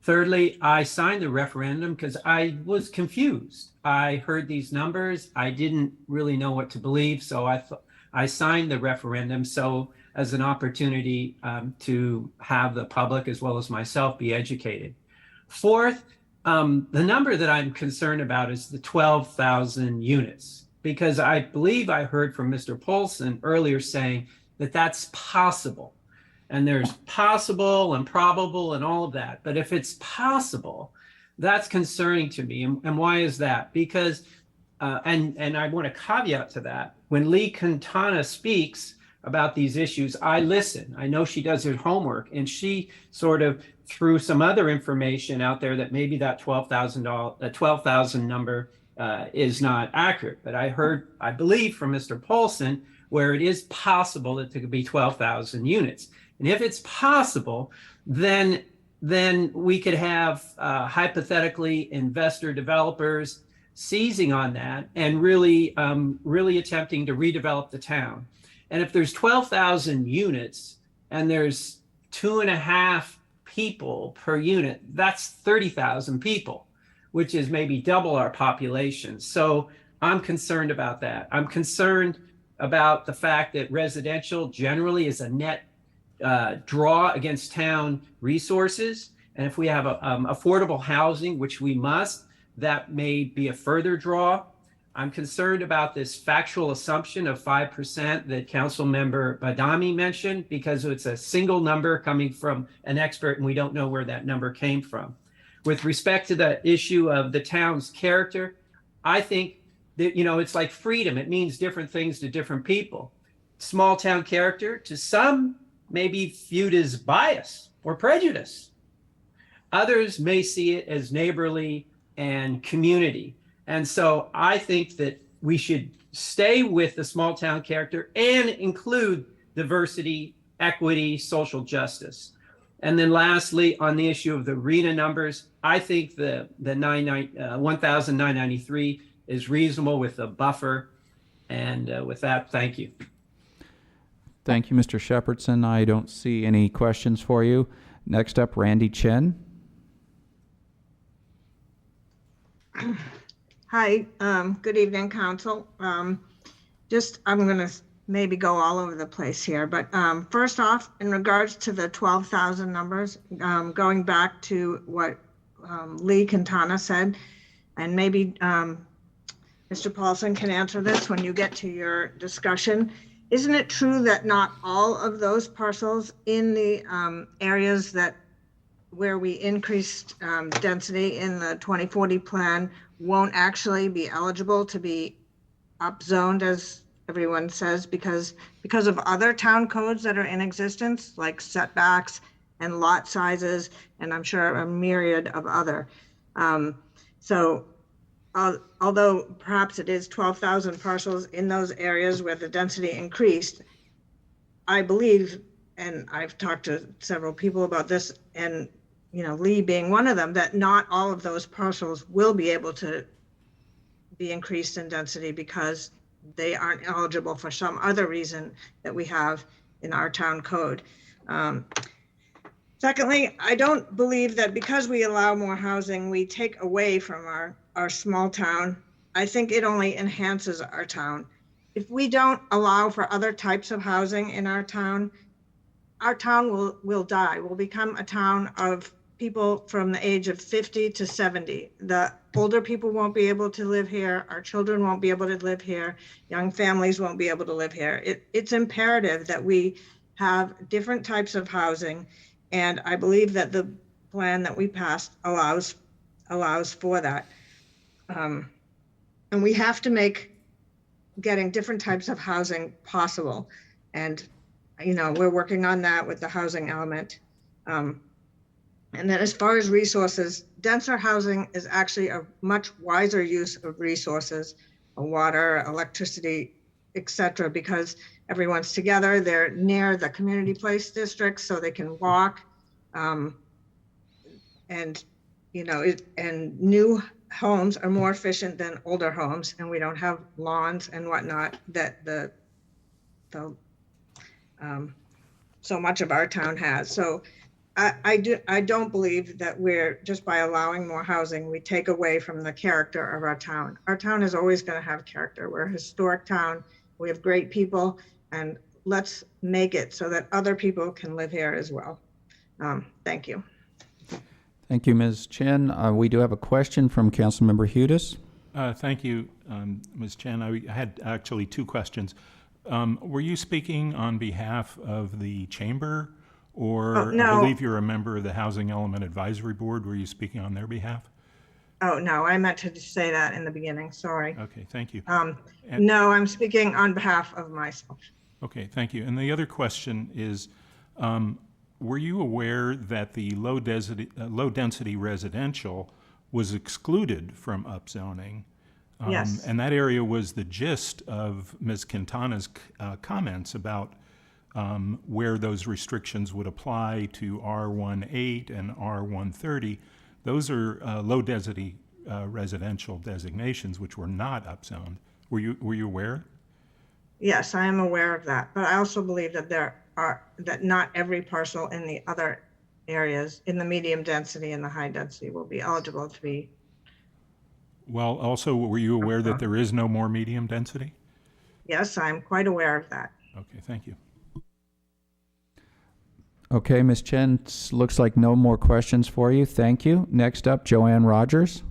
Thirdly, I signed the referendum because I was confused. I heard these numbers. I didn't really know what to believe, so I signed the referendum so as an opportunity to have the public as well as myself be educated. Fourth, the number that I'm concerned about is the 12,000 units, because I believe I heard from Mr. Polson earlier saying that that's possible. And there's possible and probable and all of that. But if it's possible, that's concerning to me. And why is that? Because, and I want to caveat to that, when Lee Quintana speaks about these issues, I listen. I know she does her homework, and she sort of threw some other information out there that maybe that 12,000 number is not accurate. But I believe from Mr. Polson, where it is possible that there could be 12,000 units. And if it's possible, then we could have hypothetically investor developers seizing on that and really attempting to redevelop the town. And if there's 12,000 units and there's 2.5 people per unit, that's 30,000 people, which is maybe double our population. So I'm concerned about that. I'm concerned about the fact that residential generally is a net draw against town resources. And if we have affordable housing, which we must, that may be a further draw. I'm concerned about this factual assumption of 5% that Council Member Badami mentioned, because it's a single number coming from an expert and we don't know where that number came from. With respect to the issue of the town's character, I think that, it's like freedom. It means different things to different people. Small town character, to some, may be viewed as bias or prejudice. Others may see it as neighborly and community. And so I think that we should stay with the small town character and include diversity, equity, social justice. And then lastly, on the issue of the RENA numbers, I think the 1,993 is reasonable with a buffer. And with that, thank you. Thank you, Mr. Shepherdson. I don't see any questions for you. Next up, Randy Chen. Hi, good evening, Council. I'm going to maybe go all over the place here, but first off, in regards to the 12,000 numbers, going back to what Lee Quintana said, and maybe Mr. Paulson can answer this when you get to your discussion. Isn't it true that not all of those parcels in the areas where we increased density in the 2040 plan won't actually be eligible to be upzoned, as everyone says, because of other town codes that are in existence, like setbacks and lot sizes, and I'm sure a myriad of other. Although perhaps it is 12,000 parcels in those areas where the density increased, I believe, and I've talked to several people about this, and Lee being one of them, that not all of those parcels will be able to be increased in density because they aren't eligible for some other reason that we have in our town code. Secondly, I don't believe that because we allow more housing, we take away from our small town. I think it only enhances our town. If we don't allow for other types of housing in our town will die. We'll become a town of people from the age of 50 to 70. The older people won't be able to live here. Our children won't be able to live here. Young families won't be able to live here. It's imperative that we have different types of housing. And I believe that the plan that we passed allows for that. And we have to make getting different types of housing possible. And, we're working on that with the housing element. And then as far as resources, denser housing is actually a much wiser use of resources, water, electricity, et cetera, because everyone's together, they're near the community place districts, so they can walk. And, you know, and new homes are more efficient than older homes, and we don't have lawns and whatnot that so much of our town has. So I don't believe that we're, just by allowing more housing, we take away from the character of our town. Our town is always going to have character. We're a historic town. We have great people, and let's make it so that other people can live here as well. Thank you. Thank you, Ms. Chen. We do have a question from Councilmember Hudis. Thank you, Ms. Chen. I had actually two questions. Were you speaking on behalf of the chamber, or no. I believe you're a member of the Housing Element Advisory Board? Were you speaking on their behalf? Oh, no, I meant to say that in the beginning. Sorry. Okay, thank you. No, I'm speaking on behalf of myself. Okay, thank you. And the other question is, were you aware that the low density residential was excluded from upzoning? Yes. And that area was the gist of Ms. Quintana's comments about where those restrictions would apply to R18 and R130. Those are low density residential designations, which were not upzoned. Were you aware? Yes, I am aware of that, but I also believe that that not every parcel in the other areas, in the medium density and the high density, will be eligible to be. Well, also, were you aware that there is no more medium density? Yes, I'm quite aware of that. Okay, thank you. Okay, Ms. Chen, looks like no more questions for you. Thank you. Next up, Joanne Rogers.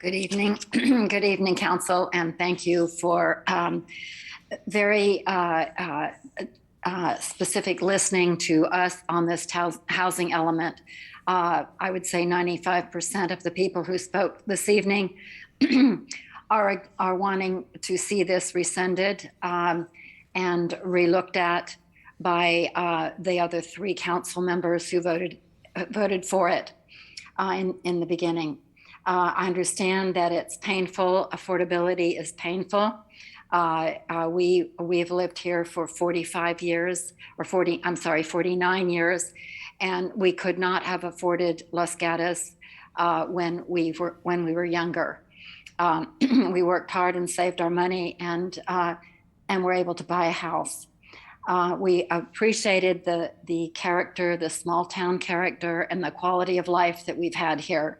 Good evening. Good evening, Council, and thank you for very specific listening to us on this housing element. I would say 95% of the people who spoke this evening are wanting to see this rescinded and relooked at by the other three council members who voted for it in the beginning. I understand that it's painful. Affordability is painful. We've lived here for 45 years, or 49 years, and we could not have afforded Los Gatos when we were younger. We worked hard and saved our money, and were able to buy a house. We appreciated the character, the small town character, and the quality of life that we've had here.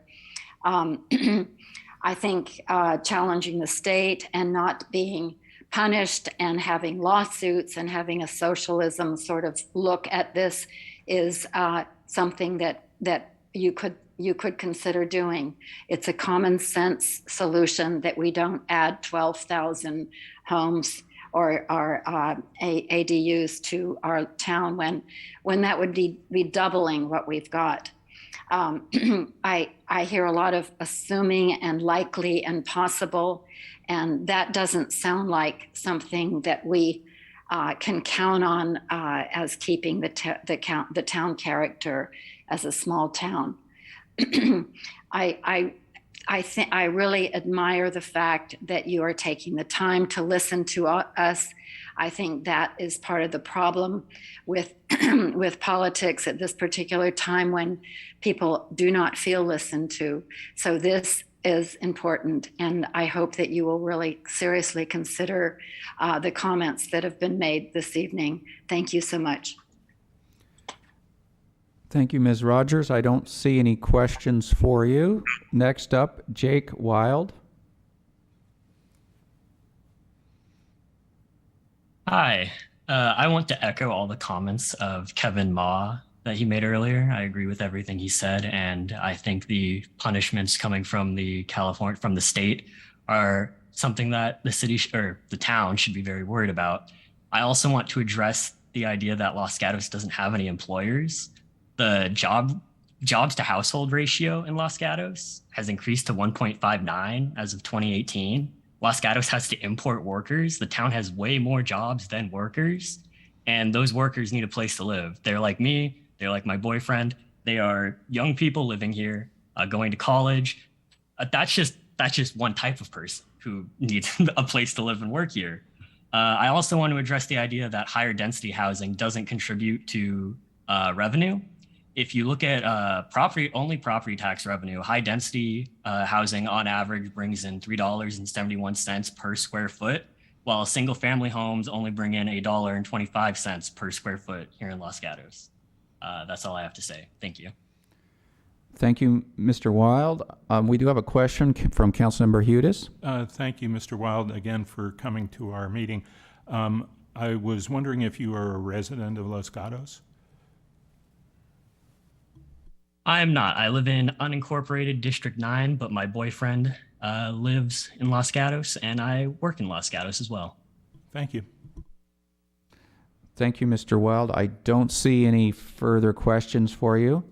I think challenging the state and not being punished and having lawsuits and having a socialism sort of look at this is something that you could consider doing. It's a common sense solution that we don't add 12,000 homes or ADUs to our town when that would be doubling what we've got. I hear a lot of assuming and likely and possible, and that doesn't sound like something that we can count on as keeping the town character as a small town. I really admire the fact that you are taking the time to listen to us. I think that is part of the problem with politics at this particular time when people do not feel listened to. So this is important, and I hope that you will really seriously consider the comments that have been made this evening. Thank you so much. Thank you, Ms. Rogers. I don't see any questions for you. Next up, Jake Wild. Hi. I want to echo all the comments of Kevin Ma that he made earlier. I agree with everything he said, and I think the punishments coming from the state are something that the city or the town should be very worried about. I also want to address the idea that Los Gatos doesn't have any employers. The jobs to household ratio in Los Gatos has increased to 1.59 as of 2018. Los Gatos has to import workers. The town has way more jobs than workers. and those workers need a place to live. They're like me, they're like my boyfriend. They are young people living here, going to college. That's just one type of person who needs a place to live and work here. I also want to address the idea that higher density housing doesn't contribute to revenue. If you look at only property tax revenue, high density housing on average brings in $3.71 per square foot, while single family homes only bring in $1.25 per square foot here in Los Gatos. That's all I have to say. Thank you. Thank you, Mr. Wild. We do have a question from Councilmember Hudis. Thank you, Mr. Wild, again for coming to our meeting. I was wondering if you are a resident of Los Gatos? I am not. I live in unincorporated District 9, but my boyfriend lives in Los Gatos, and I work in Los Gatos as well. Thank you. Thank you, Mr. Wild. I don't see any further questions for you.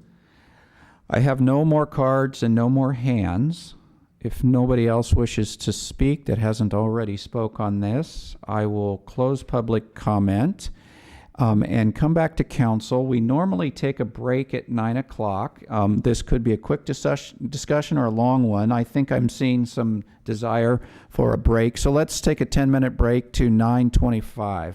I have no more cards and no more hands. If nobody else wishes to speak that hasn't already spoke on this, I will close public comment and come back to council. We normally take a break at 9 o'clock. This could be a quick discussion or a long one. I think I'm seeing some desire for a break. So let's take a 10-minute break to 9:25.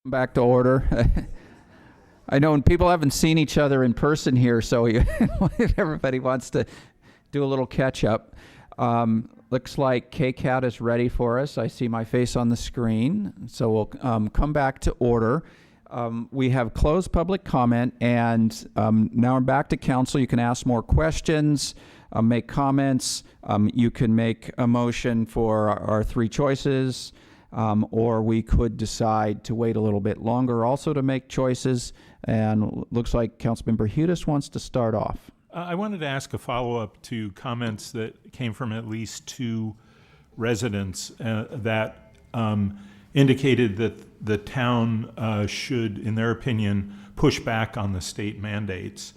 Back to order. I know people haven't seen each other in person here, so everybody wants to do a little catch up. Looks like KCAT is ready for us. I see my face on the screen, so we'll come back to order. We have closed public comment, and now we're back to council. You can ask more questions, make comments. You can make a motion for our three choices, or we could decide to wait a little bit longer also to make choices. And looks like Councilmember Hudis wants to start off. I wanted to ask a follow-up to comments that came from at least two residents that indicated that the town should, in their opinion, push back on the state mandates.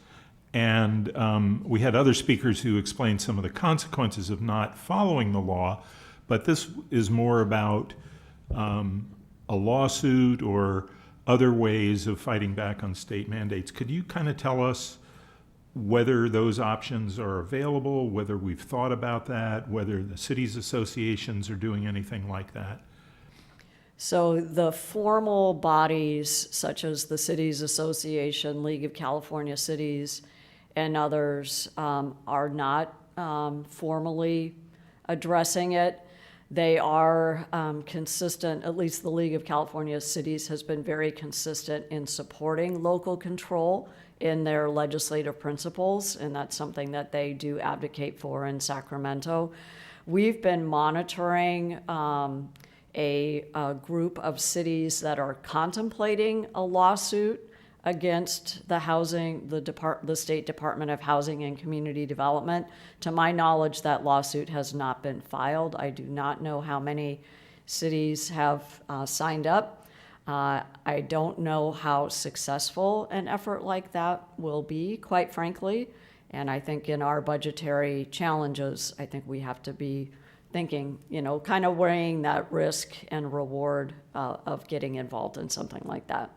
And we had other speakers who explained some of the consequences of not following the law, but this is more about a lawsuit or other ways of fighting back on state mandates. Could you kind of tell us whether those options are available, whether we've thought about that, whether the cities associations are doing anything like that? So the formal bodies such as the Cities Association, League of California Cities, and others are not formally addressing it. They are consistent, at least the League of California Cities has been very consistent in supporting local control in their legislative principles, and that's something that they do advocate for in Sacramento. We've been monitoring a group of cities that are contemplating a lawsuit against the State Department of Housing and Community Development. To my knowledge, that lawsuit has not been filed. I do not know how many cities have signed up. I don't know how successful an effort like that will be, quite frankly. And I think in our budgetary challenges, I think we have to be thinking, kind of weighing that risk and reward of getting involved in something like that.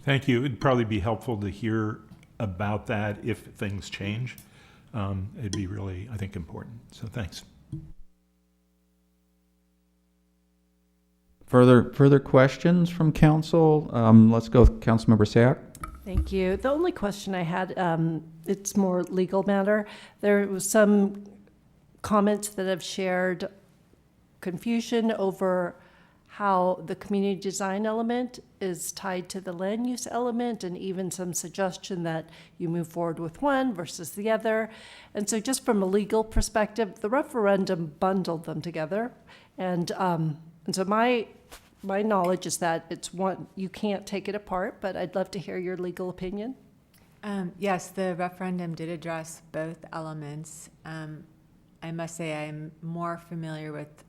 Thank you. It'd probably be helpful to hear about that if things change. It'd be really, I think, important. So thanks. Further questions from council? Let's go with Councilmember Sayak. Thank you. The only question I had, it's more legal matter. There was some comments that have shared confusion over how the community design element is tied to the land use element, and even some suggestion that you move forward with one versus the other. And so just from a legal perspective, the referendum bundled them together. And so my knowledge is that it's one, you can't take it apart, but I'd love to hear your legal opinion. Yes, the referendum did address both elements. I must say I'm more familiar with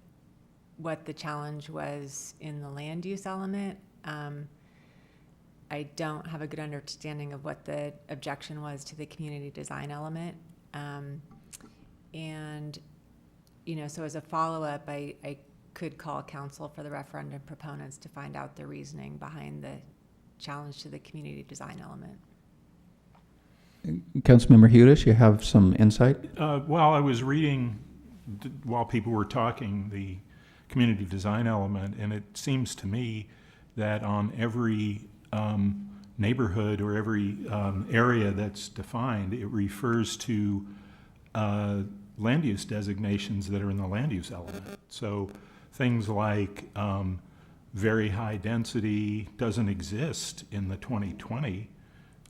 what the challenge was in the land use element. I don't have a good understanding of what the objection was to the community design element. And, so as a follow-up, I could call counsel for the referendum proponents to find out the reasoning behind the challenge to the community design element. Councilmember Hudis, you have some insight? Well, I was reading while people were talking the community design element, and it seems to me that on every neighborhood or every area that's defined, it refers to land use designations that are in the land use element. So things like very high density doesn't exist in the 2020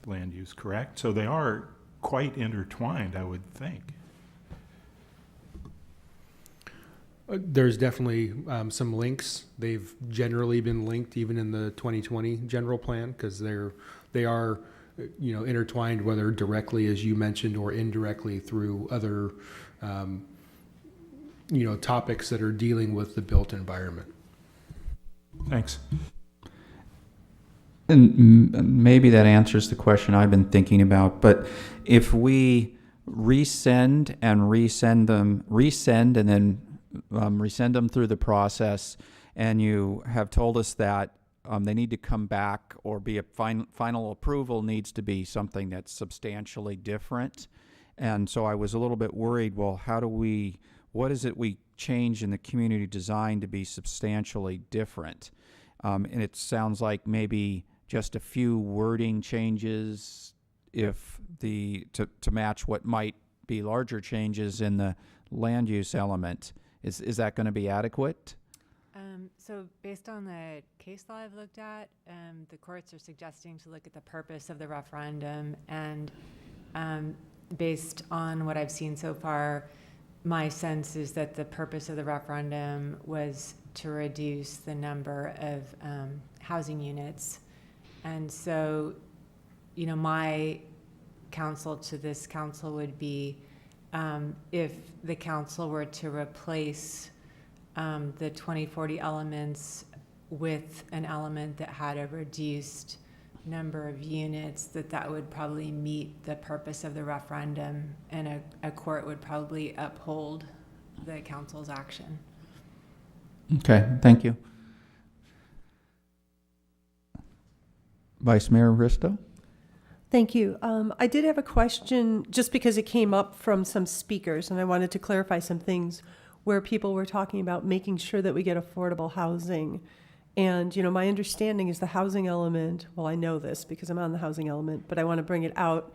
land use, correct? So they are quite intertwined, I would think. There's definitely some links. They've generally been linked even in the 2020 general plan because they are intertwined, whether directly, as you mentioned, or indirectly through other topics that are dealing with the built environment. Thanks. And maybe that answers the question I've been thinking about, but if we resend and then resend them through the process, and you have told us that they need to come back or be a final approval needs to be something that's substantially different. And so I was a little bit worried, well, what is it we change in the community design to be substantially different? And it sounds like maybe just a few wording changes to match what might be larger changes in the land use element. Is that going to be adequate? So based on the case law I've looked at, the courts are suggesting to look at the purpose of the referendum, and based on what I've seen so far, my sense is that the purpose of the referendum was to reduce the number of housing units. And so, my counsel to this council would be, if the council were to replace the 2040 elements with an element that had a reduced number of units, that would probably meet the purpose of the referendum, and a court would probably uphold the council's action. Okay, thank you. Vice Mayor Risto? Thank you. I did have a question just because it came up from some speakers, and I wanted to clarify some things where people were talking about making sure that we get affordable housing. And, my understanding is the housing element, well, I know this because I'm on the housing element, but I want to bring it out,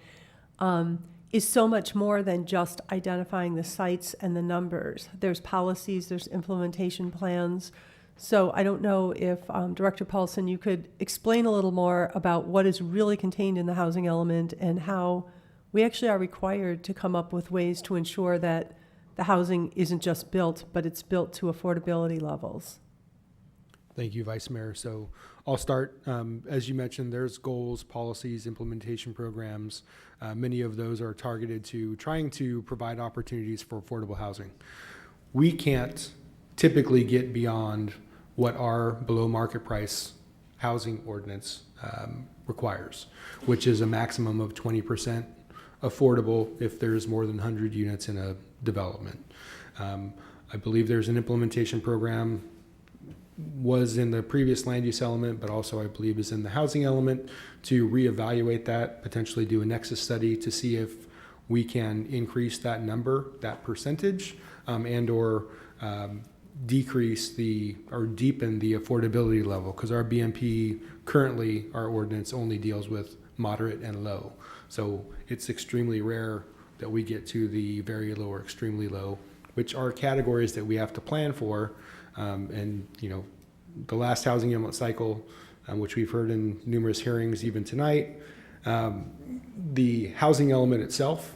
is so much more than just identifying the sites and the numbers. There's policies, there's implementation plans. So I don't know if, Director Paulson, you could explain a little more about what is really contained in the housing element and how we actually are required to come up with ways to ensure that the housing isn't just built, but it's built to affordability levels. Thank you, Vice Mayor. So I'll start. As you mentioned, there's goals, policies, implementation programs. Many of those are targeted to trying to provide opportunities for affordable housing. We can't typically get beyond what our below market price housing ordinance requires, which is a maximum of 20% affordable if there's more than 100 units in a development. I believe there's an implementation program was in the previous land use element, but also I believe is in the housing element to reevaluate that, potentially do a nexus study to see if we can increase that number, that percentage, and or decrease or deepen the affordability level, because our BMP currently, our ordinance only deals with moderate and low. So it's extremely rare that we get to the very low or extremely low, which are categories that we have to plan for. And the last housing element cycle, which we've heard in numerous hearings even tonight, the housing element itself,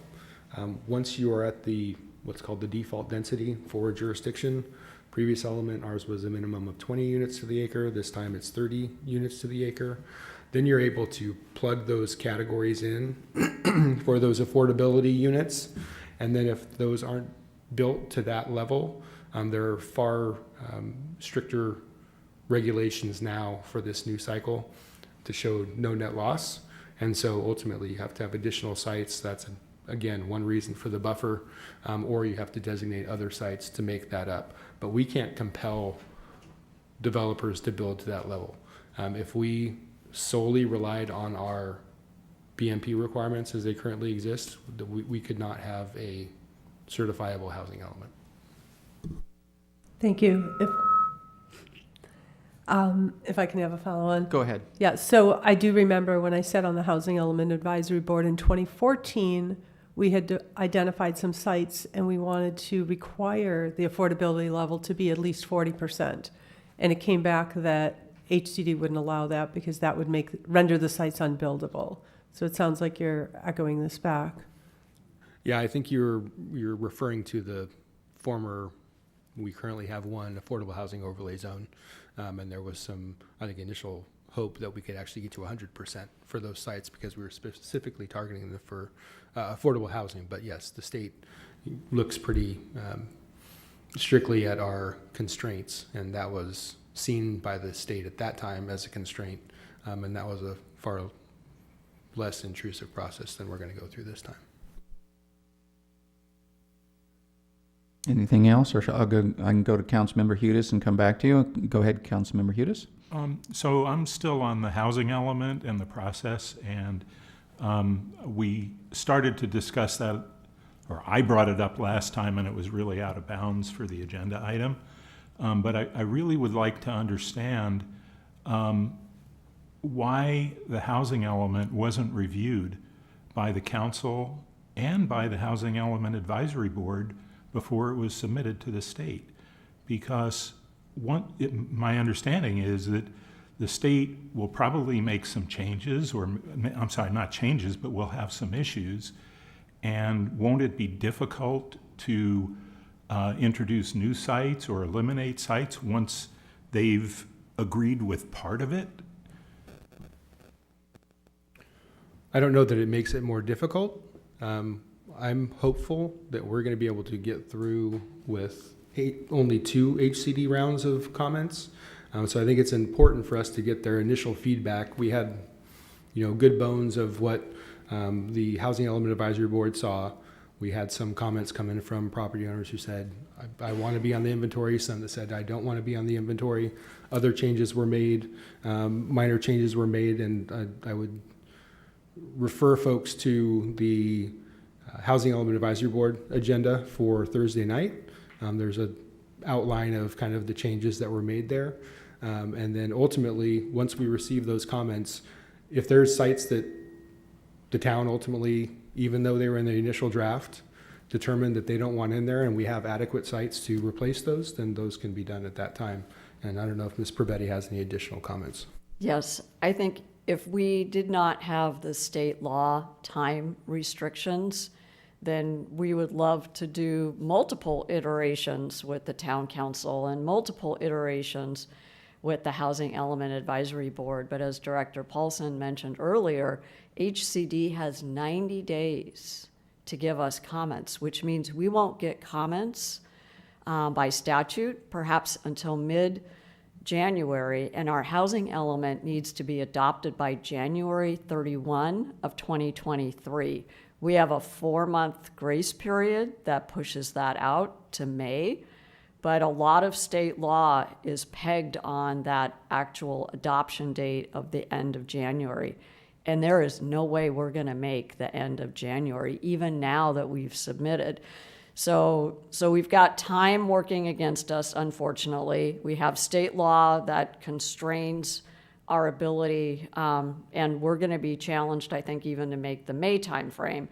once you are at what's called the default density for a jurisdiction, previous element, ours was a minimum of 20 units to the acre. This time it's 30 units to the acre. Then you're able to plug those categories in for those affordability units. And then if those aren't built to that level, there are far stricter regulations now for this new cycle to show no net loss. And so ultimately you have to have additional sites. That's, again, one reason for the buffer, or you have to designate other sites to make that up. But we can't compel developers to build to that level. If we solely relied on our BMP requirements as they currently exist, we could not have a certifiable housing element. Thank you. If I can have a follow-on. Go ahead. Yeah, so I do remember when I sat on the Housing Element Advisory Board in 2014, we had identified some sites and we wanted to require the affordability level to be at least 40%. And it came back that HCD wouldn't allow that because that would render the sites unbuildable. So it sounds like you're echoing this back. Yeah, I think you're referring to the former, we currently have one affordable housing overlay zone. And there was some, I think, initial hope that we could actually get to 100% for those sites because we were specifically targeting them for affordable housing. But yes, the state looks pretty strictly at our constraints, and that was seen by the state at that time as a constraint. And that was a far less intrusive process than we're going to go through this time. Anything else, or I can go to Councilmember Hudes and come back to you. Go ahead, Councilmember Hudes. So I'm still on the housing element and the process, and we started to discuss that, or I brought it up last time, and it was really out of bounds for the agenda item. But I really would like to understand why the housing element wasn't reviewed by the council and by the Housing Element Advisory Board before it was submitted to the state. Because my understanding is that the state will probably make some changes, or I'm sorry, not changes, but will have some issues. And won't it be difficult to introduce new sites or eliminate sites once they've agreed with part of it? I don't know that it makes it more difficult. I'm hopeful that we're going to be able to get through with only 2 HCD rounds of comments. So I think it's important for us to get their initial feedback. We had, good bones of what the Housing Element Advisory Board saw. We had some comments come in from property owners who said, I want to be on the inventory. Some that said, I don't want to be on the inventory. Other changes were made, minor changes were made, and I would refer folks to the Housing Element Advisory Board agenda for Thursday night. There's an outline of kind of the changes that were made there. And then ultimately, once we receive those comments, if there's sites that the town ultimately, even though they were in the initial draft, determined that they don't want in there and we have adequate sites to replace those, then those can be done at that time. And I don't know if Ms. Privetti has any additional comments. Yes, I think if we did not have the state law time restrictions, then we would love to do multiple iterations with the town council and multiple iterations with the Housing Element Advisory Board. But as Director Paulson mentioned earlier, HCD has 90 days to give us comments, which means we won't get comments by statute, perhaps until mid-January, and our housing element needs to be adopted by January 31 of 2023. We have a 4-month grace period that pushes that out to May, but a lot of state law is pegged on that actual adoption date of the end of January. And there is no way we're going to make the end of January, even now that we've submitted. So we've got time working against us, unfortunately. We have state law that constrains our ability, and we're going to be challenged, I think, even to make the May timeframe.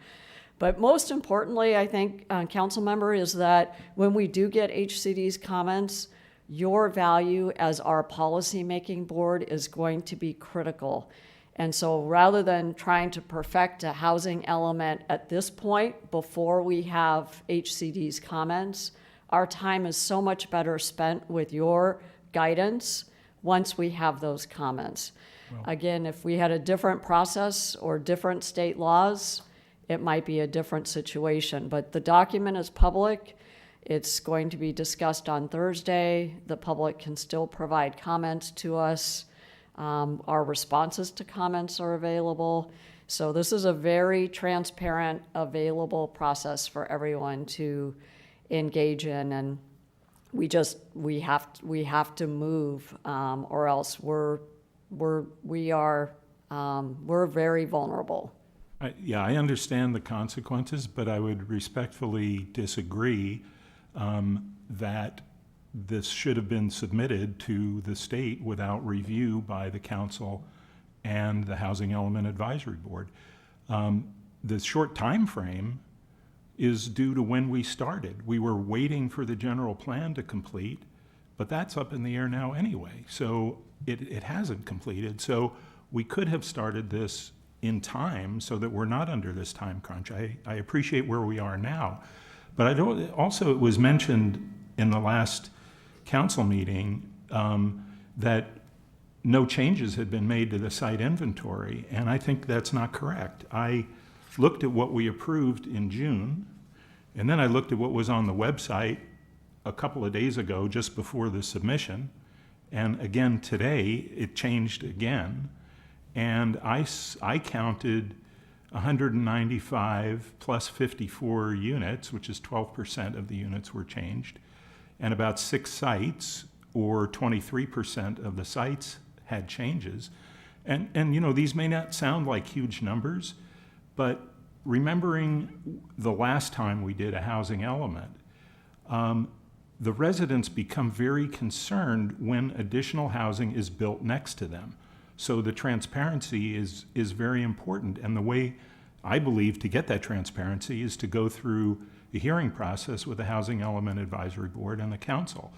But most importantly, I think, council member, is that when we do get HCD's comments, your value as our policymaking board is going to be critical. And so rather than trying to perfect a housing element at this point before we have HCD's comments, our time is so much better spent with your guidance once we have those comments. Well, again, if we had a different process or different state laws, it might be a different situation. But the document is public. It's going to be discussed on Thursday. The public can still provide comments to us. Our responses to comments are available. So this is a very transparent, available process for everyone to engage in, and we have to move, or else we're very vulnerable. Yeah, I understand the consequences, but I would respectfully disagree that this should have been submitted to the state without review by the council and the Housing Element Advisory Board. The short time frame is due to when we started. We were waiting for the general plan to complete, but that's up in the air now anyway. So it hasn't completed. So we could have started this in time so that we're not under this time crunch. I appreciate where we are now. But also it was mentioned in the last council meeting that no changes had been made to the site inventory, and I think that's not correct. I looked at what we approved in June, and then I looked at what was on the website a couple of days ago just before the submission, and again today it changed again, and I counted 195 plus 54 units, which is 12% of the units were changed, and about 6 sites, or 23% of the sites, had changes. And you know, these may not sound like huge numbers, but remembering the last time we did a housing element, the residents become very concerned when additional housing is built next to them. So the transparency is very important. And the way I believe to get that transparency is to go through the hearing process with the Housing Element Advisory Board and the council.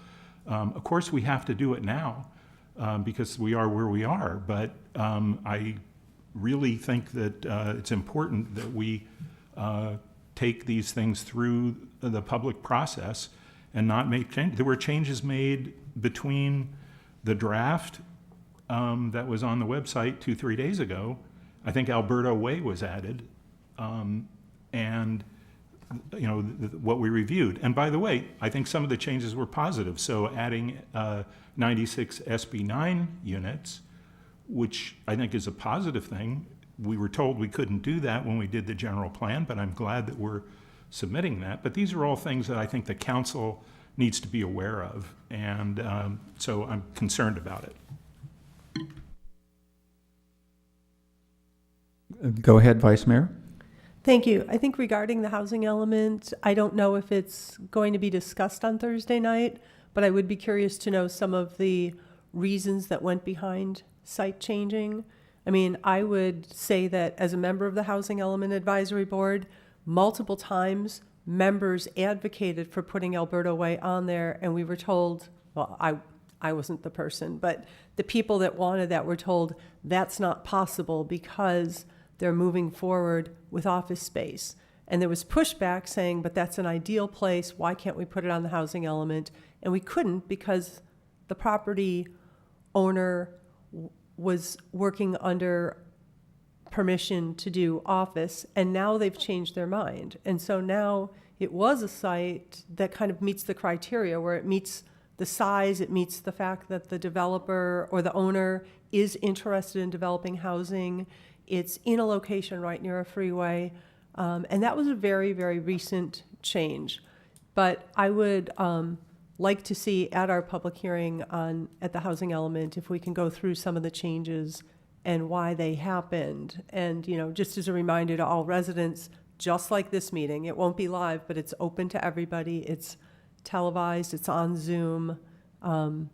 Of course, we have to do it now because we are where we are, but I really think that it's important that we take these things through the public process and not make changes. There were changes made between the draft that was on the website 2-3 days ago. I think Alberta Way was added, and what we reviewed. And by the way, I think some of the changes were positive. So adding 96 SB9 units, which I think is a positive thing. We were told we couldn't do that when we did the general plan, but I'm glad that we're submitting that. But these are all things that I think the council needs to be aware of, and so I'm concerned about it. Go ahead, Vice Mayor. Thank you. I think regarding the housing element, I don't know if it's going to be discussed on Thursday night, but I would be curious to know some of the reasons that went behind site changing. I mean, I would say that as a member of the Housing Element Advisory Board, multiple times members advocated for putting Alberta Way on there, and we were told, well, I wasn't the person, but the people that wanted that were told that's not possible because they're moving forward with office space. And there was pushback saying, but that's an ideal place. Why can't we put it on the housing element? And we couldn't because the property owner was working under permission to do office, and now they've changed their mind. And so now it was a site that kind of meets the criteria, where it meets the size, it meets the fact that the developer or the owner is interested in developing housing. It's in a location right near a freeway. And that was a very, very recent change. But I would like to see at our public hearing at the housing element, if we can go through some of the changes and why they happened. And, just as a reminder to all residents, just like this meeting, it won't be live, but it's open to everybody. It's televised, it's on Zoom, and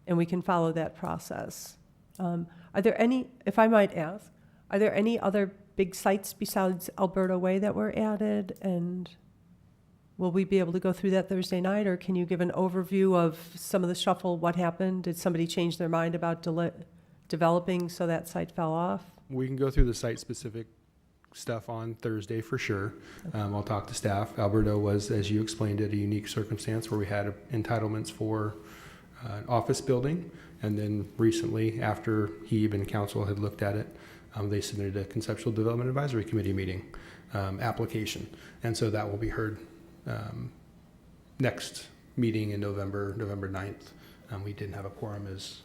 we can follow that process. Are there any, if I might ask, are there any other big sites besides Alberta Way that were added? And will we be able to go through that Thursday night, or can you give an overview of some of the shuffle, what happened? Did somebody change their mind about developing so that site fell off? We can go through the site-specific stuff on Thursday for sure. I'll talk to staff. Alberta was, as you explained it, a unique circumstance where we had entitlements for office building, and then recently, after he and council had looked at it, they submitted a conceptual development advisory committee meeting application, and so that will be heard next meeting in November 9th. We didn't have a quorum, as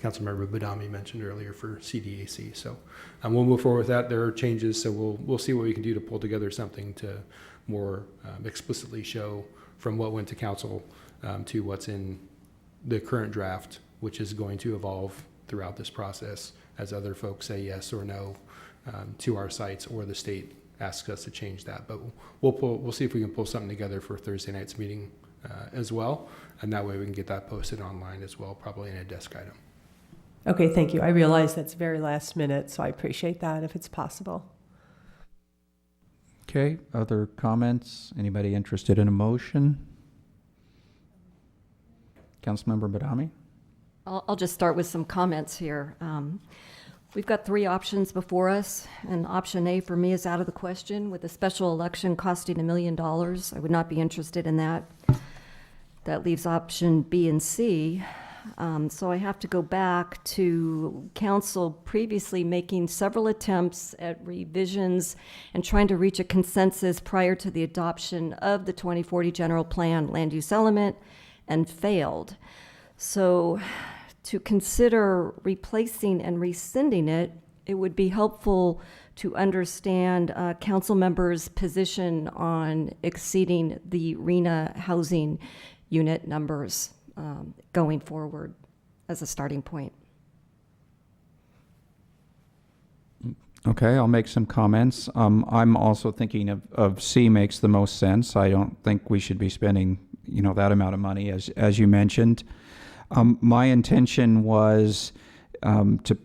Councilmember Badami mentioned earlier, for CDAC. So we'll move forward with that. There are changes, so we'll see what we can do to pull together something to more explicitly show from what went to council to what's in the current draft, which is going to evolve throughout this process as other folks say yes or no to our sites, or the state asks us to change that. But we'll see if we can pull something together for Thursday night's meeting as well, and that way we can get that posted online as well, probably in a desk item. Okay, thank you. I realize that's very last minute, so I appreciate that if it's possible. Okay, other comments? Anybody interested in a motion? Councilmember Badami? I'll just start with some comments here. We've got 3 options before us, and option A for me is out of the question. With a special election costing $1 million, I would not be interested in that. That leaves option B and C. So I have to go back to council previously making several attempts at revisions and trying to reach a consensus prior to the adoption of the 2040 General Plan land use element, and failed. So to consider replacing and rescinding it, it would be helpful to understand council members' position on exceeding the RENA housing unit numbers going forward as a starting point. Okay, I'll make some comments. I'm also thinking of C makes the most sense. I don't think we should be spending, that amount of money, as you mentioned. My intention was to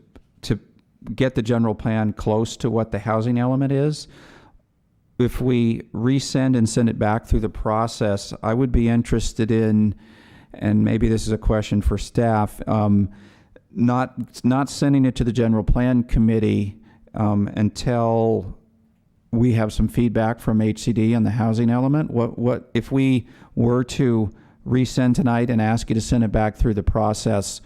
get the general plan close to what the housing element is. If we resend and send it back through the process, I would be interested in, and maybe this is a question for staff, not sending it to the general plan committee until we have some feedback from HCD on the housing element. What if we were to resend tonight and ask you to send it back through the process?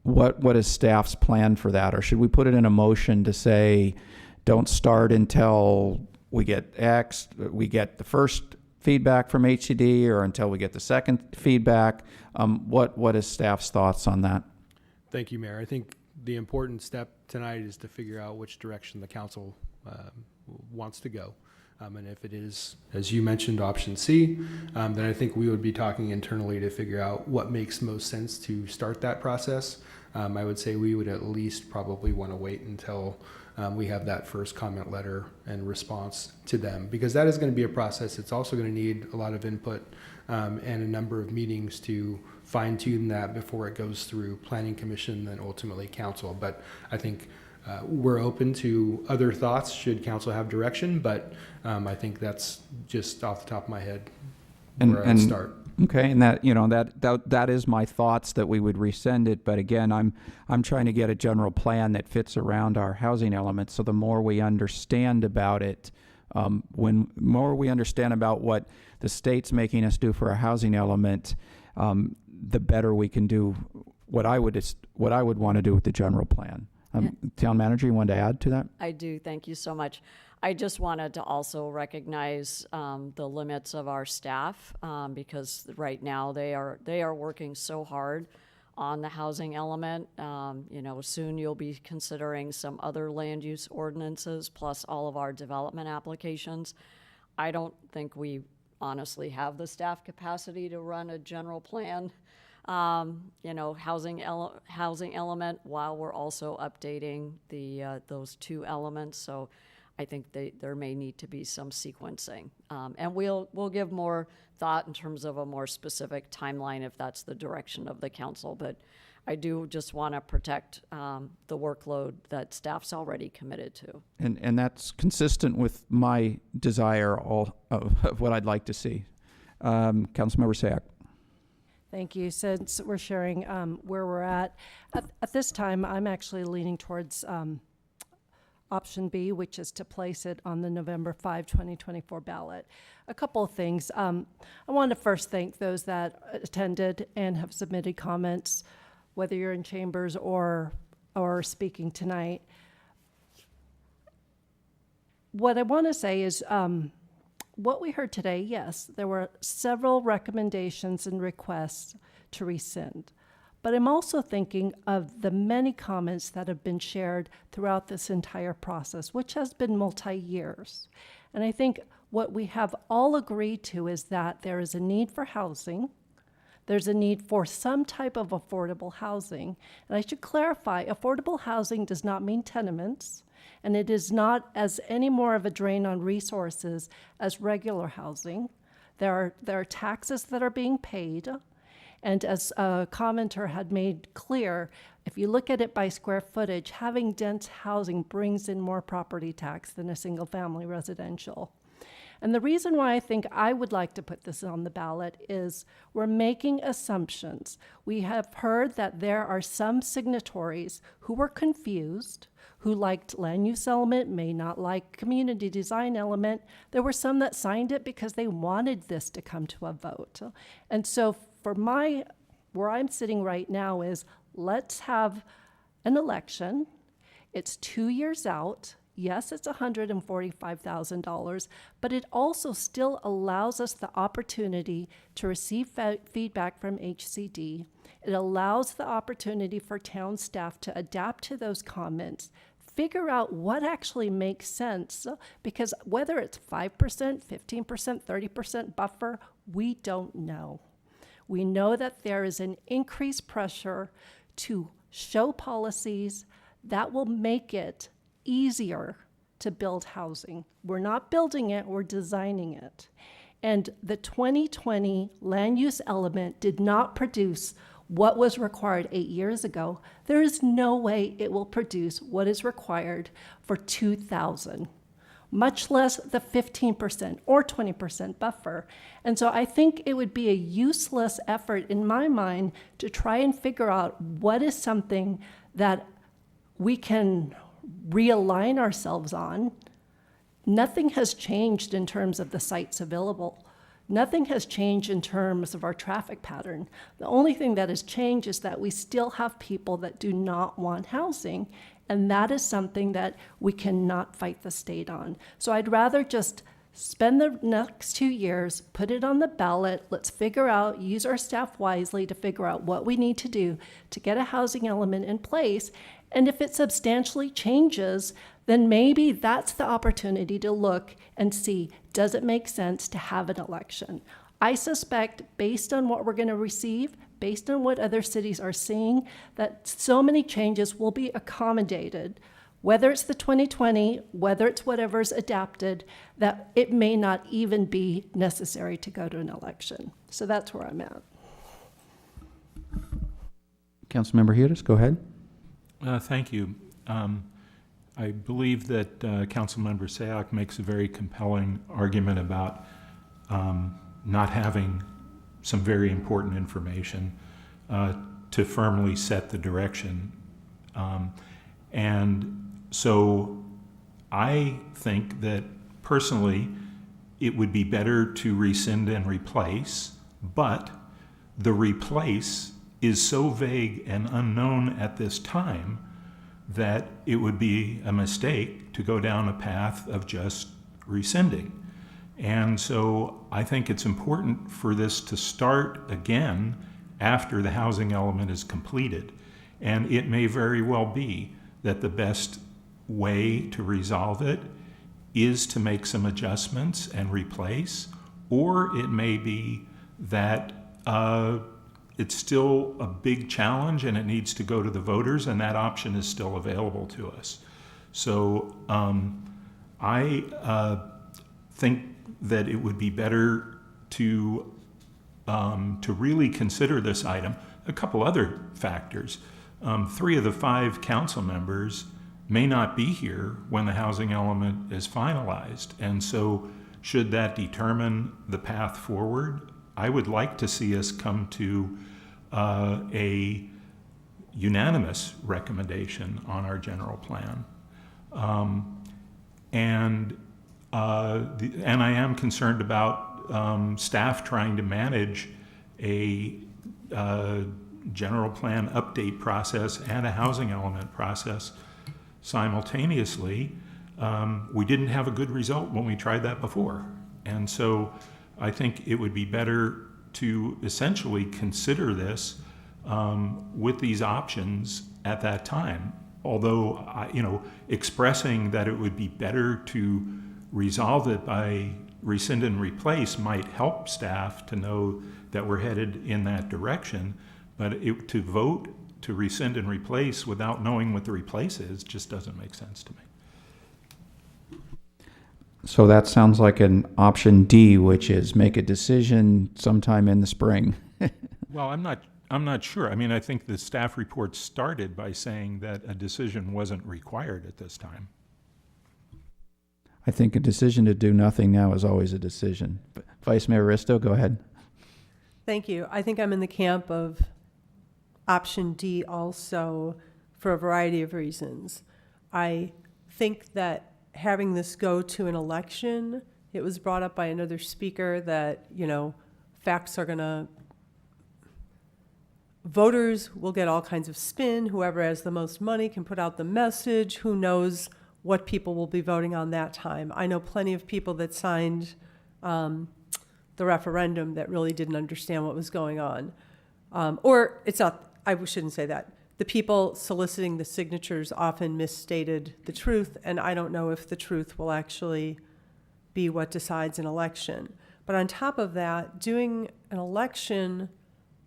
What is staff's plan for that? Or should we put it in a motion to say, don't start until we get X, we get the first feedback from HCD, or until we get the second feedback? What is staff's thoughts on that? Thank you, Mayor. I think the important step tonight is to figure out which direction the council wants to go. And if it is, as you mentioned, option C, then I think we would be talking internally to figure out what makes most sense to start that process. I would say we would at least probably want to wait until we have that first comment letter and response to them, because that is going to be a process. It's also going to need a lot of input and a number of meetings to fine tune that before it goes through Planning Commission, then ultimately Council. But I think we're open to other thoughts should council have direction, but I think that's just off the top of my head where I'd start. Okay, and that is my thoughts, that we would resend it. But again, I'm trying to get a general plan that fits around our housing element. So the more we understand about it, more we understand about what the state's making us do for our housing element, the better we can do what I would want to do with the general plan. Town manager, you wanted to add to that? I do. Thank you so much. I just wanted to also recognize the limits of our staff because right now they are working so hard on the housing element. Soon you'll be considering some other land use ordinances plus all of our development applications. I don't think we honestly have the staff capacity to run a general plan housing element while we're also updating those two elements. So I think there may need to be some sequencing. And we'll give more thought in terms of a more specific timeline if that's the direction of the council. But I do just want to protect the workload that staff's already committed to. And that's consistent with my desire of what I'd like to see. Councilmember Sack. Thank you. Since we're sharing where we're at this time, I'm actually leaning towards option B, which is to place it on the November 5, 2024 ballot. A couple of things. I want to first thank those that attended and have submitted comments, whether you're in chambers or speaking tonight. What I want to say is what we heard today, yes, there were several recommendations and requests to rescind. But I'm also thinking of the many comments that have been shared throughout this entire process, which has been multi-years. And I think what we have all agreed to is that there is a need for housing. There's a need for some type of affordable housing. And I should clarify, affordable housing does not mean tenements, and it is not as any more of a drain on resources as regular housing. There are taxes that are being paid. And as a commenter had made clear, if you look at it by square footage, having dense housing brings in more property tax than a single family residential. And the reason why I think I would like to put this on the ballot is we're making assumptions. We have heard that there are some signatories who were confused, who liked land use element, may not like community design element. There were some that signed it because they wanted this to come to a vote. And so for where I'm sitting right now is let's have an election. It's 2 years out. Yes, it's $145,000, but it also still allows us the opportunity to receive feedback from HCD. It allows the opportunity for town staff to adapt to those comments, figure out what actually makes sense, because whether it's 5%, 15%, 30% buffer, we don't know. We know that there is an increased pressure to show policies that will make it easier to build housing. We're not building it, we're designing it. And the 2020 land use element did not produce what was required 8 years ago. There is no way it will produce what is required for 2000, much less the 15% or 20% buffer. And so I think it would be a useless effort in my mind to try and figure out what is something that we can realign ourselves on. Nothing has changed in terms of the sites available. Nothing has changed in terms of our traffic pattern. The only thing that has changed is that we still have people that do not want housing, and that is something that we cannot fight the state on. So I'd rather just spend the next 2 years, put it on the ballot, let's figure out, use our staff wisely to figure out what we need to do to get a housing element in place. And if it substantially changes, then maybe that's the opportunity to look and see, does it make sense to have an election? I suspect, based on what we're going to receive, based on what other cities are seeing, that so many changes will be accommodated, whether it's the 2020, whether it's whatever's adapted, that it may not even be necessary to go to an election. So that's where I'm at. Councilmember Hudis, go ahead. Thank you. I believe that Councilmember Sayoc makes a very compelling argument about not having some very important information to firmly set the direction. And so I think that personally it would be better to rescind and replace, but the replace is so vague and unknown at this time that it would be a mistake to go down a path of just rescinding. And so I think it's important for this to start again after the housing element is completed. And it may very well be that the best way to resolve it is to make some adjustments and replace, or it may be that it's still a big challenge and it needs to go to the voters, and that option is still available to us. So I think that it would be better to really consider this item. A couple other factors. 3 of the 5 council members may not be here when the housing element is finalized, and so should that determine the path forward, I would like to see us come to a unanimous recommendation on our general plan. And I am concerned about staff trying to manage a general plan update process and a housing element process simultaneously. We didn't have a good result when we tried that before. And so I think it would be better to essentially consider this with these options at that time. Although, expressing that it would be better to resolve it by rescind and replace might help staff to know that we're headed in that direction. But to vote to rescind and replace without knowing what the replace is just doesn't make sense to me. So that sounds like an option D, which is make a decision sometime in the spring. Well, I'm not sure. I mean, I think the staff report started by saying that a decision wasn't required at this time. I think a decision to do nothing now is always a decision. Vice Mayor Risto, go ahead. Thank you. I think I'm in the camp of option D also for a variety of reasons. I think that having this go to an election, it was brought up by another speaker that, facts are voters will get all kinds of spin. Whoever has the most money can put out the message. Who knows what people will be voting on that time? I know plenty of people that signed the referendum that really didn't understand what was going on. Or it's not, I shouldn't say that. The people soliciting the signatures often misstated the truth, and I don't know if the truth will actually be what decides an election. But on top of that, doing an election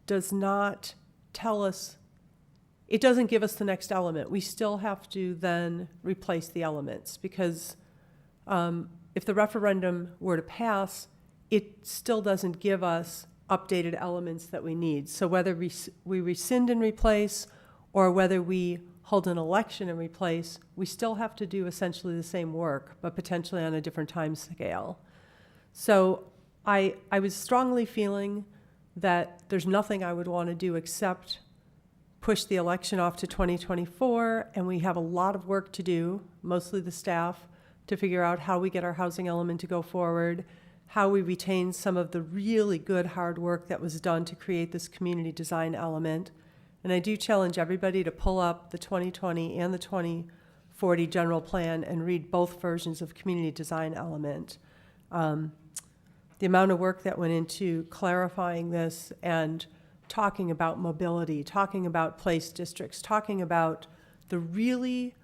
does not tell us, it doesn't give us the next element. We still have to then replace the elements, because if the referendum were to pass, it still doesn't give us updated elements that we need. So whether we rescind and replace, or whether we hold an election and replace, we still have to do essentially the same work, but potentially on a different time scale. So I was strongly feeling that there's nothing I would want to do except push the election off to 2024, and we have a lot of work to do, mostly the staff, to figure out how we get our housing element to go forward, how we retain some of the really good hard work that was done to create this community design element. And I do challenge everybody to pull up the 2020 and the 2040 general plan and read both versions of community design element. The amount of work that went into clarifying this and talking about mobility, talking about place districts, talking about the really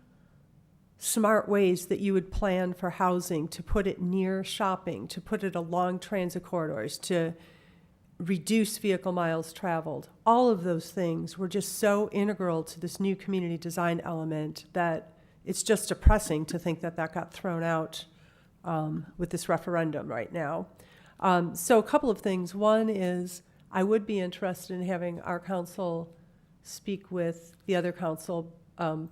smart ways that you would plan for housing, to put it near shopping, to put it along transit corridors, to reduce vehicle miles traveled. All of those things were just so integral to this new community design element that it's just depressing to think that that got thrown out with this referendum right now. So a couple of things. One is I would be interested in having our council speak with the other council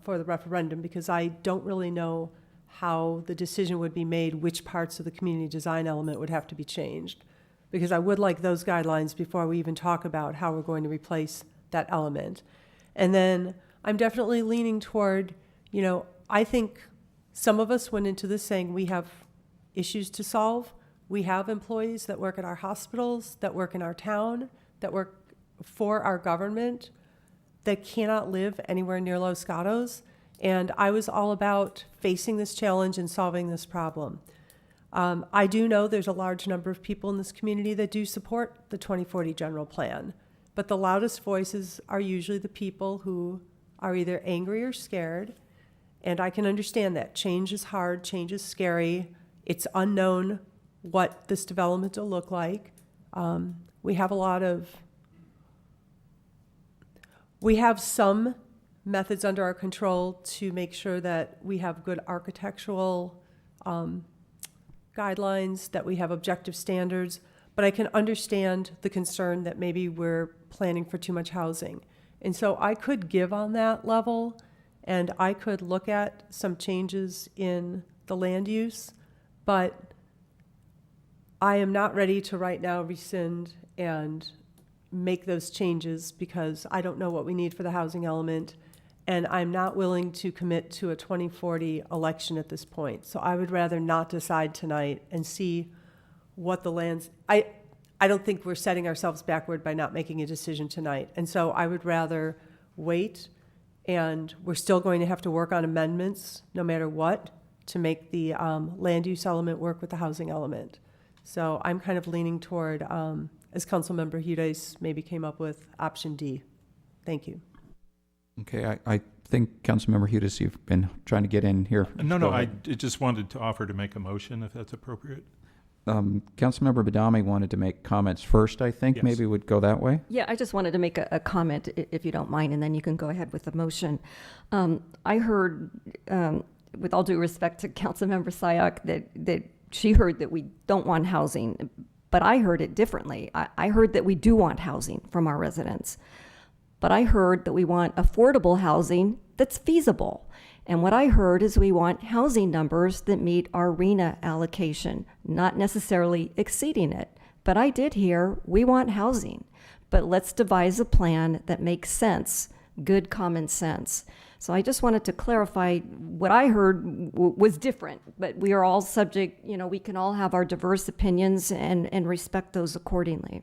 for the referendum, because I don't really know how the decision would be made, which parts of the community design element would have to be changed. Because I would like those guidelines before we even talk about how we're going to replace that element. And then I'm definitely leaning toward, I think some of us went into this saying we have issues to solve. We have employees that work at our hospitals, that work in our town, that work for our government, that cannot live anywhere near Los Gatos. And I was all about facing this challenge and solving this problem. I do know there's a large number of people in this community that do support the 2040 general plan, but the loudest voices are usually the people who are either angry or scared. And I can understand that. Change is hard, change is scary. It's unknown what this development will look like. We have some methods under our control to make sure that we have good architectural guidelines, that we have objective standards, but I can understand the concern that maybe we're planning for too much housing. And so I could give on that level, and I could look at some changes in the land use, but I am not ready to right now rescind and make those changes because I don't know what we need for the housing element, and I'm not willing to commit to a 2040 election at this point. So I would rather not decide tonight and see what the lands... I don't think we're setting ourselves backward by not making a decision tonight. And so I would rather wait, and we're still going to have to work on amendments no matter what to make the land use element work with the housing element. So I'm kind of leaning toward, as Councilmember Hudes maybe came up with, option D. Thank you. Okay, I think Councilmember Hudes, you've been trying to get in here. No, I just wanted to offer to make a motion if that's appropriate. Councilmember Badami wanted to make comments first, I think. Yes. Maybe we'd go that way. Yeah, I just wanted to make a comment, if you don't mind, and then you can go ahead with the motion. I heard, with all due respect to Councilmember Sayak, that she heard that we don't want housing, but I heard it differently. I heard that we do want housing from our residents, but I heard that we want affordable housing that's feasible. And what I heard is we want housing numbers that meet our RHNA allocation, not necessarily exceeding it. But I did hear we want housing, but let's devise a plan that makes sense, good common sense. So I just wanted to clarify what I heard was different, but we are all subject, we can all have our diverse opinions and respect those accordingly.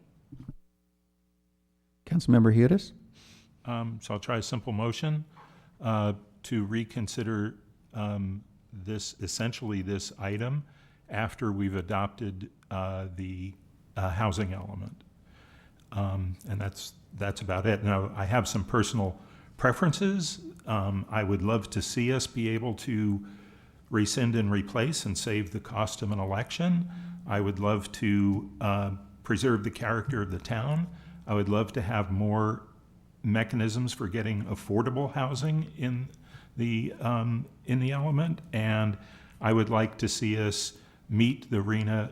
Councilmember Hudes? So I'll try a simple motion to reconsider this item after we've adopted the housing element. And that's about it. Now, I have some personal preferences. I would love to see us be able to rescind and replace and save the cost of an election. I would love to preserve the character of the town. I would love to have more mechanisms for getting affordable housing in the element, and I would like to see us meet the RHNA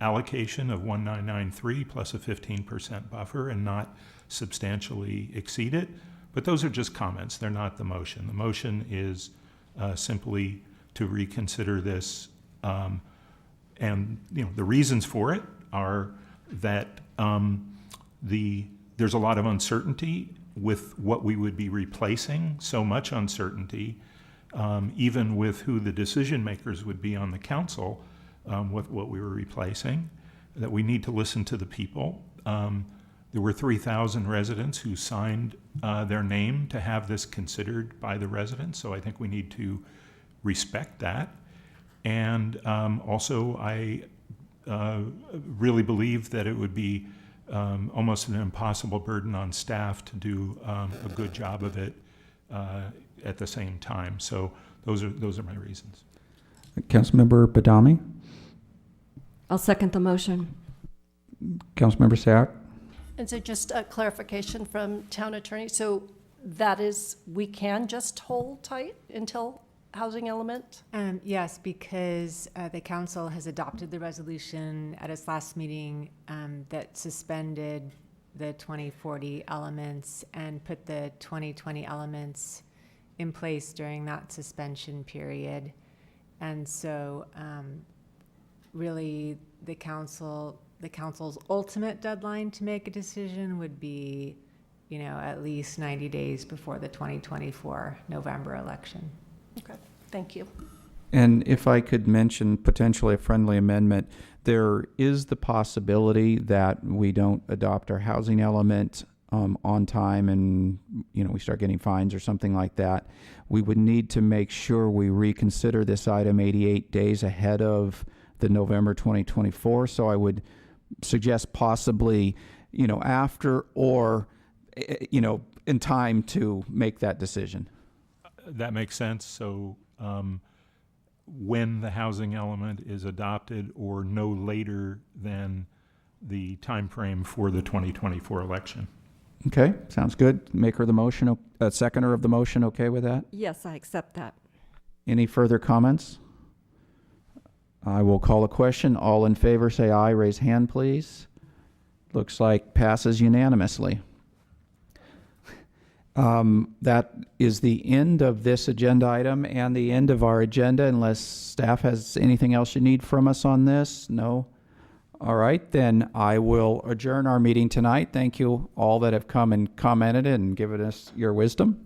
allocation of 1993 plus a 15% buffer and not substantially exceed it. But those are just comments. They're not the motion. The motion is simply to reconsider this. And the reasons for it are that there's a lot of uncertainty with what we would be replacing, so much uncertainty, even with who the decision makers would be on the council, with what we were replacing, that we need to listen to the people. There were 3,000 residents who signed their name to have this considered by the residents, so I think we need to respect that. And also, I really believe that it would be almost an impossible burden on staff to do a good job of it at the same time. So those are my reasons. Councilmember Badami? I'll second the motion. Councilmember Sack? And so just a clarification from town attorney. So that is, we can just hold tight until housing element? Yes, because the council has adopted the resolution at its last meeting that suspended the 2040 elements and put the 2020 elements in place during that suspension period. And so really the council's ultimate deadline to make a decision would be, at least 90 days before the 2024 November election. Okay, thank you. And if I could mention potentially a friendly amendment, there is the possibility that we don't adopt our housing element on time and, we start getting fines or something like that. We would need to make sure we reconsider this item 88 days ahead of the November 2024. So I would suggest possibly, after or, in time to make that decision. That makes sense. So when the housing element is adopted or no later than the time frame for the 2024 election. Okay, sounds good. Maker of the motion, seconder of the motion, okay with that? Yes, I accept that. Any further comments? I will call a question. All in favor say aye. Raise hand, please. Looks like passes unanimously. That is the end of this agenda item and the end of our agenda, unless staff has anything else you need from us on this. No? All right, then I will adjourn our meeting tonight. Thank you all that have come and commented and given us your wisdom.